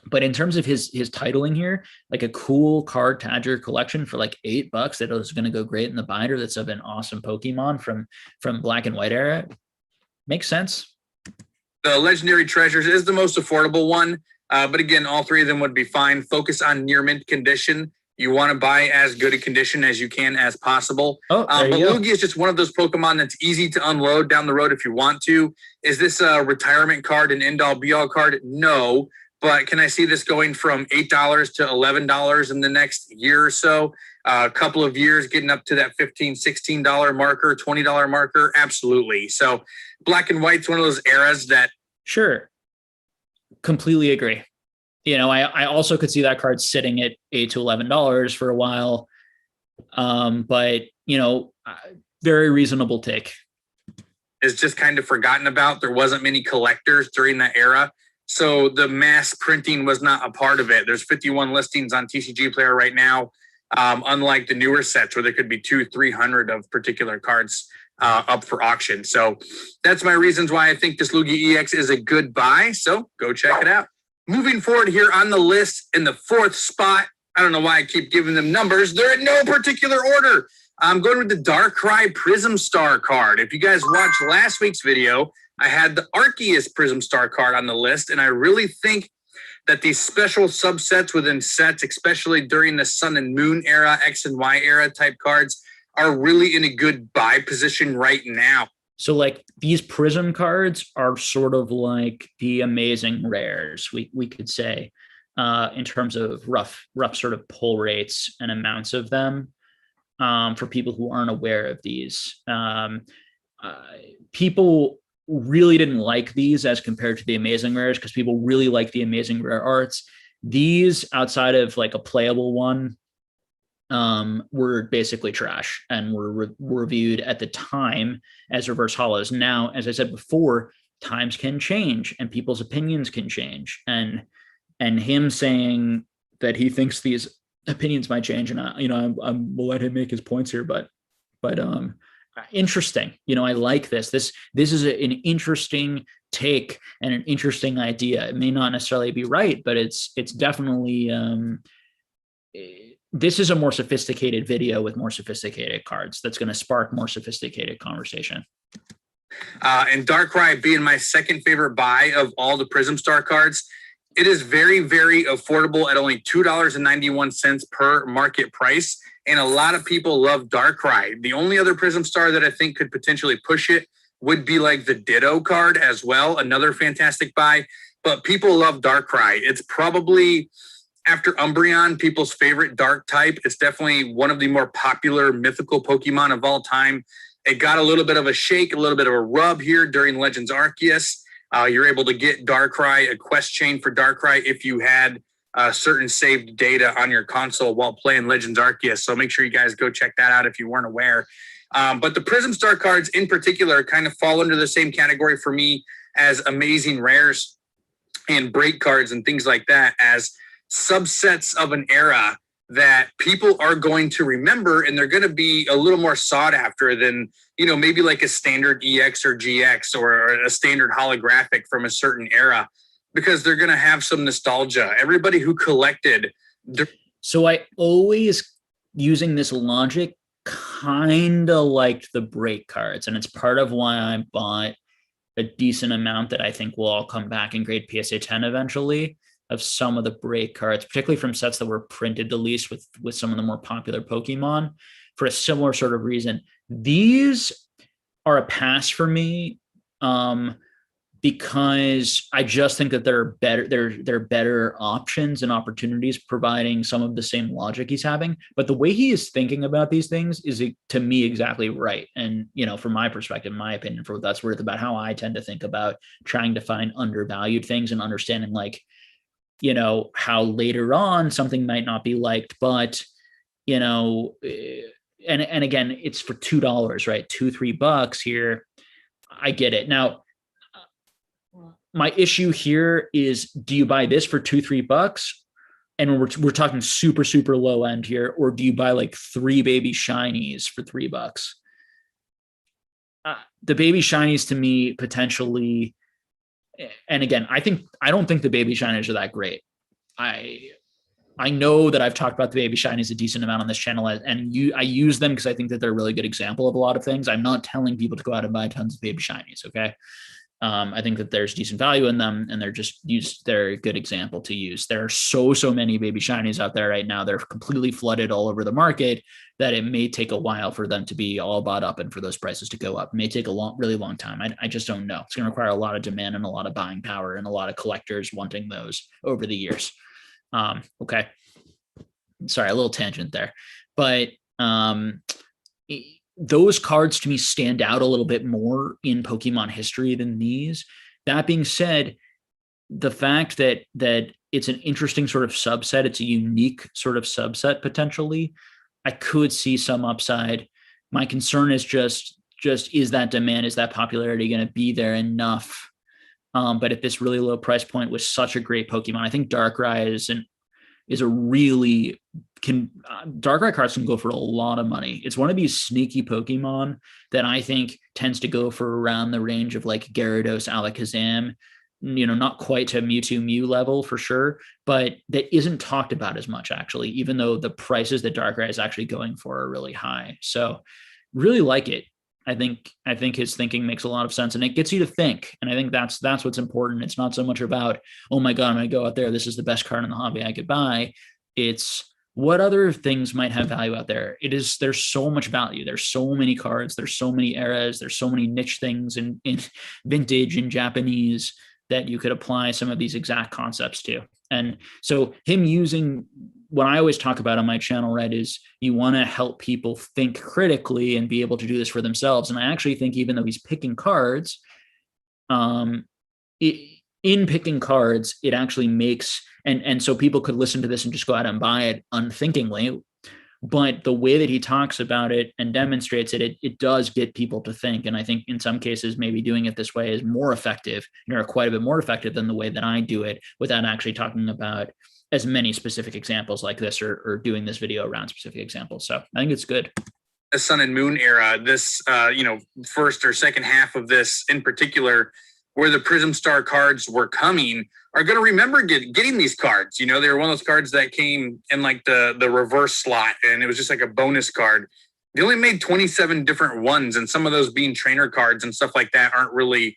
but in terms of his titling here, like a cool card to add to your collection for like $8 that is going to go great in the binder, that's of an awesome Pokemon from Black and White era, makes sense. The Legendary Treasures is the most affordable one, but again, all three of them would be fine. Focus on near mint condition. You want to buy as good a condition as you can as possible. But Lugia is just one of those Pokemon that's easy to unload down the road if you want to. Is this a retirement card, an end-all be-all card? No. But can I see this going from $8 to $11 in the next year or so? A couple of years getting up to that $15, $16 marker, $20 marker? Absolutely. So Black and White's one of those eras that... Sure. Completely agree. I also could see that card sitting at $8 to $11 for a while. But very reasonable take. Is just kind of forgotten about. There wasn't many collectors during that era. So the mass printing was not a part of it. There's 51 listings on TCG Player right now. Unlike the newer sets where there could be 200-300 of particular cards up for auction. So that's my reasons why I think this Lugia EX is a good buy. So go check it out. Moving forward here on the list in the 4th spot, I don't know why I keep giving them numbers. They're in no particular order. I'm going with the Darkrai Prism Star card. If you guys watched last week's video, I had the Arceus Prism Star card on the list, and I really think that these special subsets within sets, especially during the Sun and Moon era, X and Y era type cards, are really in a good buy position right now. So like these Prism cards are sort of like the amazing rares, we could say, in terms of rough sort of pull rates and amounts of them. For people who aren't aware of these, people really didn't like these as compared to the amazing rares because people really like the amazing rare arts. These, outside of like a playable one, were basically trash and were reviewed at the time as reverse hollows. Now, as I said before, times can change and people's opinions can change, and him saying that he thinks these opinions might change, and I will let him make his points here, but interesting. I like this. This is an interesting take and an interesting idea. It may not necessarily be right, but it's definitely this is a more sophisticated video with more sophisticated cards that's going to spark more sophisticated conversation. And Darkrai being my second favorite buy of all the Prism Star cards, it is very, very affordable at only $2.91 per market price. And a lot of people love Darkrai. The only other Prism Star that I think could potentially push it would be like the Ditto card as well. Another fantastic buy. But people love Darkrai. It's probably, after Umbreon, people's favorite dark type. It's definitely one of the more popular mythical Pokemon of all time. It got a little bit of a shake, a little bit of a rub here during Legends Arceus. You're able to get Darkrai, a quest chain for Darkrai if you had certain saved data on your console while playing Legends Arceus. So make sure you guys go check that out if you weren't aware. But the Prism Star cards in particular kind of fall under the same category for me as amazing rares and break cards and things like that, as subsets of an era that people are going to remember, and they're going to be a little more sought after than, maybe like a standard EX or GX or a standard holographic from a certain era, because they're going to have some nostalgia. Everybody who collected. So I always, using this logic, kind of liked the break cards, and it's part of why I bought a decent amount that I think will all come back in grade PSA 10 eventually, of some of the break cards, particularly from sets that were printed the least with some of the more popular Pokemon, for a similar sort of reason. These are a pass for me, because I just think that they're better. They're better options and opportunities, providing some of the same logic he's having. But the way he is thinking about these things is, to me, exactly right. And from my perspective, my opinion, for what that's worth, about how I tend to think about trying to find undervalued things and understanding like how later on something might not be liked, but, and again, it's for $2, right? $2-3 here. I get it. Now, my issue here is, do you buy this for $2-3? And we're talking super, super low end here, or do you buy like 3 baby shinies for $3? The baby shinies to me potentially, and again, I don't think the baby shinies are that great. I know that I've talked about the baby shinies a decent amount on this channel, and I use them because I think that they're a really good example of a lot of things. I'm not telling people to go out and buy tons of baby shinies. Okay. I think that there's decent value in them, and they're a good example to use. There are so many baby shinies out there right now. They're completely flooded all over the market that it may take a while for them to be all bought up and for those prices to go up. It may take a really long time. I just don't know. It's going to require a lot of demand and a lot of buying power and a lot of collectors wanting those over the years. Okay. Sorry, a little tangent there, but those cards to me stand out a little bit more in Pokemon history than these. That being said, the fact that it's an interesting sort of subset, it's a unique sort of subset potentially, I could see some upside. My concern is just is that demand, is that popularity going to be there enough? But at this really low price point with such a great Pokemon, I think Darkrai is a really Darkrai cards can go for a lot of money. It's one of these sneaky Pokemon that I think tends to go for around the range of like Gyarados, Alakazam, not quite to Mewtwo Mew level for sure, but that isn't talked about as much actually, even though the prices that Darkrai is actually going for are really high. So really like it. I think his thinking makes a lot of sense, and it gets you to think. And I think that's what's important. It's not so much about, oh my God, I'm going to go out there, this is the best card in the hobby I could buy. It's what other things might have value out there. There's so much value. There's so many cards. There's so many eras. There's so many niche things in vintage and Japanese that you could apply some of these exact concepts to. And so him using what I always talk about on my channel, right, is you want to help people think critically and be able to do this for themselves. And I actually think even though he's picking cards, in picking cards, it actually makes, and so people could listen to this and just go out and buy it unthinkingly. But the way that he talks about it and demonstrates it, it does get people to think. And I think in some cases, maybe doing it this way is more effective, quite a bit more effective than the way that I do it without actually talking about as many specific examples like this or doing this video around specific examples. So I think it's good. The Sun and Moon era, this, first or second half of this in particular, where the Prism Star cards were coming, are going to remember getting these cards. They were one of those cards that came in like the reverse slot, and it was just like a bonus card. They only made 27 different ones, and some of those being trainer cards and stuff like that aren't really,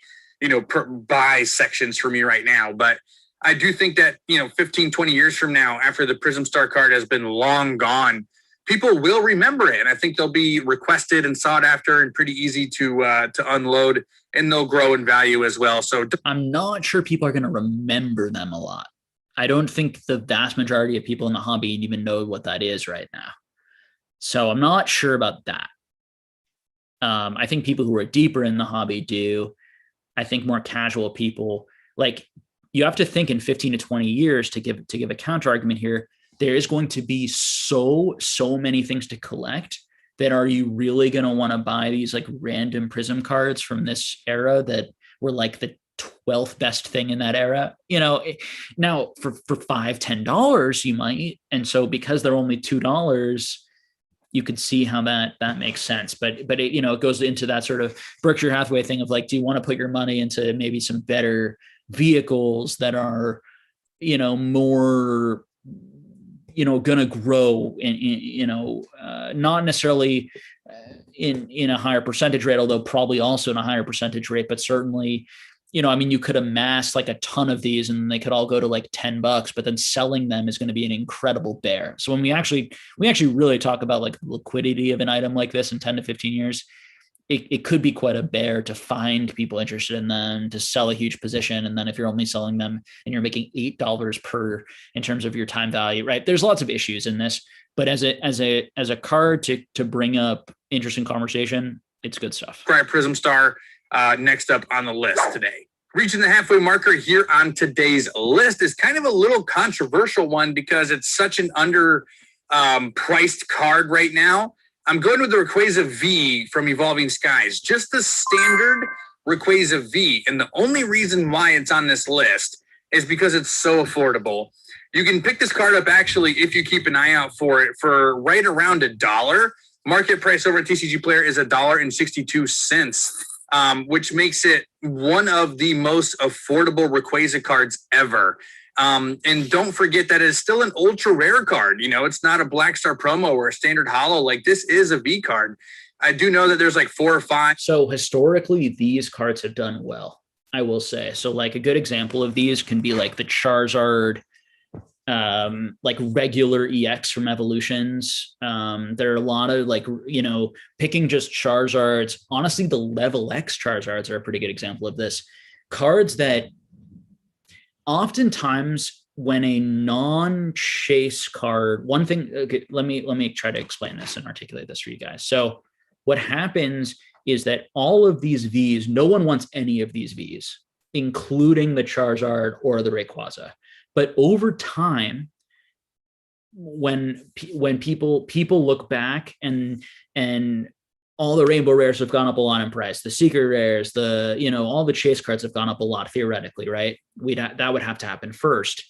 buy sections for me right now. But I do think that, 15, 20 years from now, after the Prism Star card has been long gone, people will remember it. And I think they'll be requested and sought after and pretty easy to unload, and they'll grow in value as well. So I'm not sure people are going to remember them a lot. I don't think the vast majority of people in the hobby even know what that is right now. So I'm not sure about that. I think people who are deeper in the hobby do. I think more casual people, like, you have to think in 15 to 20 years to give a counter argument here. There is going to be so many things to collect that are you really going to want to buy these like random Prism cards from this era that were like the 12th best thing in that era? Now for $5-10 you might. And so because they're only $2, you could see how that makes sense. But it goes into that sort of Berkshire Hathaway thing of like, do you want to put your money into maybe some better vehicles that are, more, going to grow not necessarily in a higher percentage rate, although probably also in a higher percentage rate, but certainly, you could amass like a ton of these and they could all go to like $10, but then selling them is going to be an incredible bear. So when we actually really talk about like liquidity of an item like this in 10 to 15 years, it could be quite a bear to find people interested in them, to sell a huge position. And then if you're only selling them and you're making $8 per in terms of your time value, right? There's lots of issues in this, but as a card to bring up interesting conversation, it's good stuff. Prism Star next up on the list today. Reaching the halfway marker here on today's list is kind of a little controversial one because it's such an under priced card right now. I'm going with the Rayquaza V from Evolving Skies, just the standard Rayquaza V. And the only reason why it's on this list is because it's so affordable. You can pick this card up actually, if you keep an eye out for it, for right around $1. Market price over at TCG Player is $1.62, which makes it one of the most affordable Rayquaza cards ever. And don't forget that it's still an ultra rare card. You know, it's not a Black Star promo or a standard holo. Like, this is a V card. I do know that there's like 4 or 5. So historically, these cards have done well, I will say. So like a good example of these can be like the Charizard, like regular EX from Evolutions. There are a lot of like, you know, picking just Charizards. Honestly, the level X Charizards are a pretty good example of this. Cards that oftentimes when a non-chase card, one thing, okay, let me try to explain this and articulate this for you guys. So what happens is that all of these Vs, no one wants any of these Vs, including the Charizard or the Rayquaza. But over time, when people look back and all the rainbow rares have gone up a lot in price, the secret rares, the, you know, all the chase cards have gone up a lot theoretically, right? That would have to happen first.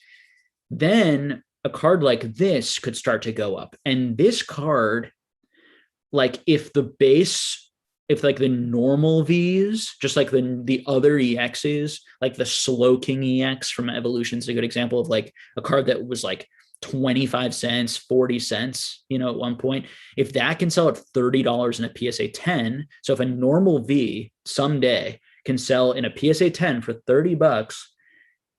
Then a card like this could start to go up. And this card, like if like the normal Vs, just like the other EXs, like the Slow King EX from Evolution is a good example of like a card that was like 25 cents, 40 cents, you know, at one point. If that can sell at $30 in a PSA 10, so if a normal V someday can sell in a PSA 10 for $30,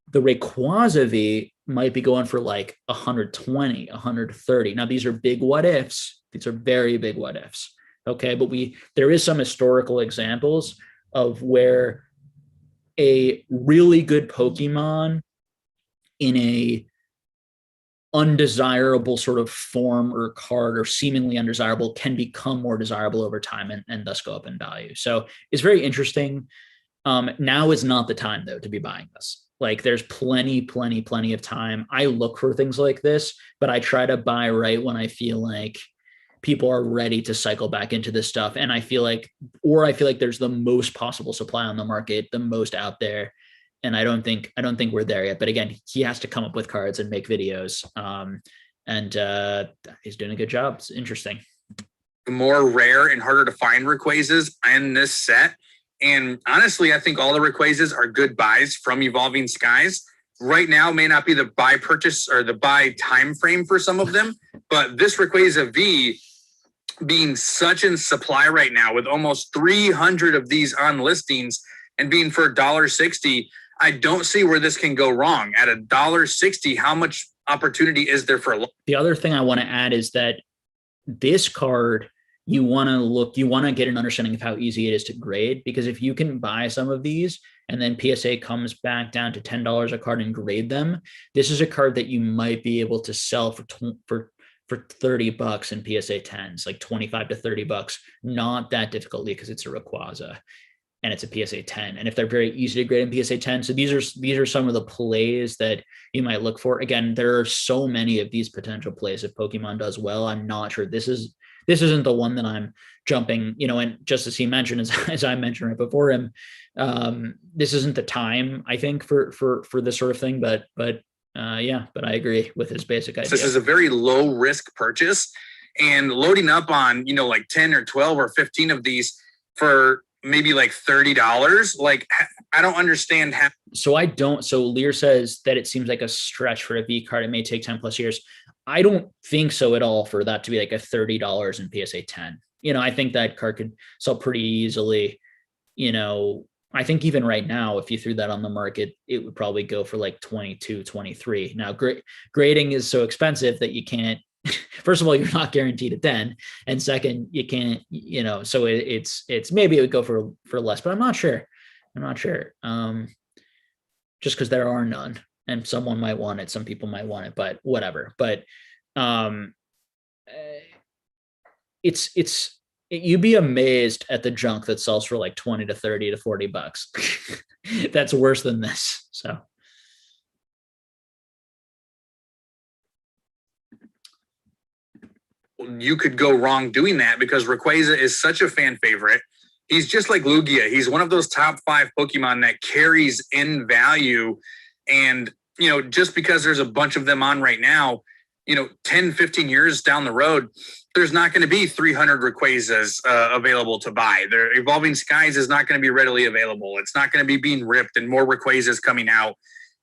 the Rayquaza V might be going for like 120, 130. Now, these are big what ifs. These are very big what ifs. Okay, but there is some historical examples of where a really good Pokemon in a undesirable sort of form or card, or seemingly undesirable, can become more desirable over time and thus go up in value. So it's very interesting. Now is not the time though to be buying this. Like, there's plenty of time. I look for things like this, but I try to buy right when I feel like people are ready to cycle back into this stuff. And I feel like there's the most possible supply on the market, the most out there. And I don't think we're there yet. But again, he has to come up with cards and make videos. And he's doing a good job. It's interesting. More rare and harder to find Rayquazas in this set. And honestly, I think all the Rayquazas are good buys from Evolving Skies. Right now may not be the buy purchase or the buy time frame for some of them, but this Rayquaza V being such in supply right now with almost 300 of these on listings and being for $1.60, I don't see where this can go wrong. At $1.60, how much opportunity is there for? The other thing I want to add is that this card, you want to get an understanding of how easy it is to grade, because if you can buy some of these and then PSA comes back down to $10 a card and grade them, this is a card that you might be able to sell for $30 in PSA 10s, like 25 to $30, not that difficultly because it's a Rayquaza and it's a PSA 10. And if they're very easy to grade in PSA 10, so these are some of the plays that you might look for. Again, there are so many of these potential plays. If Pokemon does well, I'm not sure this isn't the one that I'm jumping, you know, and just as he mentioned, as I mentioned right before him, this isn't the time, I think, for this sort of thing, but I agree with his basic idea. This is a very low risk purchase, and loading up on, you know, like 10 or 12 or 15 of these for maybe like $30. Like, I don't understand how. So Lear says that it seems like a stretch for a V card. It may take 10 plus years. I don't think so at all for that to be like a $30 in PSA 10. You know, I think that card could sell pretty easily. You know, I think even right now, if you threw that on the market, it would probably go for like 22, 23. Now, grading is so expensive that you can't, first of all, you're not guaranteed a 10. And second, you can't, you know, so it's maybe it would go for less, but I'm not sure. Just because there are none. And someone might want it, some people might want it, but whatever. But it's You'd be amazed at the junk that sells for like 20 to 30 to 40 bucks. That's worse than this. So. You could go wrong doing that because Rayquaza is such a fan favorite. He's just like Lugia. He's one of those top 5 Pokemon that carries in value. And, you know, just because there's a bunch of them on right now, you know, 10, 15 years down the road, there's not going to be 300 Rayquazas available to buy. Their Evolving Skies is not going to be readily available. It's not going to be being ripped and more Rayquazas coming out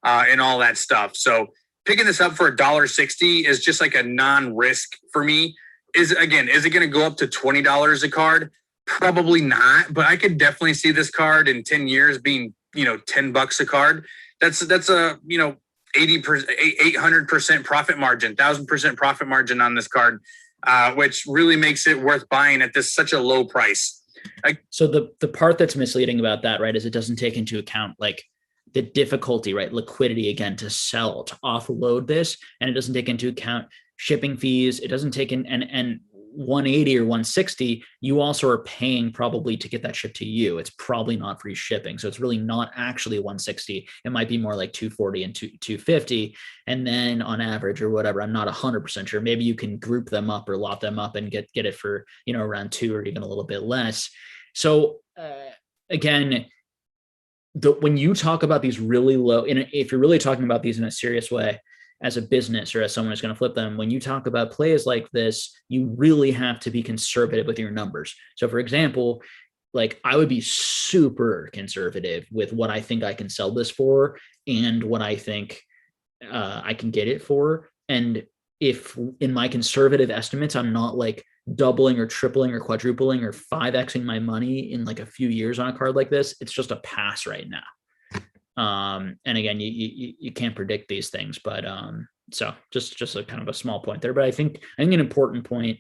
and all that stuff. So picking this up for $1.60 is just like a non-risk for me. Is it going to go up to $20 a card? Probably not, but I could definitely see this card in 10 years being, you know, $10 a card. That's a, you know, 800% profit margin, 1,000% profit margin on this card, which really makes it worth buying at such a low price. So the part that's misleading about that, right, is it doesn't take into account like the difficulty, right? Liquidity again to sell, to offload this, and it doesn't take into account shipping fees. It doesn't take in and 180 or 160, you also are paying probably to get that shipped to you. It's probably not free shipping. So it's really not actually 160. It might be more like 240 and 250. And then on average or whatever, I'm not 100% sure. Maybe you can group them up or lot them up and get it for, you know, around 2 or even a little bit less. So again, when you talk about these really low, and if you're really talking about these in a serious way, as a business or as someone who's going to flip them, when you talk about plays like this, you really have to be conservative with your numbers. So for example, like I would be super conservative with what I think I can sell this for and what I think I can get it for. And if in my conservative estimates, I'm not like doubling or tripling or quadrupling or 5xing my money in like a few years on a card like this, it's just a pass right now. And again, you can't predict these things, but so just a kind of a small point there. But I think an important point,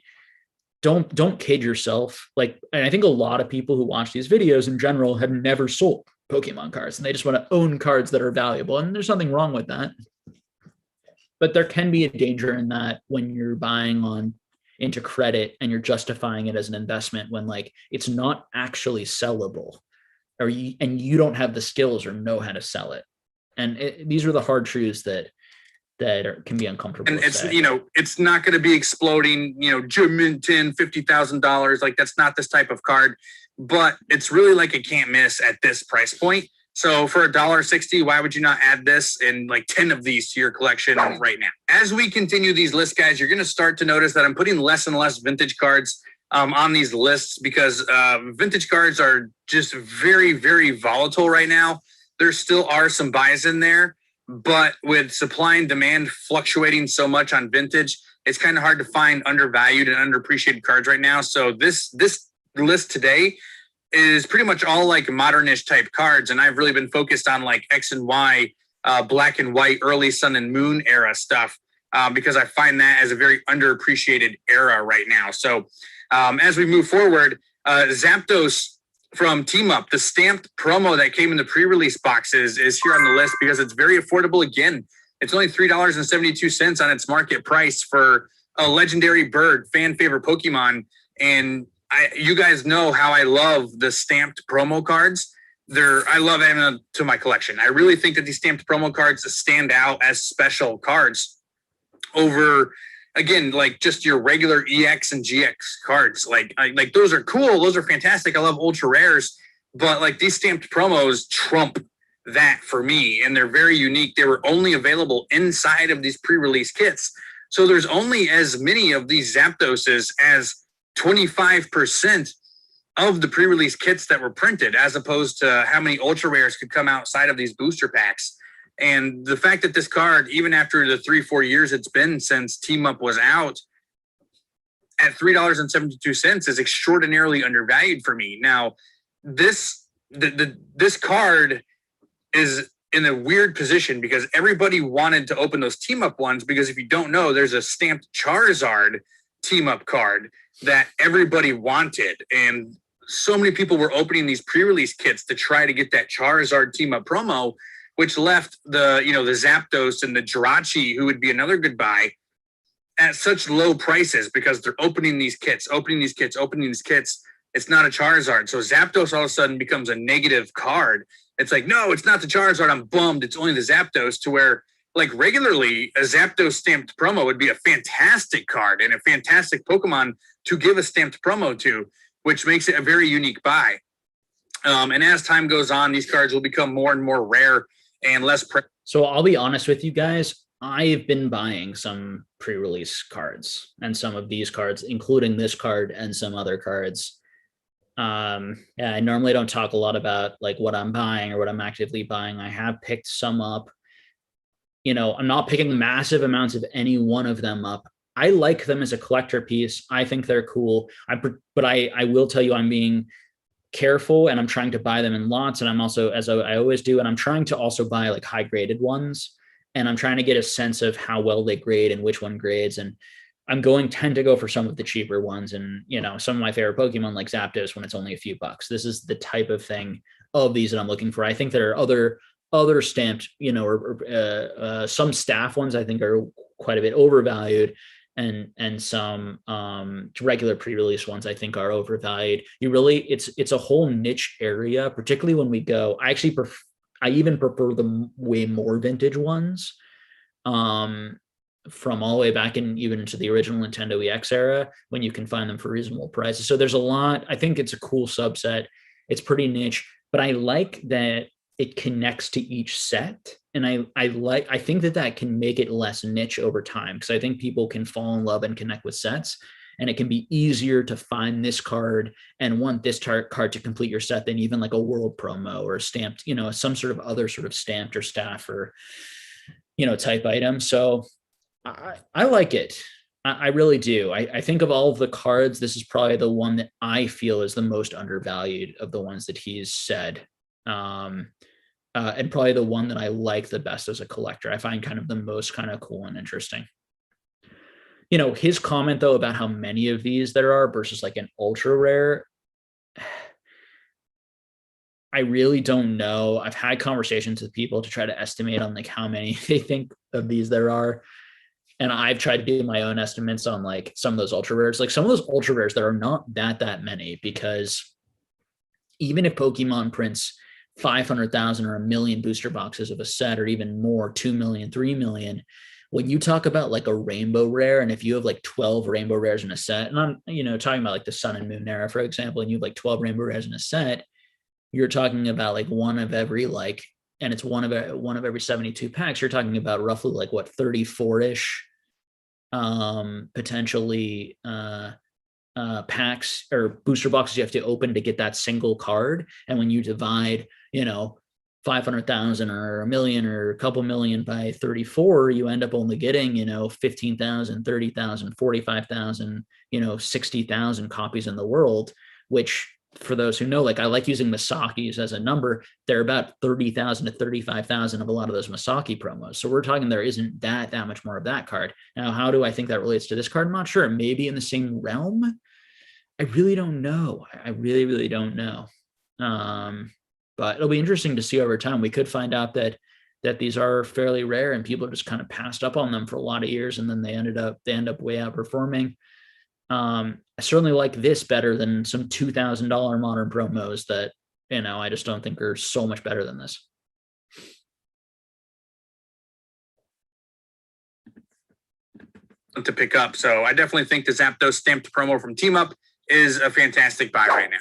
don't kid yourself. Like, and I think a lot of people who watch these videos in general have never sold Pokemon cards and they just want to own cards that are valuable. And there's nothing wrong with that. But there can be a danger in that when you're buying into credit and you're justifying it as an investment when like it's not actually sellable. And you don't have the skills or know how to sell it. And these are the hard truths that can be uncomfortable. And it's, you know, it's not going to be exploding, you know, $10,000, $50,000. Like that's not this type of card, but it's really like a can't miss at this price point. So for $1.60, why would you not add this and like 10 of these to your collection right now? As we continue these lists, guys, you're going to start to notice that I'm putting less and less vintage cards on these lists because vintage cards are just very, very volatile right now. There still are some buys in there, but with supply and demand fluctuating so much on vintage, it's kind of hard to find undervalued and underappreciated cards right now. So this list today is pretty much all like modernish type cards. And I've really been focused on like X and Y, black and white, early sun and moon era stuff because I find that as a very underappreciated era right now. So as we move forward, Zapdos from Team Up, the stamped promo that came in the pre-release boxes is here on the list because it's very affordable. Again, it's only $3.72 on its market price for a legendary bird, fan favorite Pokemon. And you guys know how I love the stamped promo cards. I love adding them to my collection. I really think that these stamped promo cards stand out as special cards over, again, like just your regular EX and GX cards. Like those are cool. Those are fantastic. I love ultra rares, but like these stamped promos trump that for me. And they're very unique. They were only available inside of these pre-release kits. So there's only as many of these Zapdoses as 25% of the pre-release kits that were printed, as opposed to how many ultra rares could come outside of these booster packs. And the fact that this card, even after the 3-4 years it's been since Team Up was out, at $3.72 is extraordinarily undervalued for me. Now, this card is in a weird position because everybody wanted to open those Team Up ones, because if you don't know, there's a stamped Charizard Team Up card that everybody wanted. And so many people were opening these pre-release kits to try to get that Charizard Team Up promo, which left the Zapdos and the Jirachi, who would be another good buy, at such low prices because they're opening these kits. It's not a Charizard. So Zapdos all of a sudden becomes a negative card. It's like, no, it's not the Charizard. I'm bummed. It's only the Zapdos, to where like regularly a Zapdos stamped promo would be a fantastic card and a fantastic Pokemon to give a stamped promo to, which makes it a very unique buy. And as time goes on, these cards will become more and more rare and less. So I'll be honest with you guys. I've been buying some pre-release cards and some of these cards, including this card and some other cards. Yeah, I normally don't talk a lot about like what I'm buying or what I'm actively buying. I have picked some up. You know, I'm not picking massive amounts of any one of them up. I like them as a collector piece. I think they're cool. But I will tell you, I'm being careful and I'm trying to buy them in lots. And I'm also, as I always do, and I'm trying to also buy like high graded ones. And I'm trying to get a sense of how well they grade and which one grades. And I'm tend to go for some of the cheaper ones. And, you know, some of my favorite Pokemon like Zapdos when it's only a few bucks. This is the type of thing of these that I'm looking for. I think there are other stamped, you know, or some staff ones I think are quite a bit overvalued. And some regular pre-release ones I think are overvalued. It's a whole niche area, particularly when we go. I even prefer the way more vintage ones, from all the way back in even into the original Nintendo EX era, when you can find them for reasonable prices. So there's a lot. I think it's a cool subset. It's pretty niche, but I like that it connects to each set. And I think that can make it less niche over time, because I think people can fall in love and connect with sets, and it can be easier to find this card and want this card to complete your set than even like a world promo or stamped, you know, some sort of other sort of stamped or staff or, you know, type item. So I like it. I really do. I think of all of the cards, this is probably the one that I feel is the most undervalued of the ones that he's said. And probably the one that I like the best as a collector. I find kind of the most kind of cool and interesting. You know, his comment though about how many of these there are versus like an ultra rare, I really don't know. I've had conversations with people to try to estimate on like how many they think of these there are. And I've tried to do my own estimates on like some of those ultra rares. Like some of those ultra rares that are not that many, because even if Pokemon prints 500,000 or 1 million booster boxes of a set, or even more, 2 million, 3 million, when you talk about like a rainbow rare, and if you have like 12 rainbow rares in a set, and I'm, you know, talking about like the Sun and Moon era, for example, and you have like 12 rainbow rares in a set, you're talking about like one of every like, and it's one of every 72 packs, you're talking about roughly like what, 34-ish potentially packs or booster boxes you have to open to get that single card. And when you divide, you know, 500,000 or 1 million or a couple million by 34, you end up only getting, you know, 15,000, 30,000, 45,000, you know, 60,000 copies in the world, which for those who know, like I like using Masaki's as a number, they're about 30,000 to 35,000 of a lot of those Masaki promos. So we're talking there isn't that much more of that card. Now, how do I think that relates to this card? I'm not sure. Maybe in the same realm. I really don't know. I really don't know. But it'll be interesting to see over time. We could find out that these are fairly rare and people just kind of passed up on them for a lot of years, and then they end up way outperforming. I certainly like this better than some $2,000 modern promos that, you know, I just don't think are so much better than this. To pick up. So I definitely think the Zapdos stamped promo from Team Up is a fantastic buy right now.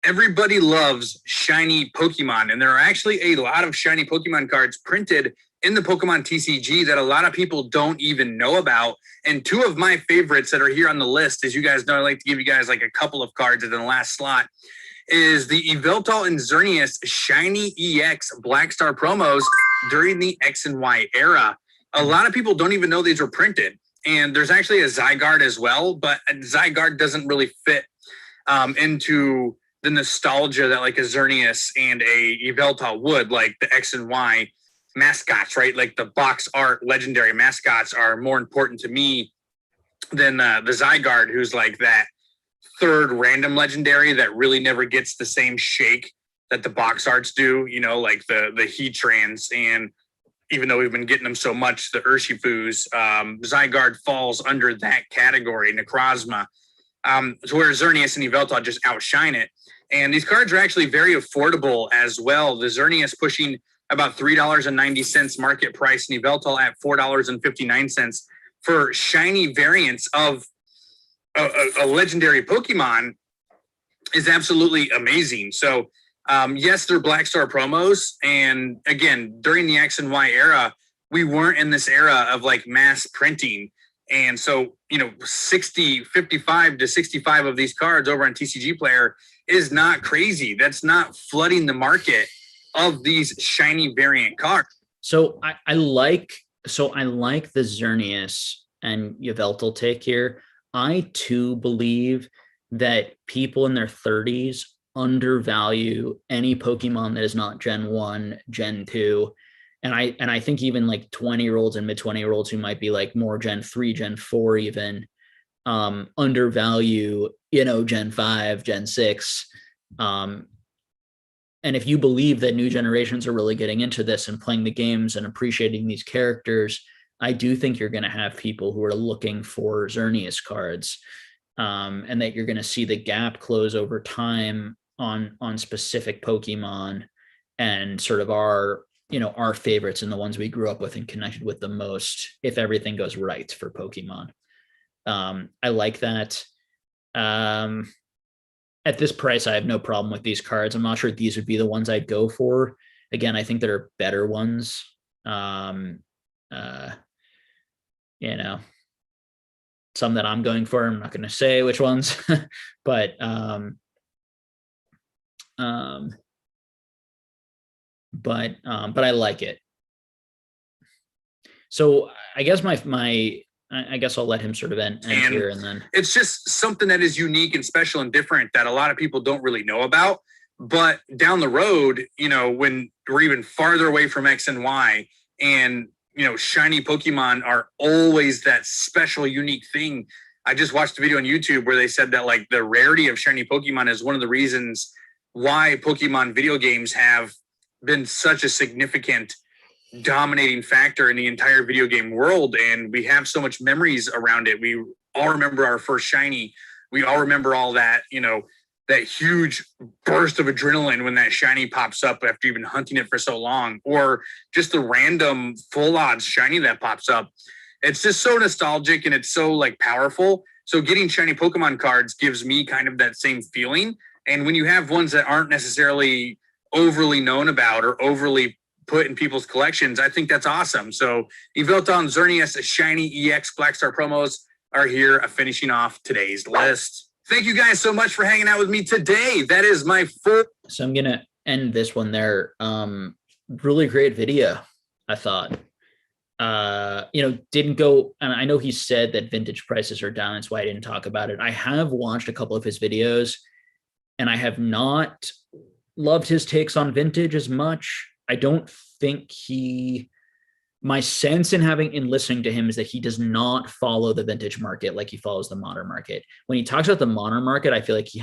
Everybody loves shiny Pokemon, and there are actually a lot of shiny Pokemon cards printed in the Pokemon TCG that a lot of people don't even know about. And two of my favorites that are here on the list, as you guys know, I like to give you guys like a couple of cards in the last slot, is the Yveltal and Xerneas Shiny EX Black Star promos during the X and Y era. A lot of people don't even know these were printed. And there's actually a Zygarde as well, but a Zygarde doesn't really fit into the nostalgia that like a Xerneas and a Yveltal would, like the X and Y mascots, right? Like the box art legendary mascots are more important to me than the Zygarde, who's like that third random legendary that really never gets the same shake that the box arts do, you know, like the Heatrans and even though we've been getting them so much, the Urshifus, Zygarde falls under that category, Necrozma, to where Xerneas and Yveltal just outshine it. And these cards are actually very affordable as well. The Xerneas pushing about $3.90 market price, and Yveltal at $4.59 for shiny variants of a legendary Pokemon is absolutely amazing. So yes, they're Black Star promos. And again, during the X and Y era, we weren't in this era of like mass printing. And so, 55 to 65 of these cards over on TCG Player is not crazy. That's not flooding the market of these shiny variant cards. So I like the Xerneas and Yveltal take here. I too believe that people in their 30s undervalue any Pokemon that is not Gen 1, Gen 2. And I think even like 20-year-olds and mid-20-year-olds who might be like more Gen 3, Gen 4 even, undervalue, Gen 5, Gen 6. And if you believe that new generations are really getting into this and playing the games and appreciating these characters, I do think you're going to have people who are looking for Xerneas cards, and that you're going to see the gap close over time on specific Pokemon and sort of our favorites and the ones we grew up with and connected with the most, if everything goes right for Pokemon. I like that. At this price, I have no problem with these cards. I'm not sure these would be the ones I'd go for. Again, I think there are better ones. Some that I'm going for. I'm not going to say which ones, but I like it. So I guess I guess I'll let him sort of end here, and then it's just something that is unique and special and different that a lot of people don't really know about. But down the road, when we're even farther away from X and Y, and shiny Pokemon are always that special, unique thing. I just watched a video on YouTube where they said that like the rarity of shiny Pokemon is one of the reasons why Pokemon video games have been such a significant dominating factor in the entire video game world. And we have so much memories around it. We all remember our first shiny. We all remember all that, that huge burst of adrenaline when that shiny pops up after you've been hunting it for so long, or just the random full odds shiny that pops up. It's just so nostalgic and it's so like powerful. So getting shiny Pokemon cards gives me kind of that same feeling. And when you have ones that aren't necessarily overly known about or overly put in people's collections, I think that's awesome. So Yveltal and Xerneas shiny EX Black Star promos are here, finishing off today's list. Thank you guys so much for hanging out with me today. That is my full. So I'm going to end this one there. Really great video, I thought. Didn't go, and I know he said that vintage prices are down. That's why I didn't talk about it. I have watched a couple of his videos, and I have not loved his takes on vintage as much. I don't think my sense in listening to him is that he does not follow the vintage market like he follows the modern market. When he talks about the modern market, I feel like he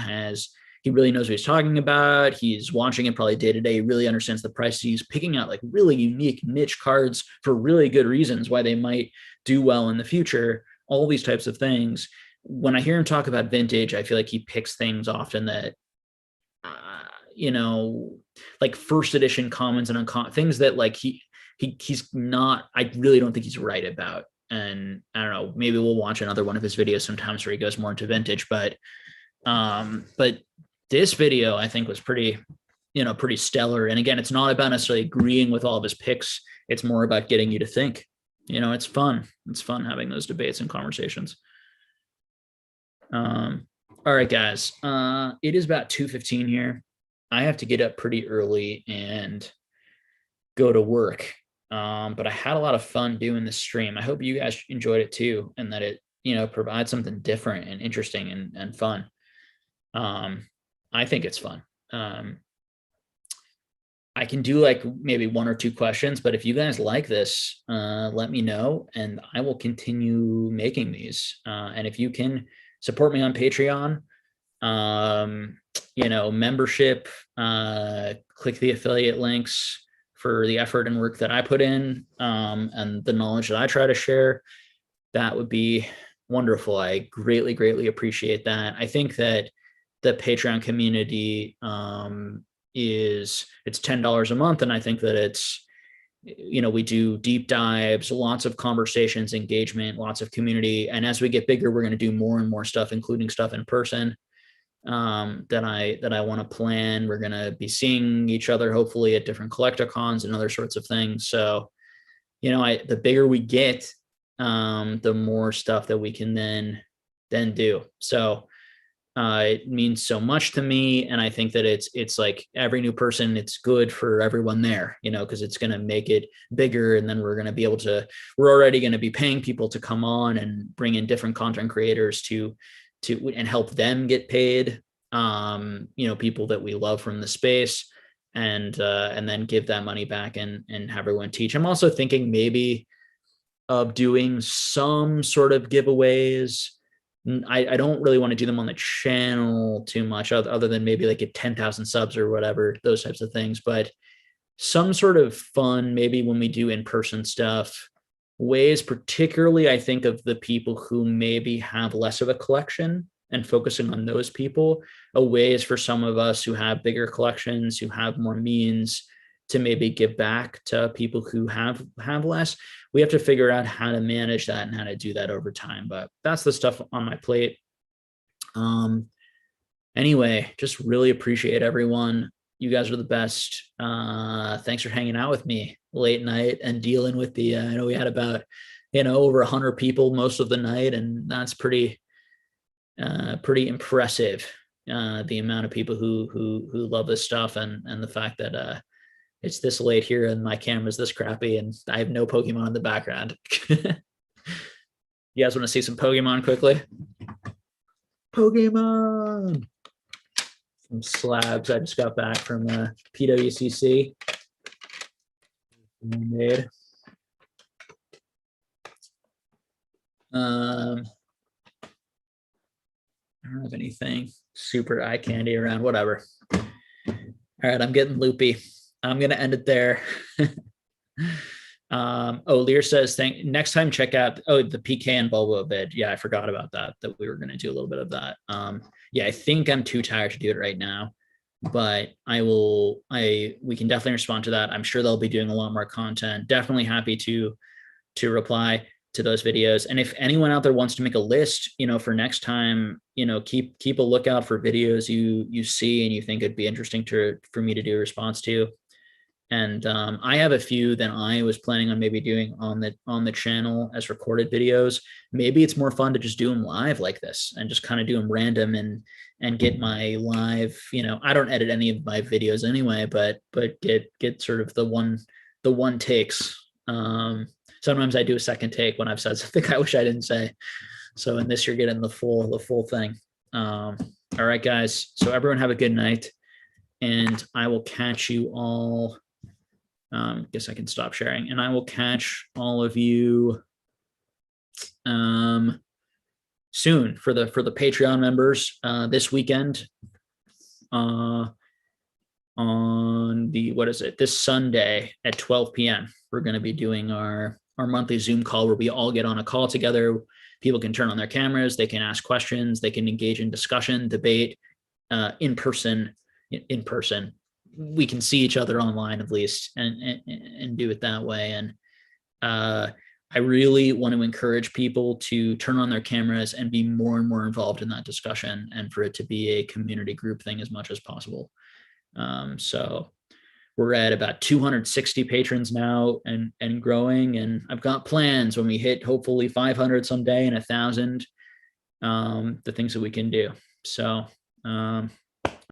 really knows what he's talking about. He's watching it probably day to day. He really understands the price. He's picking out like really unique niche cards for really good reasons why they might do well in the future, all these types of things. When I hear him talk about vintage, I feel like he picks things often that, like first edition commons and uncommon things that like he's not, I really don't think he's right about. And I don't know, maybe we'll watch another one of his videos sometimes where he goes more into vintage, but this video I think was pretty stellar. And again, it's not about necessarily agreeing with all of his picks. It's more about getting you to think. It's fun. It's fun having those debates and conversations. All right, guys. It is about 2:15 here. I have to get up pretty early and go to work. But I had a lot of fun doing this stream. I hope you guys enjoyed it too, and that it, provides something different and interesting and fun. I think it's fun. I can do like maybe one or two questions, but if you guys like this, let me know and I will continue making these. And if you can support me on Patreon, membership, click the affiliate links, for the effort and work that I put in, and the knowledge that I try to share, that would be wonderful. I greatly, greatly appreciate that. I think that the Patreon community it's $10 a month. And I think that it's, we do deep dives, lots of conversations, engagement, lots of community. And as we get bigger, we're going to do more and more stuff, including stuff in person that I want to plan. We're going to be seeing each other, hopefully at different collecticons and other sorts of things. So, the bigger we get, the more stuff that we can then do. So it means so much to me. And I think that it's like every new person, it's good for everyone there, because it's going to make it bigger. And then we're going to be we're already going to be paying people to come on and bring in different content creators to and help them get paid, people that we love from the space, and then give that money back and have everyone teach. I'm also thinking maybe of doing some sort of giveaways. I don't really want to do them on the channel too much, other than maybe like at 10,000 subs or whatever, those types of things. But some sort of fun, maybe when we do in-person stuff, ways, particularly I think of the people who maybe have less of a collection, and focusing on those people, a way is for some of us who have bigger collections, who have more means, to maybe give back to people who have less. We have to figure out how to manage that and how to do that over time. But that's the stuff on my plate. Anyway, just really appreciate everyone. You guys are the best. Thanks for hanging out with me late night and dealing with I know we had about, over 100 people most of the night, and that's pretty impressive. The amount of people who love this stuff, and the fact that it's this late here and my camera's this crappy and I have no Pokemon in the background. You guys want to see some Pokemon quickly? Pokemon! Some slabs I just got back from PWCC. Made. I don't have anything super eye candy around, whatever. All right, I'm getting loopy. I'm going to end it there. Lear says, next time check out, the PK and Bulbo bid. Yeah, I forgot about that we were going to do a little bit of that. Yeah, I think I'm too tired to do it right now, but we can definitely respond to that. I'm sure they'll be doing a lot more content. Definitely happy to reply to those videos. And if anyone out there wants to make a list, for next time, keep a lookout for videos you see and you think it'd be interesting for me to do a response to. And I have a few that I was planning on maybe doing on the channel as recorded videos. Maybe it's more fun to just do them live like this and just kind of do them random and get my live, I don't edit any of my videos anyway, but get sort of the one takes. Sometimes I do a second take when I've said something I wish I didn't say. So in this, you're getting the full thing. All right, guys. So everyone have a good night, and I will catch you all. Guess I can stop sharing, and I will catch all of you soon for the Patreon members this weekend. On this Sunday at 12 p.m. We're going to be doing our monthly Zoom call where we all get on a call together. People can turn on their cameras, they can ask questions, they can engage in discussion, debate in person. We can see each other online at least and do it that way. And I really want to encourage people to turn on their cameras and be more and more involved in that discussion, and for it to be a community group thing as much as possible. So we're at about 260 patrons now and growing, and I've got plans when we hit hopefully 500 someday and 1,000, the things that we can do. So